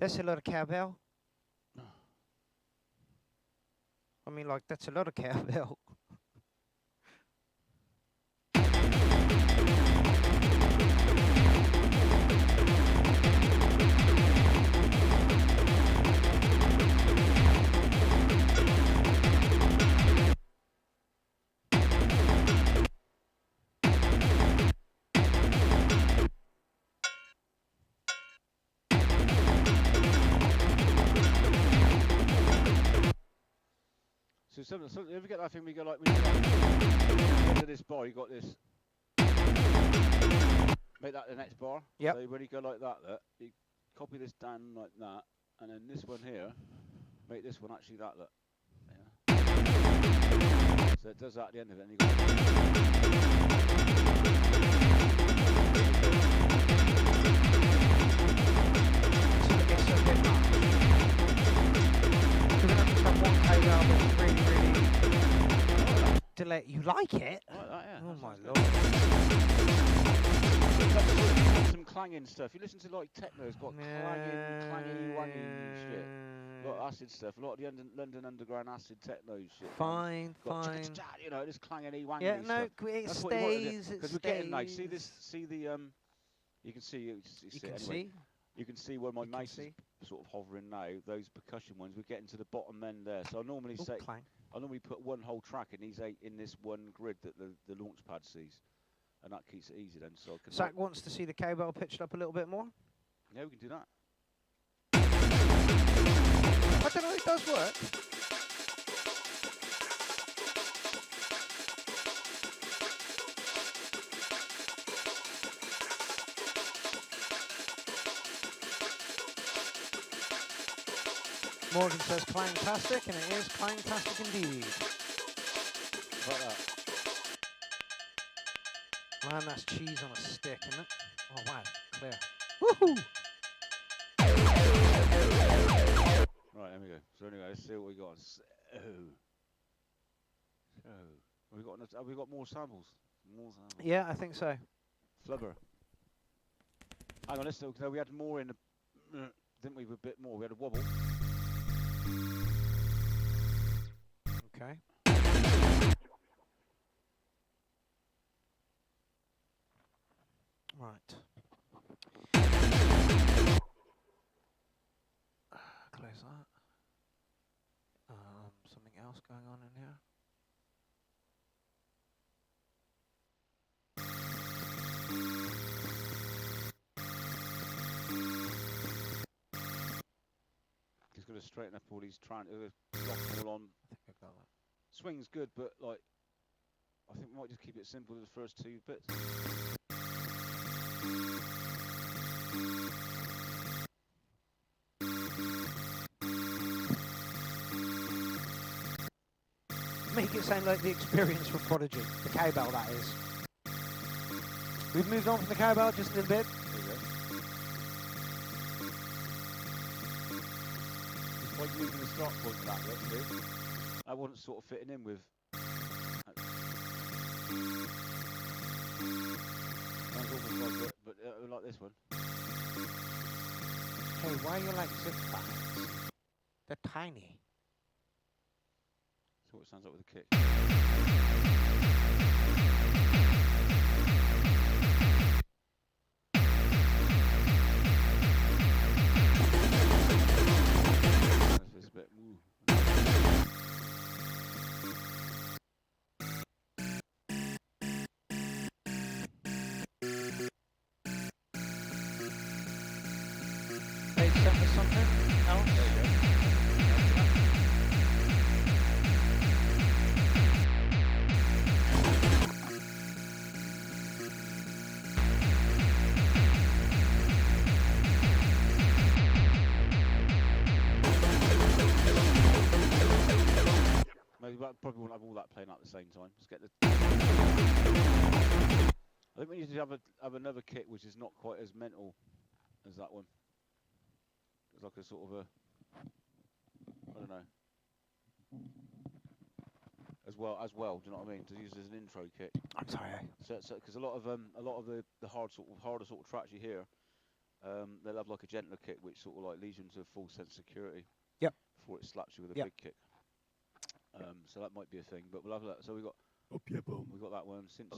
That's a lot of cowbell. I mean, like, that's a lot of cowbell. So if you get that thing, we go like, when you get to this bar, you got this. Make that the next bar. Yep. So when you go like that, you copy this down like that, and then this one here, make this one actually that. Yeah. So it does that at the end of it, and you go. Delay. You like it? Like that, yeah. Oh my Good. lord. Some clanging stuff. You listen to like techno, it's got clanging, wanging shit. A lot of acid stuff. A lot of the London underground acid techno shit. Fine. You know, this clanging, wanging Yeah, no, stuff. it That's what you want to do. stays. Because we're getting like, see this, see the you can see You it can anyway. see. You can see where my You can mouse see. is sort of hovering now. Those percussion ones, we're getting to the bottom end there. So I normally Oh, say, clang. I normally put one whole track in these 8 in this one grid that the launch pad sees, and that keeps it easy then. So I can Zach wants to see the cowbell pitched up a little bit more. yeah, we can do that. I don't know, it does work. Morgan says clangtastic, and it is clangtastic indeed. Like that. Man, that's cheese on a stick, isn't it? Oh wow, clear. Woohoo! Right, there we go. So anyway, let's see what we got. So have we got more samples? More samples. Yeah, I think so. Flubber. Hang on, let's look. No, we had more in the, didn't we? A bit more. We had a wobble. Okay. Right. Close that. Something else going on in here. He's got to straighten up all these trying to lock them all on. I think I got that. Swing's good, but like, I think we might just keep it simple to the first 2 bits. Make it sound like the experience from Prodigy. The cowbell, that is. We've moved on from the cowbell just a little bit. There you go. It's like moving the start point of that look, too. I wasn't sort of fitting in with. Sounds almost like it, but like this one. Hey, why are you like zip files? They're tiny. That's what it sounds like with a kick. This is a bit. Ooh. They sent us something else. There you go. Maybe probably won't have all that playing out at the same time. Let's get the. I think we need to have another kit which is not quite as mental as that one. It's like a sort of a, I don't know. As well. Do you know what I mean? To use as an intro kit. I'm sorry. So because a lot of the harder sort of tracks you hear, they'll have like a gentler kick which sort of like leads you into a full sense of security. Yep. Before it slaps you with a Yep. big kick. So that might be a thing, but we'll have that. So we got that one. Since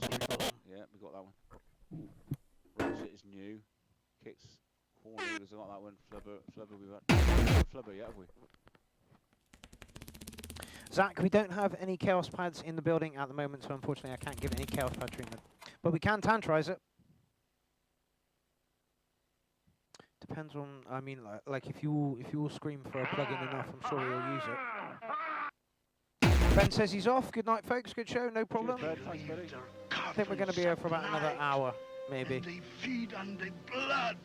yeah, we got that one. Ratchet is new. Kicks, corner, we got that one. Flubber we've had. Flubber, yeah, have we? Zach, we don't have any chaos pads in the building at the moment, so unfortunately I can't give any chaos pad treatment. But we can tantrize it. Depends on, I mean, like if you all scream for a plug-in enough, I'm sure you'll use it. Ben says he's off. Good night, folks. Good show. No problem. Cheers, Ben. Thanks, buddy. I think we're going to be here for about another hour, maybe. And they feed on the blood.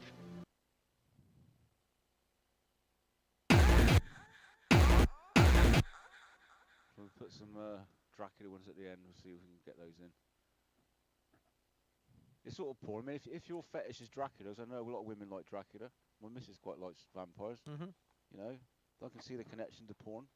We'll put some Dracula ones at the end. We'll see if we can get those in. It's sort of poor. I mean, if your fetish is Draculas, I know a lot of women like Dracula. My missus quite likes vampires. You know, I can see the connection to porn.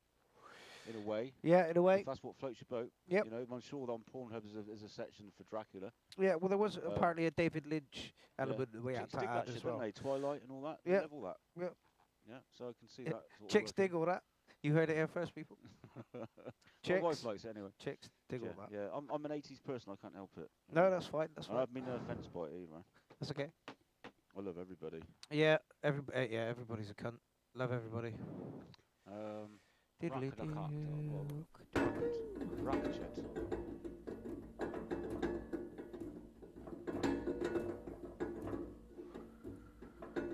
In a way. Yeah, in a way. If that's what floats your boat. Yep. You know, I'm sure that on Pornhub is a section for Dracula. Yeah, well, there was apparently a David Lynch element we had Chicks to dig add that as shit, well. don't they? Twilight and all that. Yeah. They love all that. Yeah. Yeah, so I can see that. Sort of Chicks working. dig all that. You heard it here first, people. My wife likes it anyway. Chicks dig Yeah, all that. yeah. I'm an 80s person. I can't help it. No, that's fine. That's I fine. have been no offence by it either. That's okay. I love everybody. Yeah, everybody's a cunt. Love everybody. Ratchet.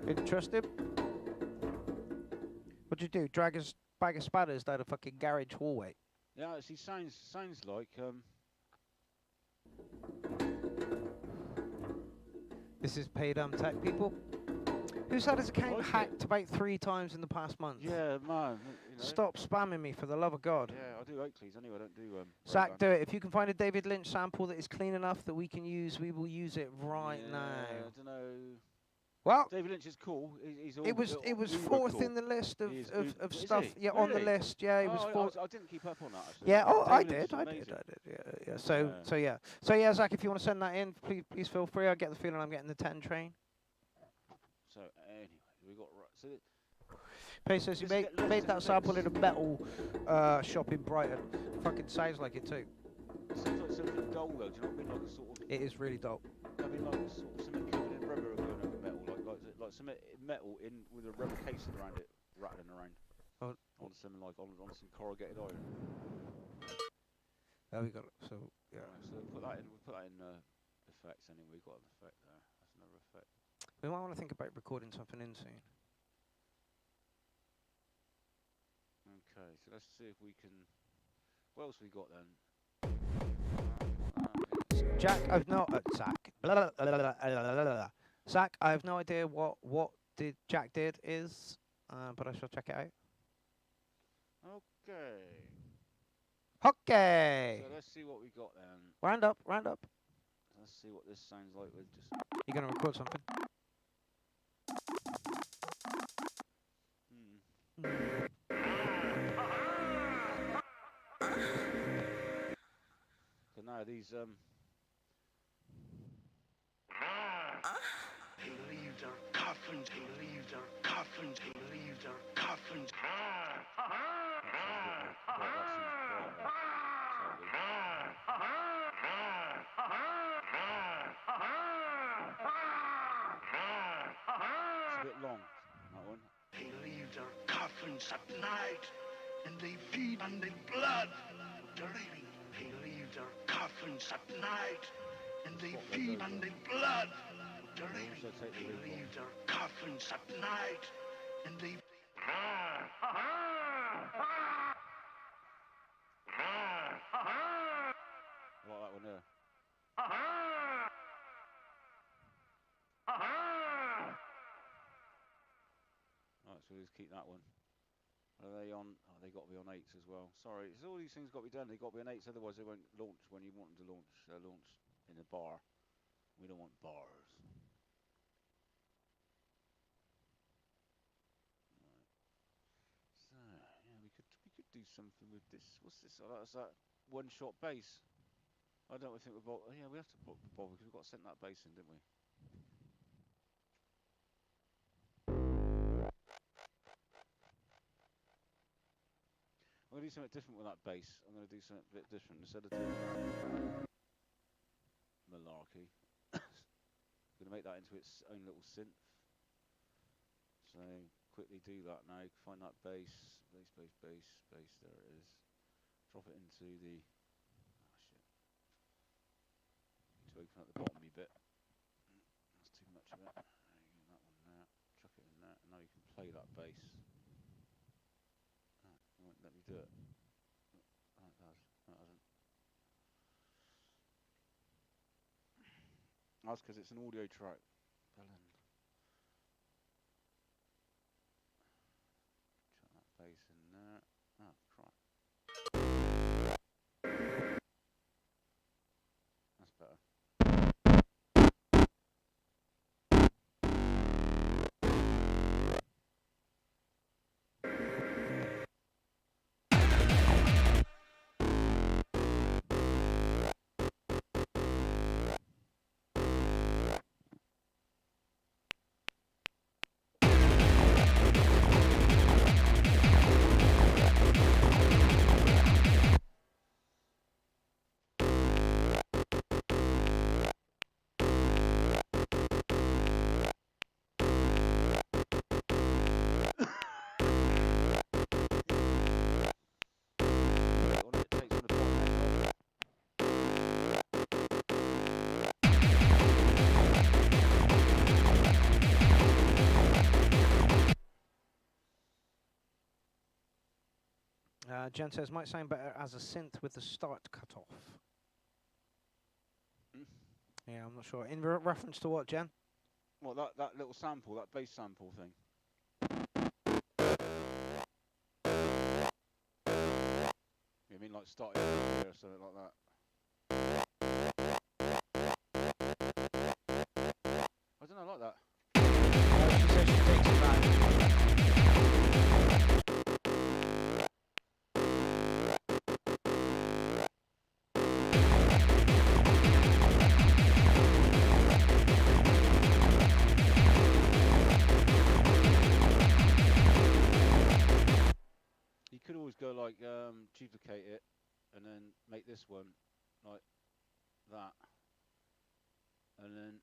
Interested? What'd you do? Drag a bag of spatters down a fucking garage hallway? Yeah, actually sounds like This is paid tech people. Who's had his account like hacked about 3 times in the past month? Yeah, man. You know. Stop spamming me, for the love of God. Yeah, I do Oakleys anyway. I don't do Zach, do it. If you can find a David Lynch sample that is clean enough that we can use, we will use it right now. I don't know. Well, David Lynch is cool. He's it was uber fourth cool. in the list of Is stuff. he? Yeah, on the Really? list. Yeah, he was fourth. I didn't keep up on that. Actually. Yeah, oh, I David Lynch did, is I did. amazing. Yeah. So yeah, Zach, if you want to send that in, please feel free. I get the feeling I'm getting the 10 train. So anyway, we got so. Pay says you made that sample in a metal shop in Brighton. Fucking sounds like it too. It sounds like something dull though. Do you know what I mean? Like a sort of. It is really dull. I mean, like sort of something covered in rubber going over metal, like some metal in with a rubber casing around it, rattling around. Oh. On something like on some corrugated iron. There we got it. So yeah. Right, so put that in. We'll put that in effects anyway. We've got an effect there. That's another effect. We might want to think about recording something in soon. Okay, so let's see if we can. What else we got then? Jack, I've no Zach. Zach, I have no idea what did Jack did is, but I shall check it out. Okay. Okay. So let's see what we got then. Round up. Let's see what this sounds like with just. You're gonna record something. So now these They leave their coffins, they leave their coffins, they leave their coffins. It's a bit long, that one. They leave their coffins at night, and they feed on the blood of the living. They leave their coffins at night, and they feed on the blood of the living. They leave their coffins at night, and they. I like that one there. Right, so we'll just keep that one. Are they on? Oh, they got to be on 8s as well. Sorry, it's all these things got to be done. They got to be on 8s, otherwise they won't launch when you want them to launch. Launch in a bar. We don't want bars. Right. So yeah, we could do something with this. What's this? Oh, that's that one-shot bass. I don't think we've got. Yeah, we have to bother because we've got to send that bass in, didn't we? I'm going to do something different with that bass. I'm going to do something a bit different instead of doing malarkey. I'm going to make that into its own little synth. So quickly do that now. Find that bass. Bass. There it is. Drop it into the. Oh shit. Need to open up the bottomy bit. That's too much of it. There you go. That one there. Chuck it in there. And now you can play that bass. It won't let me do it. Right, That's because it's an audio track. Bellend. Chuck that bass in there. Oh, crap. That's better. Jen says, might sound better as a synth with the start cut off. Yeah, I'm not sure. In reference to what, Jen? Well, that little sample, that bass sample thing. You mean like starting or something like that? I don't know, I like that. She says she takes it back. You could always go like duplicate it and then make this one like that, and then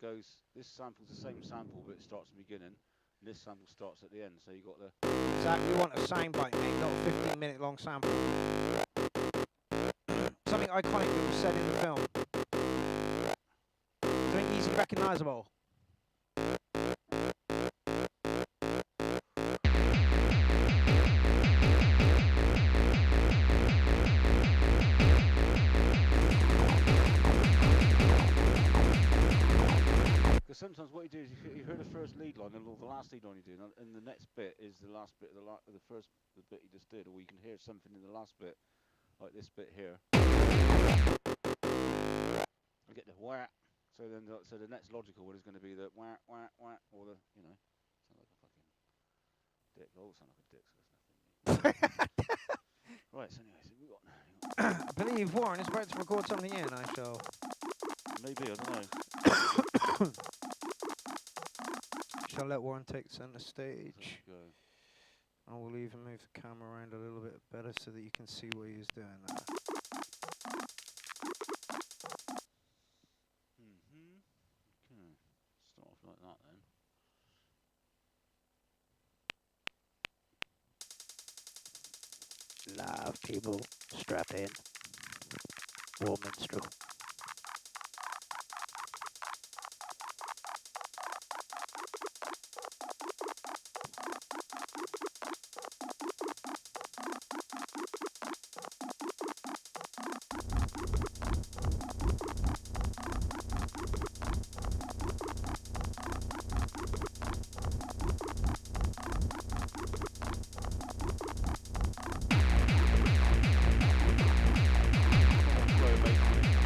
goes, this sample's the same sample, but it starts at the beginning, and this sample starts at the end, so you got the... Exactly, we want a soundbite, mate, not a 15-minute long sample. Something iconic that was said in the film. Something easily recognisable. Sometimes what you do is you hear the first lead line and the last lead line you do, and the next bit is the last bit of the bit you just did, or you can hear something in the last bit, like this bit here. You get the wah, so then the next logical one is going to be the wah wah wah, or the sound like a fucking dick. Oh, sound like a dick, so there's nothing. Right. So anyway, so we got. I believe Warren is about to record something in. I shall. Maybe, I don't know. Shall let Warren take centre stage. I will even move the camera around a little bit better so that you can see what he's doing there. Okay. Start off like that then. Live people, strap in. War minstrel.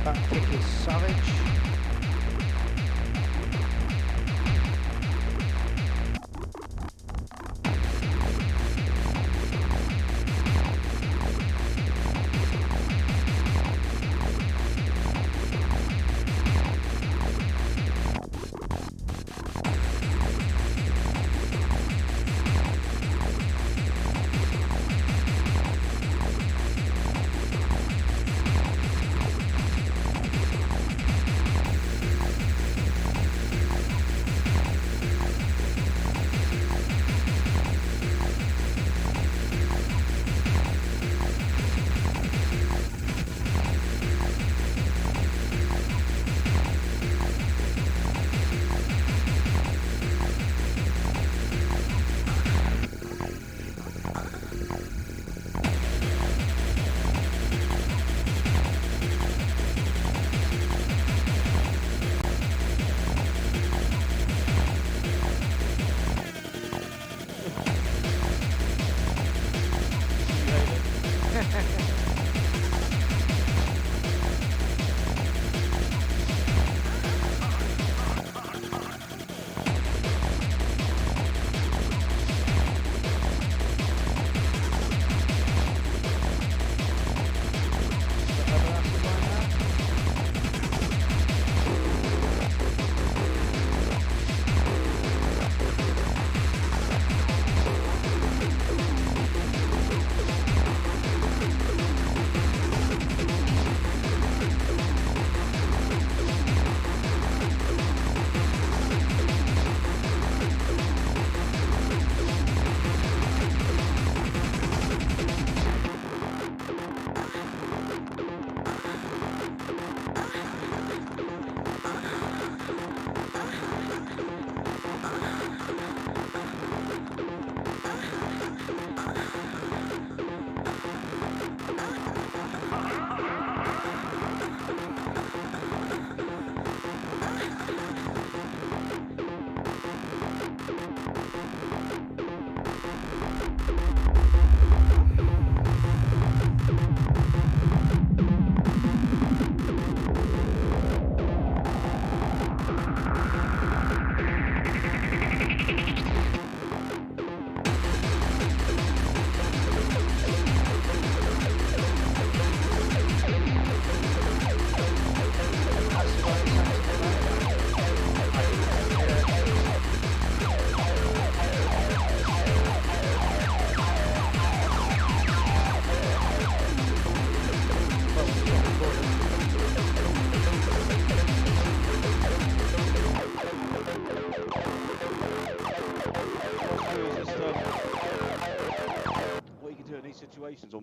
That kick is savage.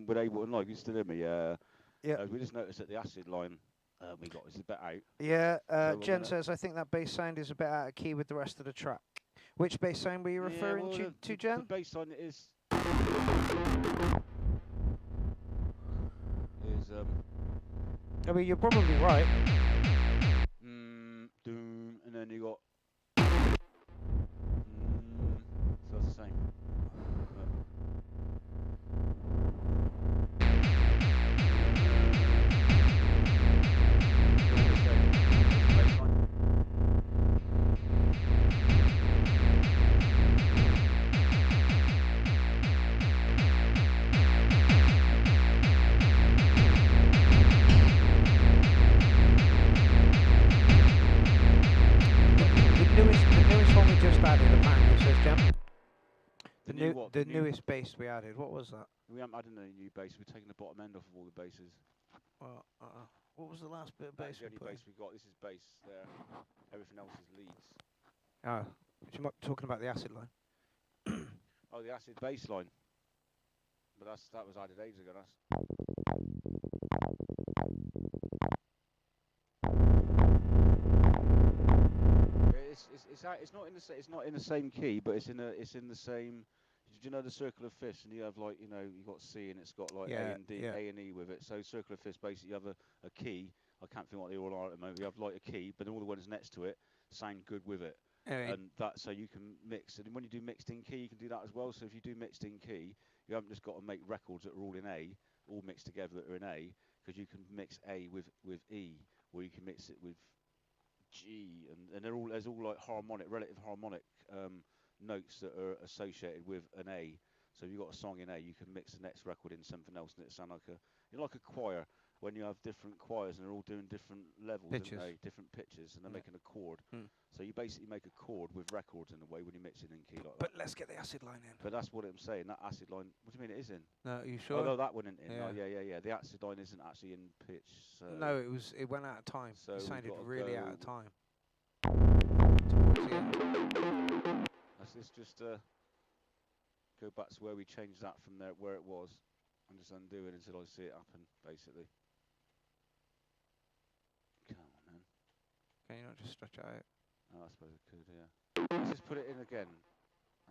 with able and like you still hear me. Yeah. We just noticed that the acid line we got is a bit out. Yeah. So Jen says I think that bass sound is a bit out of key with the rest of the track. Which bass sound were you referring to, Jen? The bass line is I mean, you're probably right. Doom, and then you got. So that's the same. The newest bass we added. What was that? We haven't added any new bass. We're taking the bottom end off of all the basses. Well, what was the last bit of bass we put? Bass we got. This is bass there. Everything else is leads. Oh, you might be talking about the acid line. Oh, the acid bass line. But that was added ages ago. It's not in the same key, but it's in the same. Do you know the circle of fifths? And you have like you got C and it's got like A and D, A and E with it. So circle of fifths basically you have a key. I can't think what they all are at the moment. You have like a key, but all the ones next to it sound good with it. And that so you can mix. And when you do mixed in key, you can do that as well. So if you do mixed in key, you haven't just got to make records that are all in A, all mixed together that are in A, because you can mix A with E, or you can mix it with G, and there's all like relative harmonic notes that are associated with an A. So if you've got a song in A, you can mix the next record in something else, and it sound like like a choir when you have different choirs and they're all doing different levels, different pitches, and they're making a chord. So you basically make a chord with records in a way when you mix it in key like that. But let's get the acid line in. But that's what I'm saying. That acid line. What do you mean it is in? No, are you sure? Oh no, that one in. Yeah. Oh, yeah. The acid line isn't actually in pitch. So no, it went out of time. So it sounded really out of time. Let's just go back to where we changed that from there, where it was, and just undo it until I see it happen, basically. Come on, then. Can you not just stretch it out? Oh, I suppose I could, yeah. Let's just put it in again.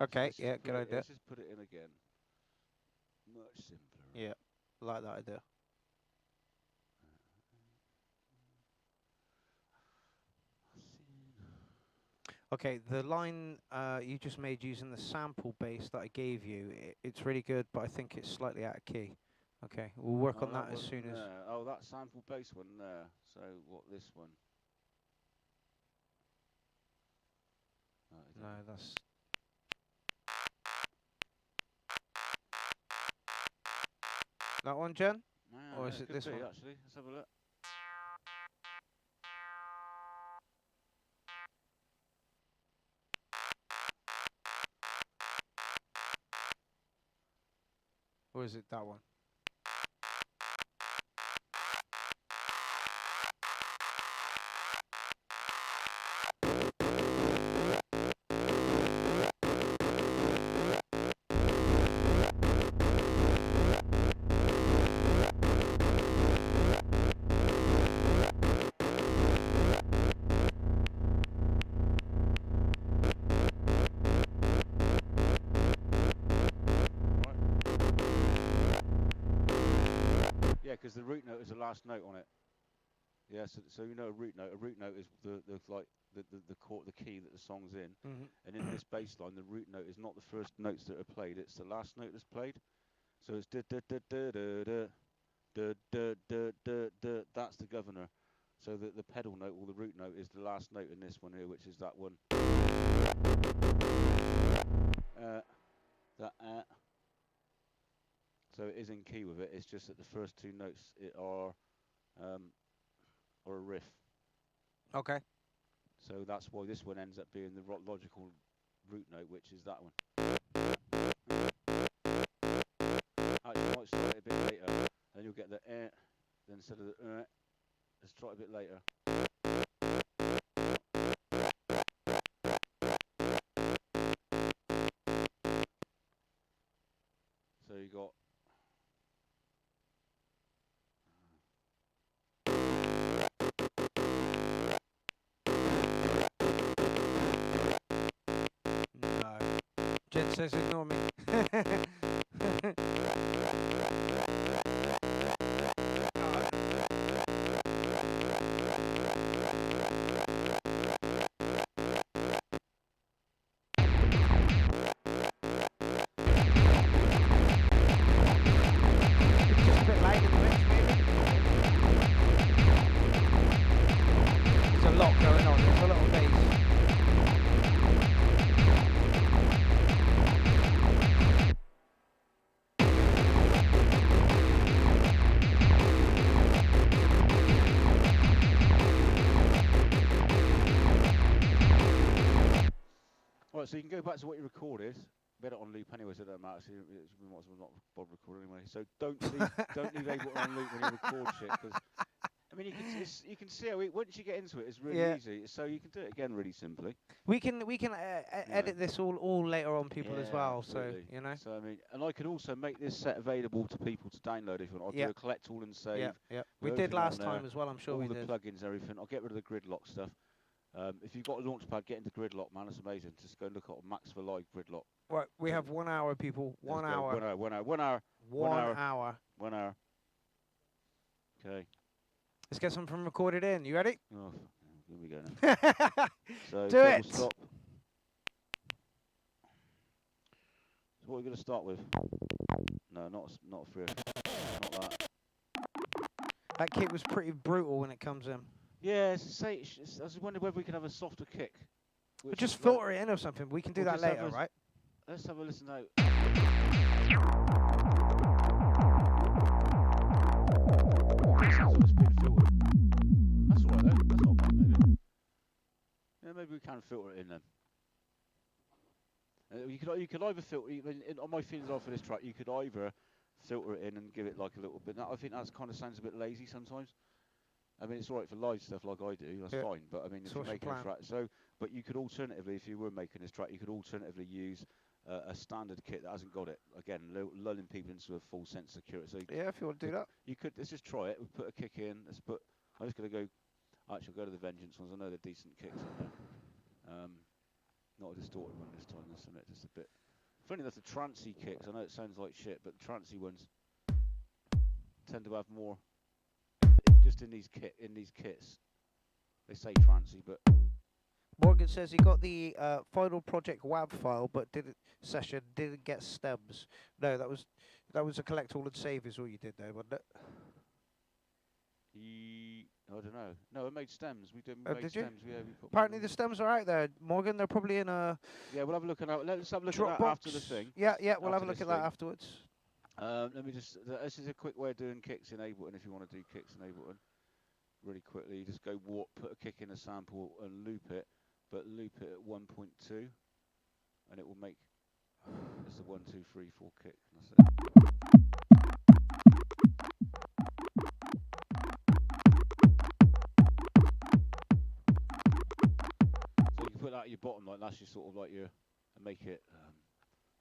Okay, yeah, good idea. Let's just put it in again. Much simpler. Yeah, like that idea. Okay, the line you just made using the sample bass that I gave you, it's really good, but I think it's slightly out of key. Okay, we'll work on that as soon as... Oh, that sample bass one there. So, what, this one? No, that's... That one, Jen? No, or is it this one? Actually, let's have a look. Or is it that one? Because the root note is the last note on it. Yeah, so you know a root note. A root note is the chord, the key that the song's in. And in this bass line, the root note is not the first notes that are played. It's the last note that's played. So it's da da da da da da da da da da. That's the governor. So the pedal note or the root note is the last note in this one here, which is that one. So it is in key with it. It's just that the first two notes are a riff. Okay. So that's why this one ends up being the logical root note, which is that one. Actually, you might start it a bit later, then you'll get the then instead of the let's try it a bit later. So you got Jen says ignore me. Just a bit light in the mix, maybe. There's a lot going on. There's a lot of bass. Right, so you can go back to what you recorded. We had it on loop anyway, so it doesn't matter. So we might as well not bother recording anyway. So don't leave Ableton on loop when you record shit, because I mean you can see how once you get into it, it's really easy. So you can do it again really simply. We can edit this all later on, people, as well. Absolutely. So you know. So I mean, and I can also make this set available to people to download if you want. I'll do a collect all and save. Yeah. We did last time as well. I'm sure we did. All the plugins, everything. I'll get rid of the gridlock stuff. If you've got a launchpad, get into gridlock, man. It's amazing. Just go and look at Max for Live gridlock. Right, we have 1 hour, people. 1 hour. 1 hour. 1 hour. 1 hour. 1 hour. 1 hour. Okay. Let's get something recorded in. You ready? Oh, here we go now. So do it. Stop. So what are we going to start with? No, not a thrift. Not that. That kick was pretty brutal when it comes in. Yeah, I was wondering whether we could have a softer kick. Just filter it in or something. We can do that later, right? Let's have a listen now. Sounds like it's been filtered. That's alright though. That's not bad, maybe. Yeah, maybe we can filter it in then. You could either filter on my feelings are for this track. You could either filter it in and give it like a little bit. Now, I think that kind of sounds a bit lazy sometimes. I mean, it's alright for live stuff like I do. That's fine. But I mean, if you're making a track, but you could alternatively, if you were making this track, you could alternatively use a standard kit that hasn't got it. Again, lulling people into a full sense of security. So yeah, if you want to do that, you could. Let's just try it. We put a kick in. I'm just gonna go. Actually, I'll go to the Vengeance ones. I know they're decent kicks in there. Not a distorted one this time. Let's admit, just a bit. Funny enough, the trancey kicks. I know it sounds like shit, but the trancey ones tend to have more. Just in these kits, they say trancey, but Morgan says he got the final project WAV file, but didn't get stems. No, that was a collect all and save is all you did there, wasn't it? I don't know. No, I made stems. We did did stems. You? Apparently the stems are out there, Morgan. They're probably in a. Yeah, we'll have a look at that. Let's have a look at that after the thing. Yeah, we'll have a look at that afterwards. Let me just. This is a quick way of doing kicks in Ableton. If you want to do kicks in Ableton, really quickly, you just go warp, put a kick in a sample, and loop it, but loop it at 1.2, and it will make. It's a 1, 2, 3, 4 kick. That's it. So you can put that at your bottom, like that's your sort of like your, and make it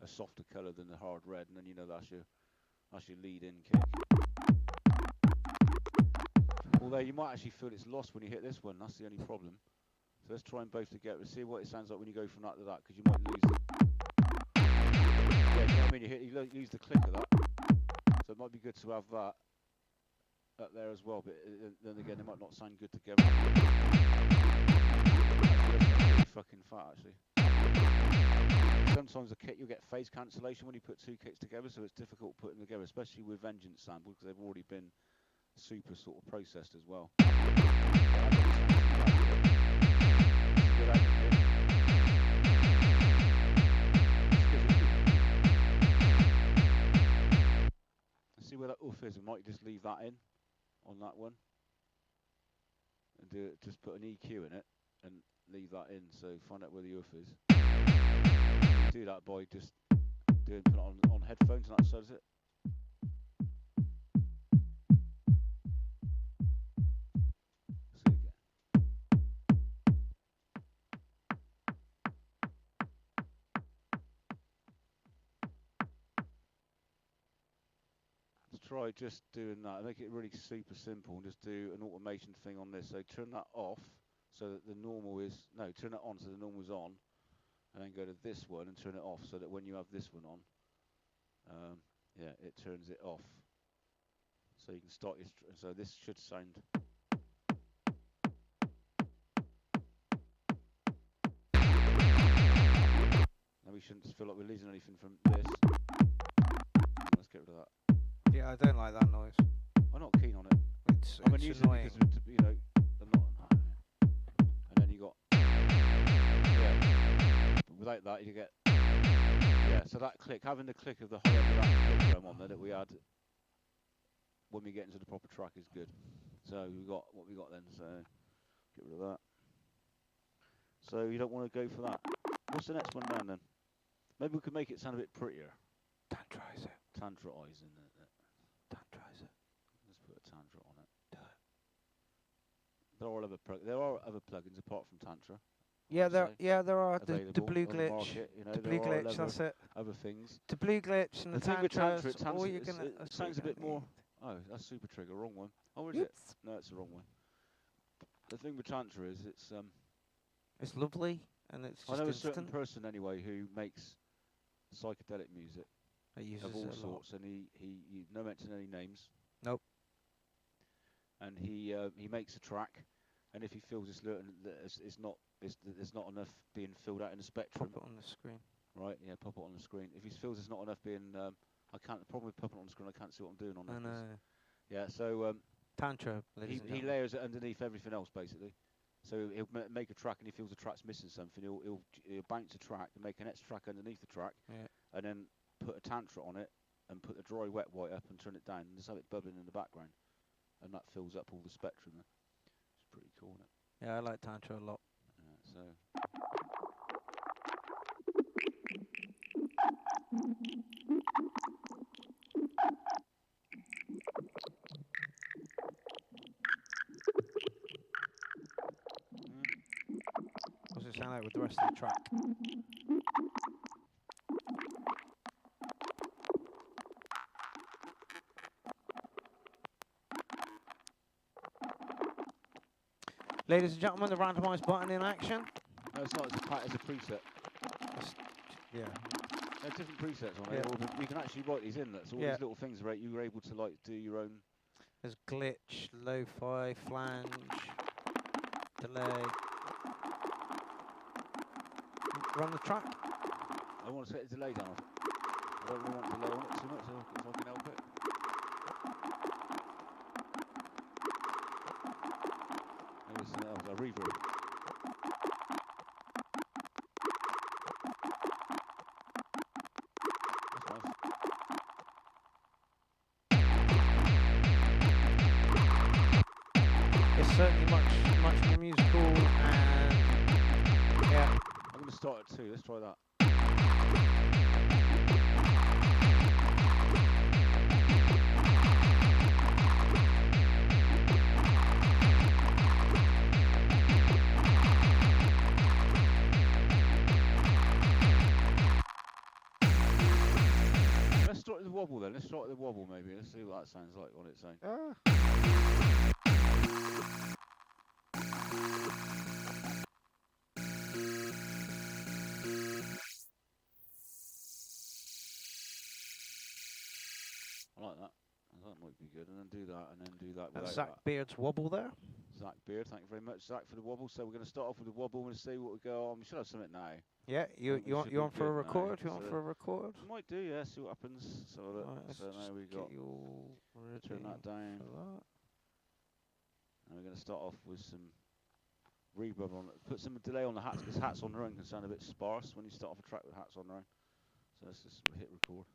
a softer colour than the hard red, and then you know that's your lead-in kick. Although you might actually feel it's lost when you hit this one. That's the only problem. So let's try them both together. See what it sounds like when you go from that to that, because you might lose the. Yeah, you know what I mean. You lose the click of that. So it might be good to have that up there as well. But then again, they might not sound good together. Really fucking fat actually. Sometimes a kit you'll get phase cancellation when you put two kits together, so it's difficult putting them together, especially with Vengeance samples because they've already been super sort of processed as well. See where that oof is. We might just leave that in on that one and do it. Just put an EQ in it and leave that in. So find out where the oof is. Do that by just put it on headphones and that does it. See again. Let's try just doing that. Make it really super simple and just do an automation thing on this. So turn that off so that the normal is turn that on so the normal is on. and then go to this one and turn it off, so that when you have this one on, yeah, it turns it off. So you can start your. So this should sound. Now we shouldn't feel like we're losing anything from this. Let's get rid of that. Yeah, I don't like that noise. I'm not keen on it. I'm using annoying. it because you know, I'm not. And then you got. Yeah. But without that, you get. Yeah. So that click, having the click of the whole of that click drum on there that we had when we get into the proper track is good. So we got what we got then. So get rid of that. So you don't want to go for that. What's the next one down then? Maybe we could make it sound a bit prettier. Tantrizer. Tantraizing it. Tantrizer. Let's put a tantra on it. Do it. There are other plugins apart from Tantra. Yeah, there are the available blue on the glitch. market, you know, The there blue are glitch, other- that's it. Other things. The blue glitch and the thing with Tantra. Tantra, it sounds, All you're it's- gonna. it that's sounds a what you're bit gonna more. need. Oh, that's Super Trigger, wrong one. Oh, where is it? Oops. No, it's the wrong one. The thing with Tantra is it's It's lovely and it's I just know a instant. certain person anyway who makes psychedelic music He uses of all it a lot. sorts, and he no mention any names. Nope. And he makes a track, and if he feels it's there's not enough being filled out in the spectrum, Pop it on the screen. right? Yeah, pop it on the screen. If he feels there's not enough being, I can't. The problem with popping it on the screen, I can't see what I'm doing on it. I 'cause- know. Yeah, so Tantra, ladies and he gentlemen. layers it underneath everything else basically. So he'll make a track, and he feels the track's missing something. He'll bounce a track and make an extra track underneath the track, Yeah. and then put a Tantra on it, and put the dry wet white up, and turn it down, and just have it bubbling in the background, and that fills up all the spectrum. There. It's pretty cool, isn't it? Yeah, I like Tantra a lot. Yeah, so. What's it sound like with the rest of the track? Ladies and gentlemen, the randomised button in action. No, it's not. It's a preset. Yeah. There are different presets on Yeah. it. We can actually write these in. That's all Yeah. these little things, right? You were able to like do your own. There's glitch, lo-fi, flange, delay. Run the track. I want to set a delay down. I don't really want delay on it too much, so if I can help it. Maybe something else. A reverb. That's nice. It's certainly much more musical and yeah. I'm going to start at 2. Let's try that. Let's start with the wobble then. Let's start with the wobble maybe. Let's see what that sounds like on its own. I like that. That might be good. And then do that, and then do that That's without Zach that. Beard's wobble there. Zach Beard, thank you very much, Zach, for the wobble. So we're going to start off with the wobble and see what we go on. We should have something now. Yeah, you think we want should you be want for a good now, record? You want so- for a record? We might do, yeah. See what happens. So, Right, let's so now just we get got you all ready turn that down, for that. and we're going to start off with some reverb on it. Put some delay on the hats because hats on their own can sound a bit sparse when you start off a track with hats on their own. So let's just hit record.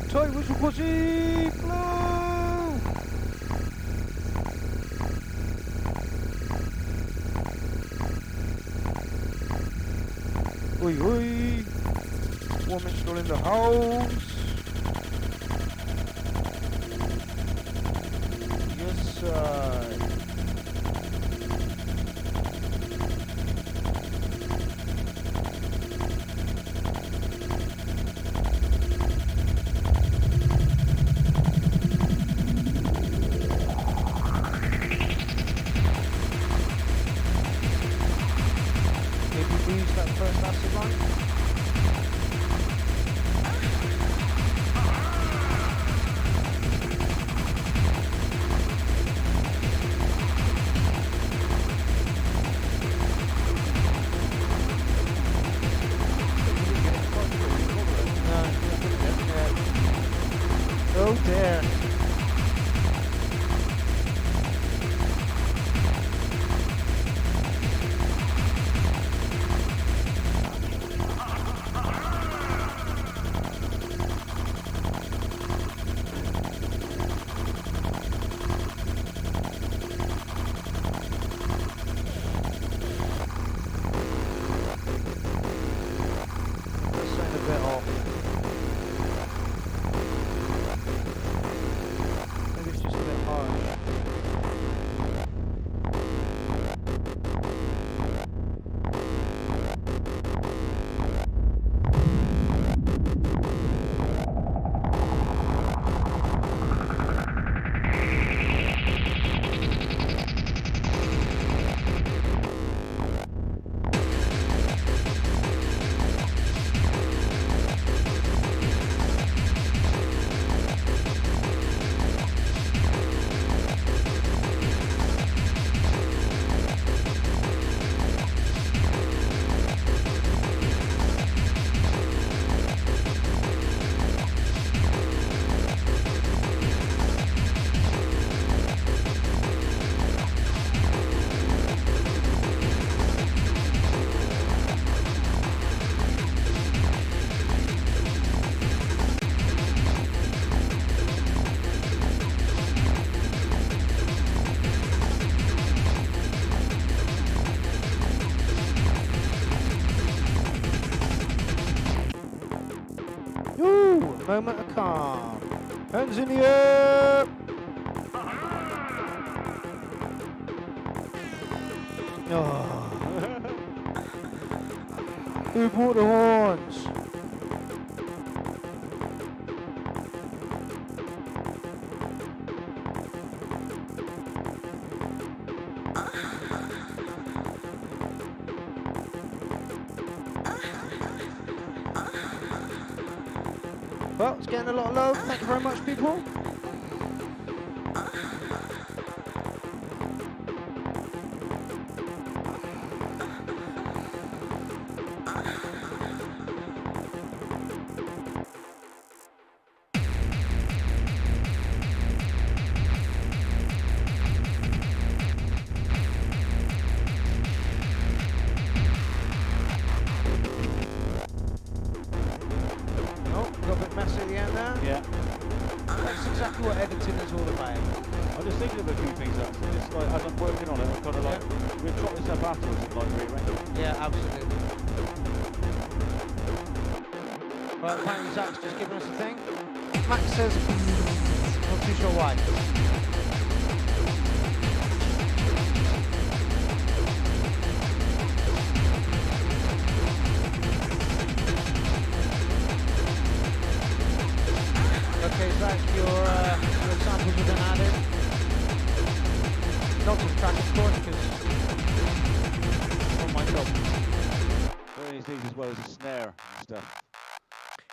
Toy whistle pussy! Blow! Oi, oi! Woman still in the house! Yes, sir. That first acid line. Oh dear. Moment of calm. Hands in the air. Oh. Who brought the horns? Well, it's getting a lot of love. Thank you very much, people.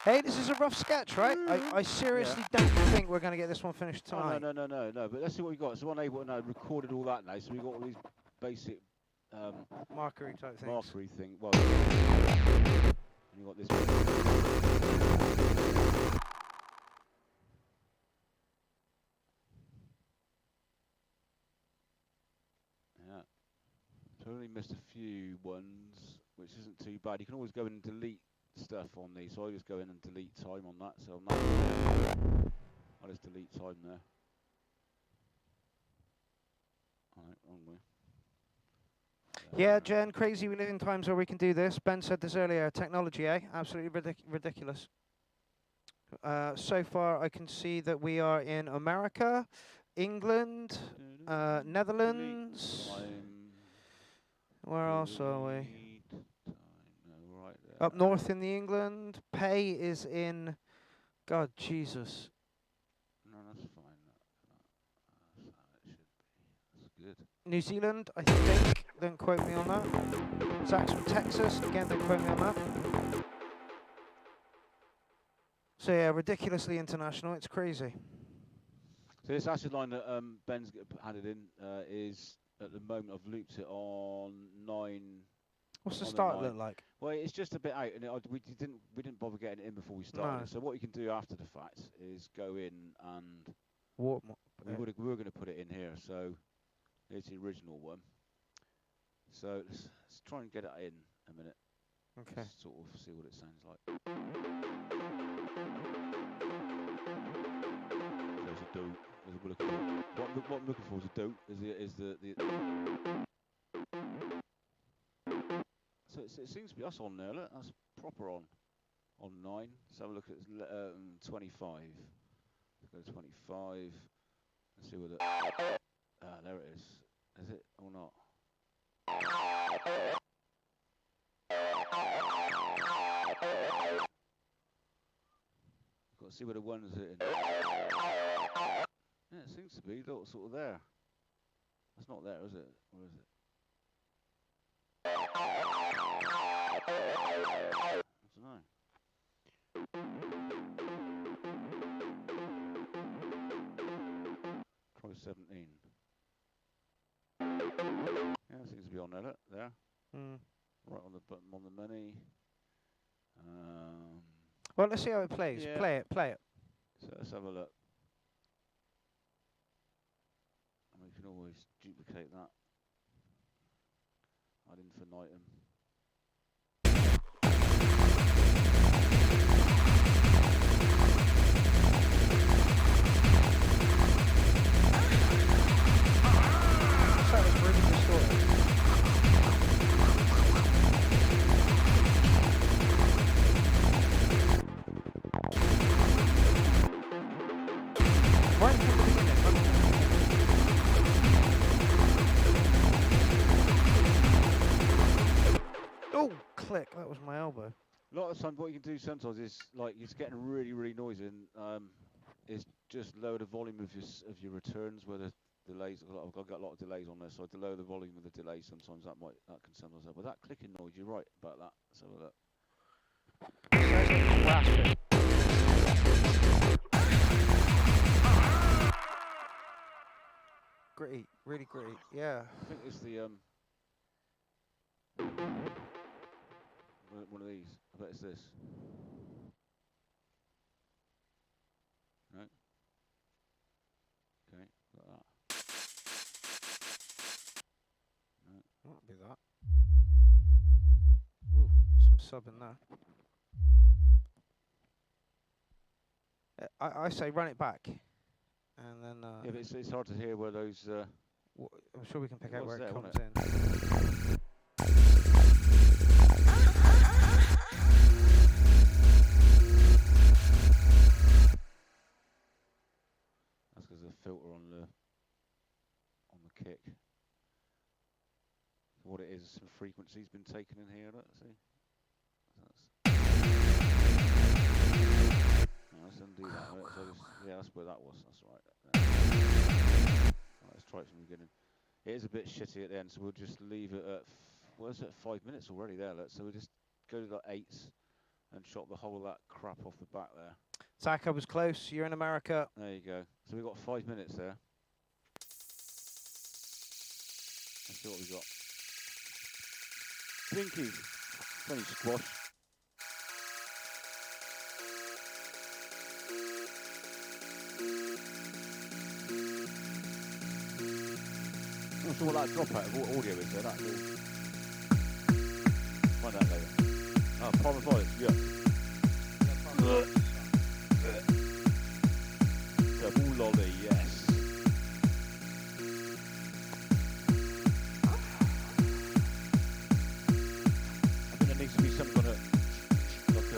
Hey, this is a rough sketch, right? I seriously don't think we're going to get this one finished tonight. Oh, no. But let's see what we got. So, one able to recorded all that now. So we got all these basic markery type things. Markery thing. Well, and you got this one. Yeah. So I only missed a few ones, which isn't too bad. You can always go and delete stuff on these, so I just go in and delete time on that. So now I'll just delete time there. Alright, wrong way. Yeah, Jen, crazy we live in times where we can do this. Ben said this earlier, technology, eh? Absolutely ridiculous. So far, I can see that we are in America, England, Netherlands. Where else are we? Right there. Up north in the England. Pay is in, God, Jesus. No, that's fine. That's how it should be. That's good. New Zealand, I think. Don't quote me on that. Zach's from Texas. Again, don't quote me on that. So yeah, ridiculously international. It's crazy. So this acid line that Ben's added in is, at the moment, I've looped it on 9. What's the start look like? Well, it's just a bit out, and we didn't bother getting it in before we started. No. So what you can do after the fact is go in and we were going to put it in here. So it's the original one. So let's try and get it in a minute. Okay. Just sort of see what it sounds like. There's a do. What I'm looking for is a do. So it seems to be us on there. Look, that's proper on 9. Let's have a look at 25. Let's go to 25. Let's see whether. There it is. Is it or not? Got to see where the one's in. Yeah, it seems to be sort of there. That's not there, is it? Where is it? I don't know. Try 17. Yeah, it seems to be on there. Look, there. Right on the button on the money. Well, let's see how it plays. Yeah. Play it. So let's have a look. And we can always duplicate that. Add infinitum. That was really distorted. Right from the beginning. Oh, click. That was my elbow. A lot of times, what you can do sometimes is, like, it's getting really noisy, and is just lower the volume of your returns, where the delays. I've got a lot of delays on there, so to lower the volume of the delay, sometimes that can sometimes help. But that clicking noise, you're right about that. Let's have a look. Raspy. Gritty, really gritty. Yeah. I think it's the one of these. I bet it's this. Right. Okay, got that. Right. Might be that. Ooh, some sub in there. I say run it back, and then. Yeah, but it's hard to hear where those. I'm sure we can pick out where there, it comes wasn't in. That's because of the filter on the kick. What it is, some frequency's been taken in here. Let's see. Let's undo that. Right? So yeah, that's where that was. That's right. Right, let's try it from the beginning. It is a bit shitty at the end, so we'll just leave it at. Well, it's at 5 minutes already there. So we'll just go to the 8s and chop the whole of that crap off the back there. Zach, I was close. You're in America. There you go. So we've got 5 minutes there. Let's see what we got. Twinkies. Funny squash. I'm not sure what that dropout of audio is there. Find out later. Oh, Palmer Violet, yeah. Double lolly, yes. I think there needs to be some kind of, like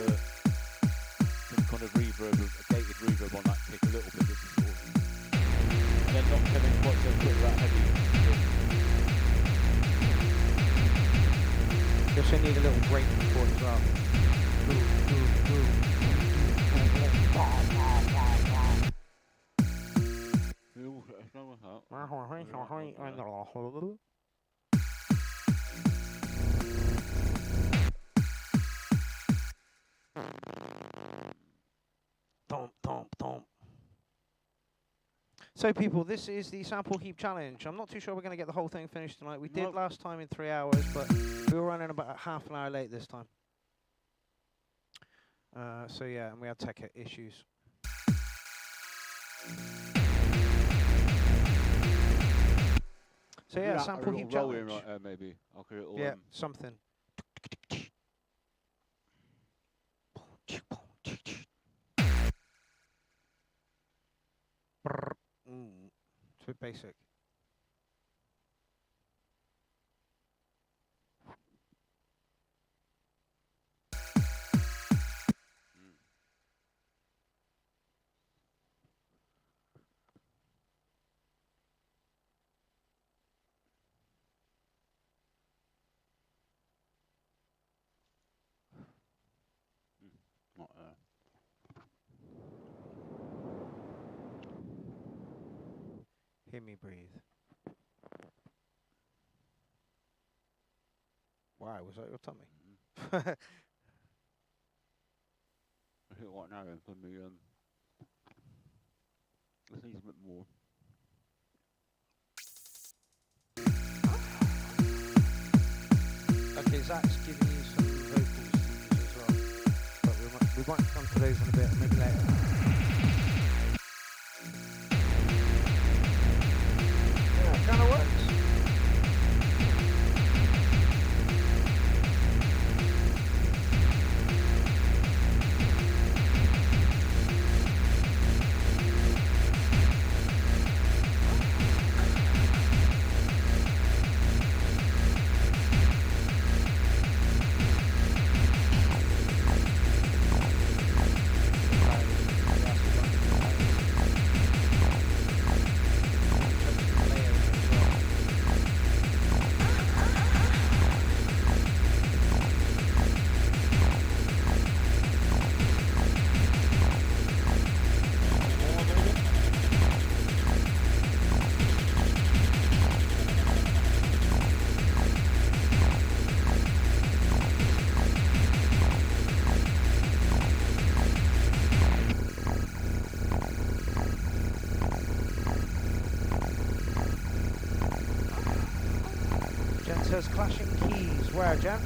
some kind of reverb, a gated reverb on that kick a little bit, just to sort of, and then not coming quite so quick, that heavy. Just need a little break before as well. So people, this is the sample heap challenge. I'm not too sure we're going to get the whole thing finished tonight. We did last time in 3 hours, but we were running about half an hour late this time. So yeah, and we had tech issues. So yeah, sample heap challenge. Right, maybe. Yeah, something. It's a bit basic. Not Hear me breathe. Why, was that your tummy? I think right now then for me, I think it's a bit more. Okay, Zach's giving you some vocals to use as well, but we might come to those in a bit, maybe later. Yeah, it kind of works. Says clashing keys. Where, Jen?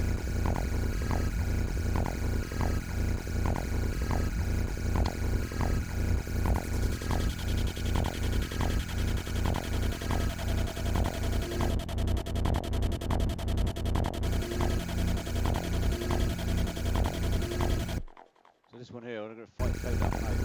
So this one here, I'm going to fade that one out.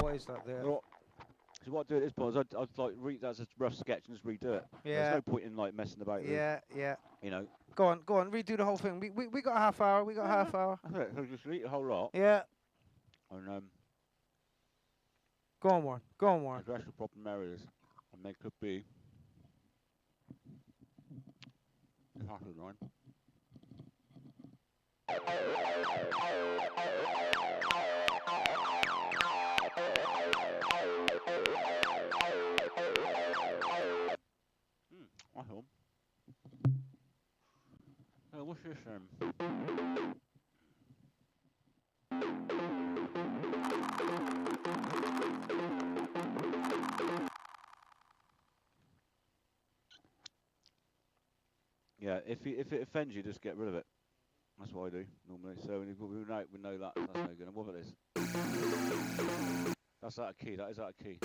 What is that there? So what I do at this point is I'd like read that's a rough sketch and just redo it. Yeah. There's no point in like messing about with, Yeah, yeah. you know. Go on, redo the whole thing. We got a half hour. We got a half hour. So just read the whole lot. Yeah. And Go on, Warren. Go on, Warren. address the problem areas and make it be the hassle line. I hope. What's this Yeah, if it offends you, just get rid of it. That's what I do normally. So we know that that's no good. And what about this? That's out of key. That is out of key.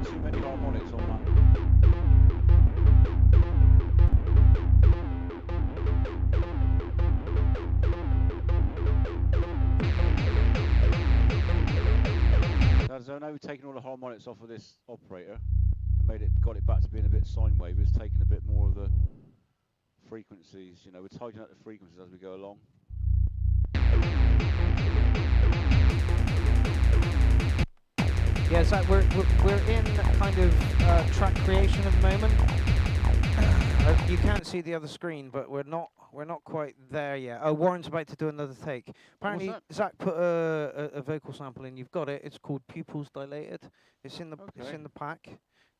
Too many harmonics on that. So now we've taken all the harmonics off of this operator and got it back to being a bit sine wave. It's taken a bit more of the frequencies, you know, we're tightening up the frequencies as we go along. Yeah, so we're in kind of track creation at the moment. You can't see the other screen, but we're not quite there yet. Oh, Warren's about to do another take. Apparently, Zach put a vocal sample in. You've got it. It's called Pupils Dilated. It's in the pack.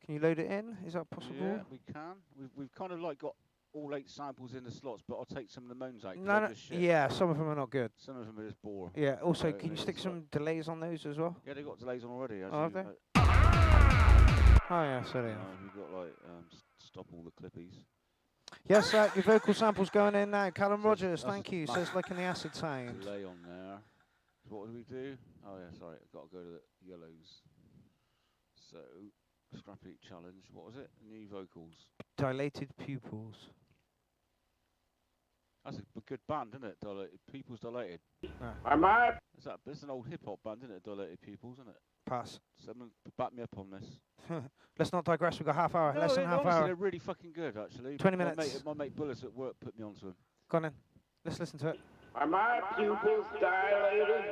Can you load it in? Is that possible? Yeah, we can. We've kind of like got all 8 samples in the slots, but I'll take some of the moans out. No, yeah, some of them are not good. Some of them are just bore. Yeah. Also, can you stick some delays on those as well? Yeah, they got delays on already. Oh, have they? Oh yeah, so they are. We've got like stop all the clippies. Yes, your vocal sample's going in now. Callum Rogers, thank you. Says like in the acid sound. Delay on there. So what do we do? Oh yeah, sorry, I've got to go to the yellows. So, scrap heap challenge. What was it? New vocals. Dilated Pupils. That's a good band, isn't it? Dilated Pupils Dilated. Ah. It's an old hip hop band, isn't it? Dilated Pupils, isn't it? Pass. Someone back me up on this. Let's not digress. We've got half hour. No, less than half honestly, hour. They're really fucking good, actually. 20 minutes. My mate Bullis at work put me onto them. Go on in. Let's listen to it. Are my pupils dilated?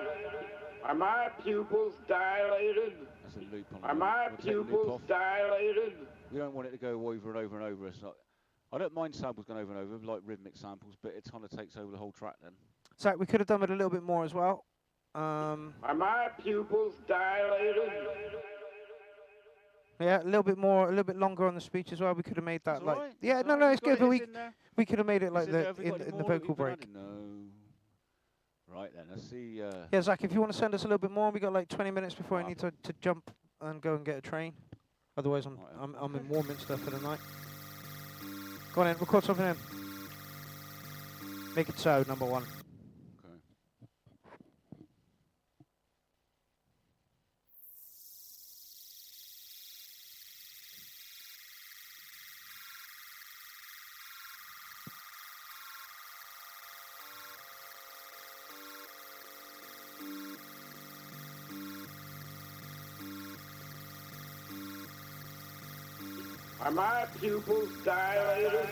Are my pupils dilated? That's a loop on. Are my pupils dilated? We don't want it to go over and over and over. It's not. I don't mind samples going over and over, like rhythmic samples, but it kind of takes over the whole track then. Zach, we could have done it a little bit more as well. Are my pupils dilated? Yeah, a little bit more, a little bit longer on the speech as well. We could have made that like. Right. Yeah, it's no, right. it's good, but It's we could have made it like Have we in got any the more vocal that we've break. added? No. Right then, let's see. Yeah, Zach, if you want to send us a little bit more, we got like 20 minutes before I need to jump and go and get a train. Otherwise, I'm in Warminster for the night. Go on in, record something in. Make it so, number 1. Okay. Are my pupils dilated?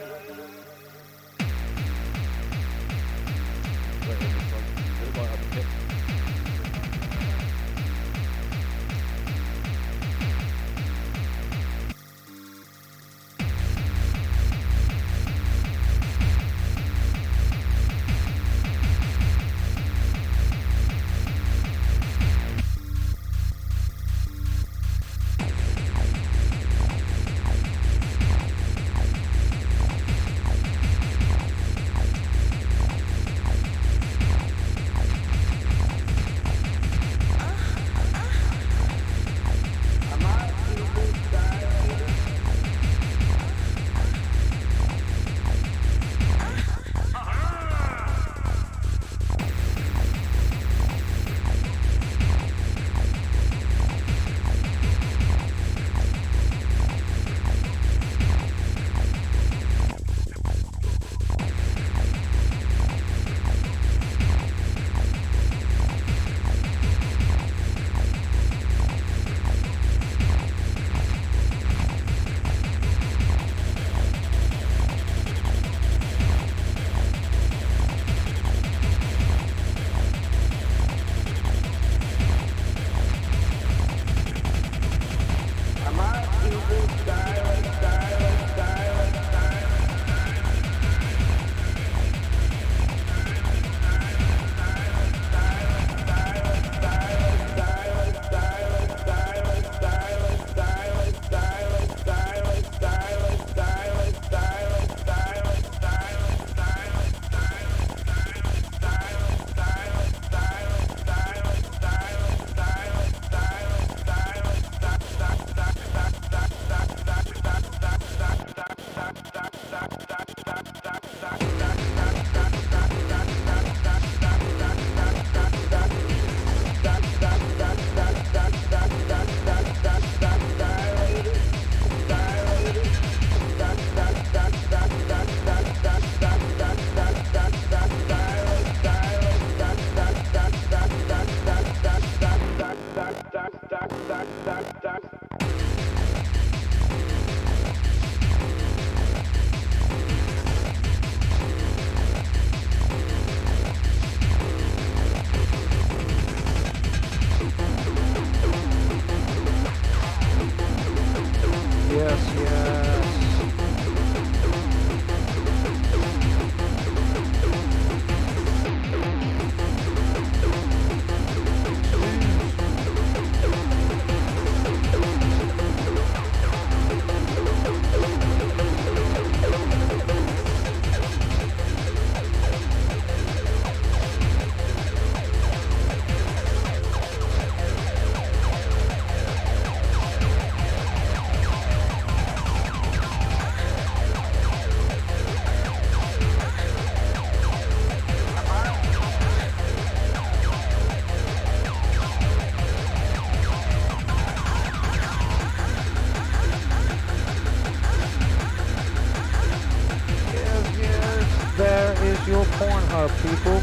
is your Pornhub, people.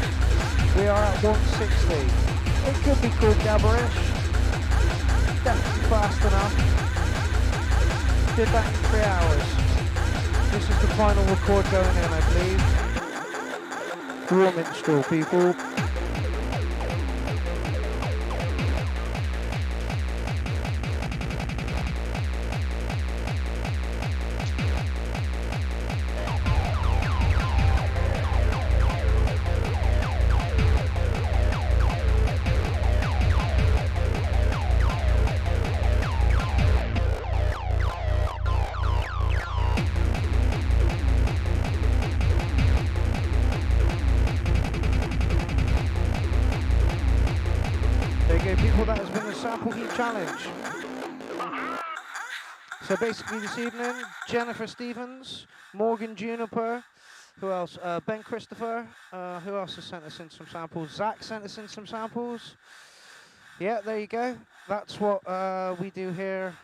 We are at 160. It could be called gabberish. Definitely fast enough. Did that in 3 hours. This is the final record going in, I believe. War minstrel, people. Challenge. So basically this evening, Jennifer Stevens, Morgan Juniper, who else? Ben Christopher, who else has sent us in some samples? Zach sent us in some samples. Yeah, there you go. That's what we do here,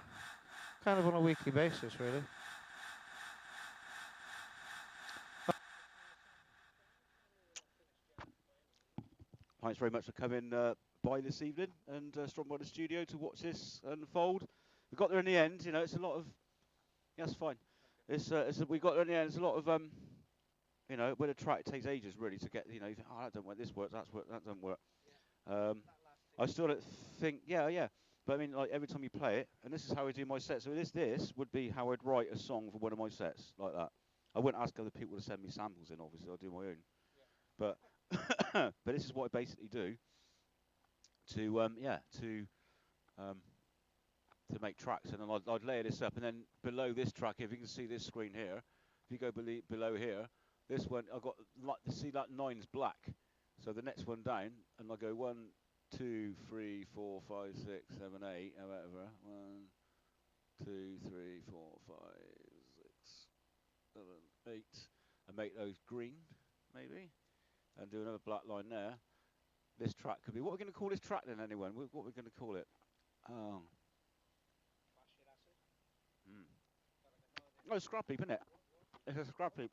kind of on a weekly basis, really. Thanks very much for coming by this evening and stopping by the studio to watch this unfold. We got there in the end. You know, it's a lot of. Yeah, that's fine. We got there in the end. It's a lot of you know, with a track it takes ages really to get. You know, you think, oh, that don't work. This works. That doesn't work. I still don't think. Yeah. But I mean, like every time you play it, and this is how I do my sets. So this would be how I'd write a song for one of my sets like that. I wouldn't ask other people to send me samples in. Obviously, I'll do my own. But but this is what I basically do. To make tracks, and then I'd layer this up, and then below this track, if you can see this screen here, if you go below here, this one I've got see that 9's black, so the next one down, and I go 1, 2, 3, 4, 5, 6, 7, 8, or whatever. 1, 2, 3, 4, 5, 6, 7, 8, and make those green maybe, and do another black line there. This track could be, what are we going to call this track then, anyone? What are we going to call it? Oh. Oh, scrap heap, isn't it? It's a scrap heap.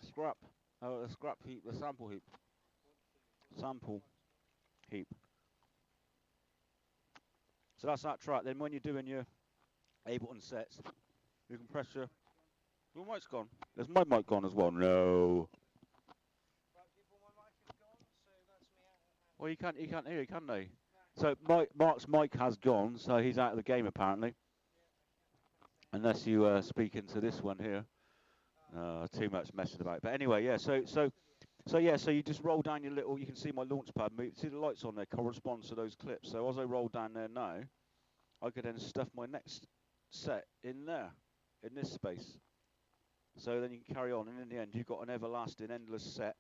Scrap. Oh, a scrap heap, the sample heap. Sample heap. So that's that track. Then when you're doing your Ableton sets, you can press your mic's gone. There's my mic gone as well. No. Well, you can't hear you, can they? So Mark's mic has gone, so he's out of the game apparently. Unless you speak into this one here. Too much messing about. But anyway, yeah. So you just roll down your little. You can see my launch pad move. See the lights on there corresponds to those clips. So as I roll down there now, I could then stuff my next set in there, in this space. So then you can carry on, and in the end, you've got an everlasting, endless set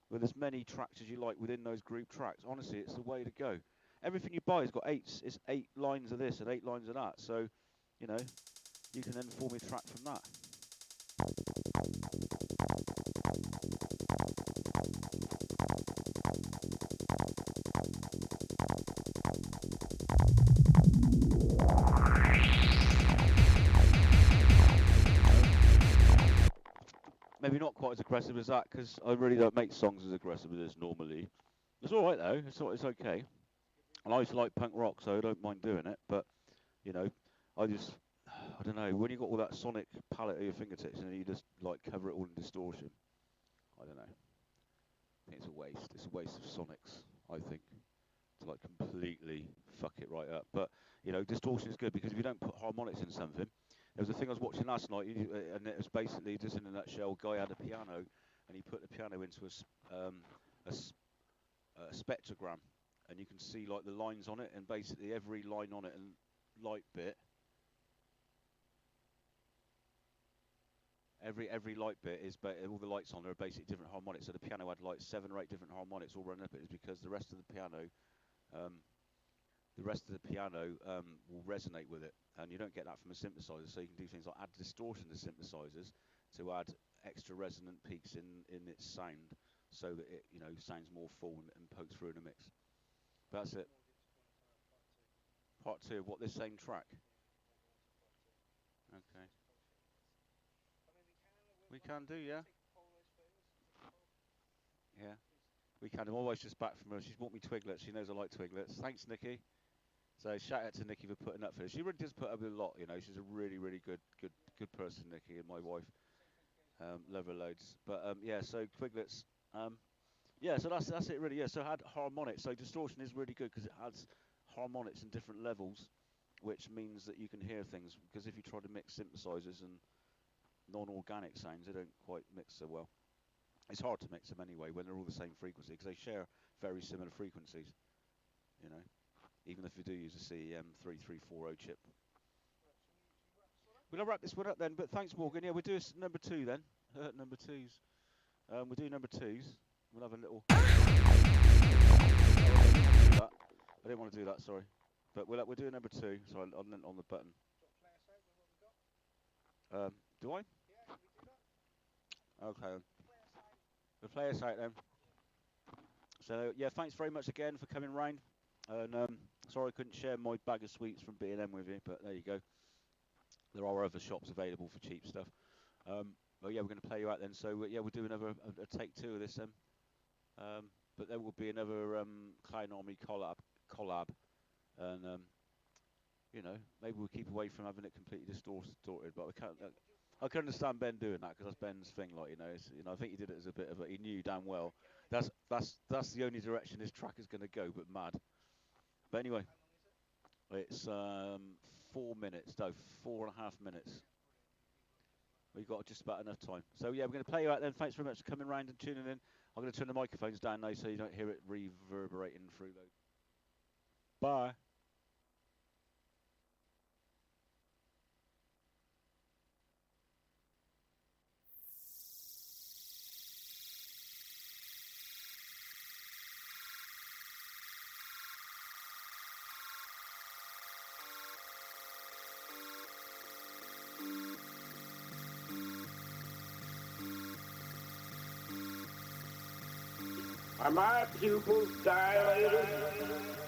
with as many tracks as you like within those group tracks. Honestly, it's the way to go. Everything you buy has got 8s. It's 8 lines of this and 8 lines of that. So, you know, you can then form a track from that. Maybe not quite as aggressive as that, because I really don't make songs as aggressive as this normally. It's all right though. It's okay. And I used to like punk rock, so I don't mind doing it. But you know, I don't know. When you got all that sonic palette at your fingertips, and you just like cover it all in distortion, I don't know. I think it's a waste. It's a waste of sonics, I think, to like completely fuck it right up. But you know, distortion is good because if you don't put harmonics in something. There was a thing I was watching last night, and it was basically, just in a nutshell, a guy had a piano, and he put the piano into a spectrogram, and you can see like the lines on it, and basically every line on it and light bit, every light bit is, all the lights on there are basically different harmonics. So the piano had like 7 or 8 different harmonics all running up it, is because the rest of the piano. Will resonate with it, and you don't get that from a synthesizer. So you can do things like add distortion to synthesizers to add extra resonant peaks in its sound, so that it sounds more full and pokes through in a mix. But that's it. Part 2 of what, this same track? Okay. We can do, yeah. we can. My wife's just back from her. She's bought me Twiglets. She knows I like Twiglets. Thanks, Nikki. So shout out to Nikki for putting up for this. She really does put up with a lot, you know. She's a really, really good person, Nikki, and my wife. Love her loads. But yeah, so Twiglets. Yeah, so that's it really. Yeah, so it had harmonics. So distortion is really good because it has harmonics in different levels, which means that you can hear things. Because if you try to mix synthesizers and non-organic sounds, they don't quite mix so well. It's hard to mix them anyway when they're all the same frequency because they share very similar frequencies, you know, even if you do use a CEM 3340 chip. We'll wrap this one up then, but thanks, Morgan. Yeah, we'll do number 2 then. Number 2s. We'll do number 2s. We'll have a little... I didn't want to do that, sorry. But we'll do number 2. Sorry, on the button. Do I? Okay. We'll play us out then. So yeah, thanks very much again for coming round. And sorry I couldn't share my bag of sweets from B&M with you, but there you go. There are other shops available for cheap stuff. But yeah, we're going to play you out then. So yeah, we'll do another a take 2 of this then. But there will be another Clown Army collab, and you know, maybe we'll keep away from having it completely distorted. But we can't. I can understand Ben doing that because that's Ben's thing. Like you know, I think he did it as a bit of he knew damn well that's the only direction this track is going to go, but mad. But anyway, it's 4 minutes, no, 4.5 minutes. We've got just about enough time. So yeah, we're going to play you out then. Thanks very much for coming round and tuning in. I'm going to turn the microphones down now so you don't hear it reverberating through those. Bye. Are my pupils dilated?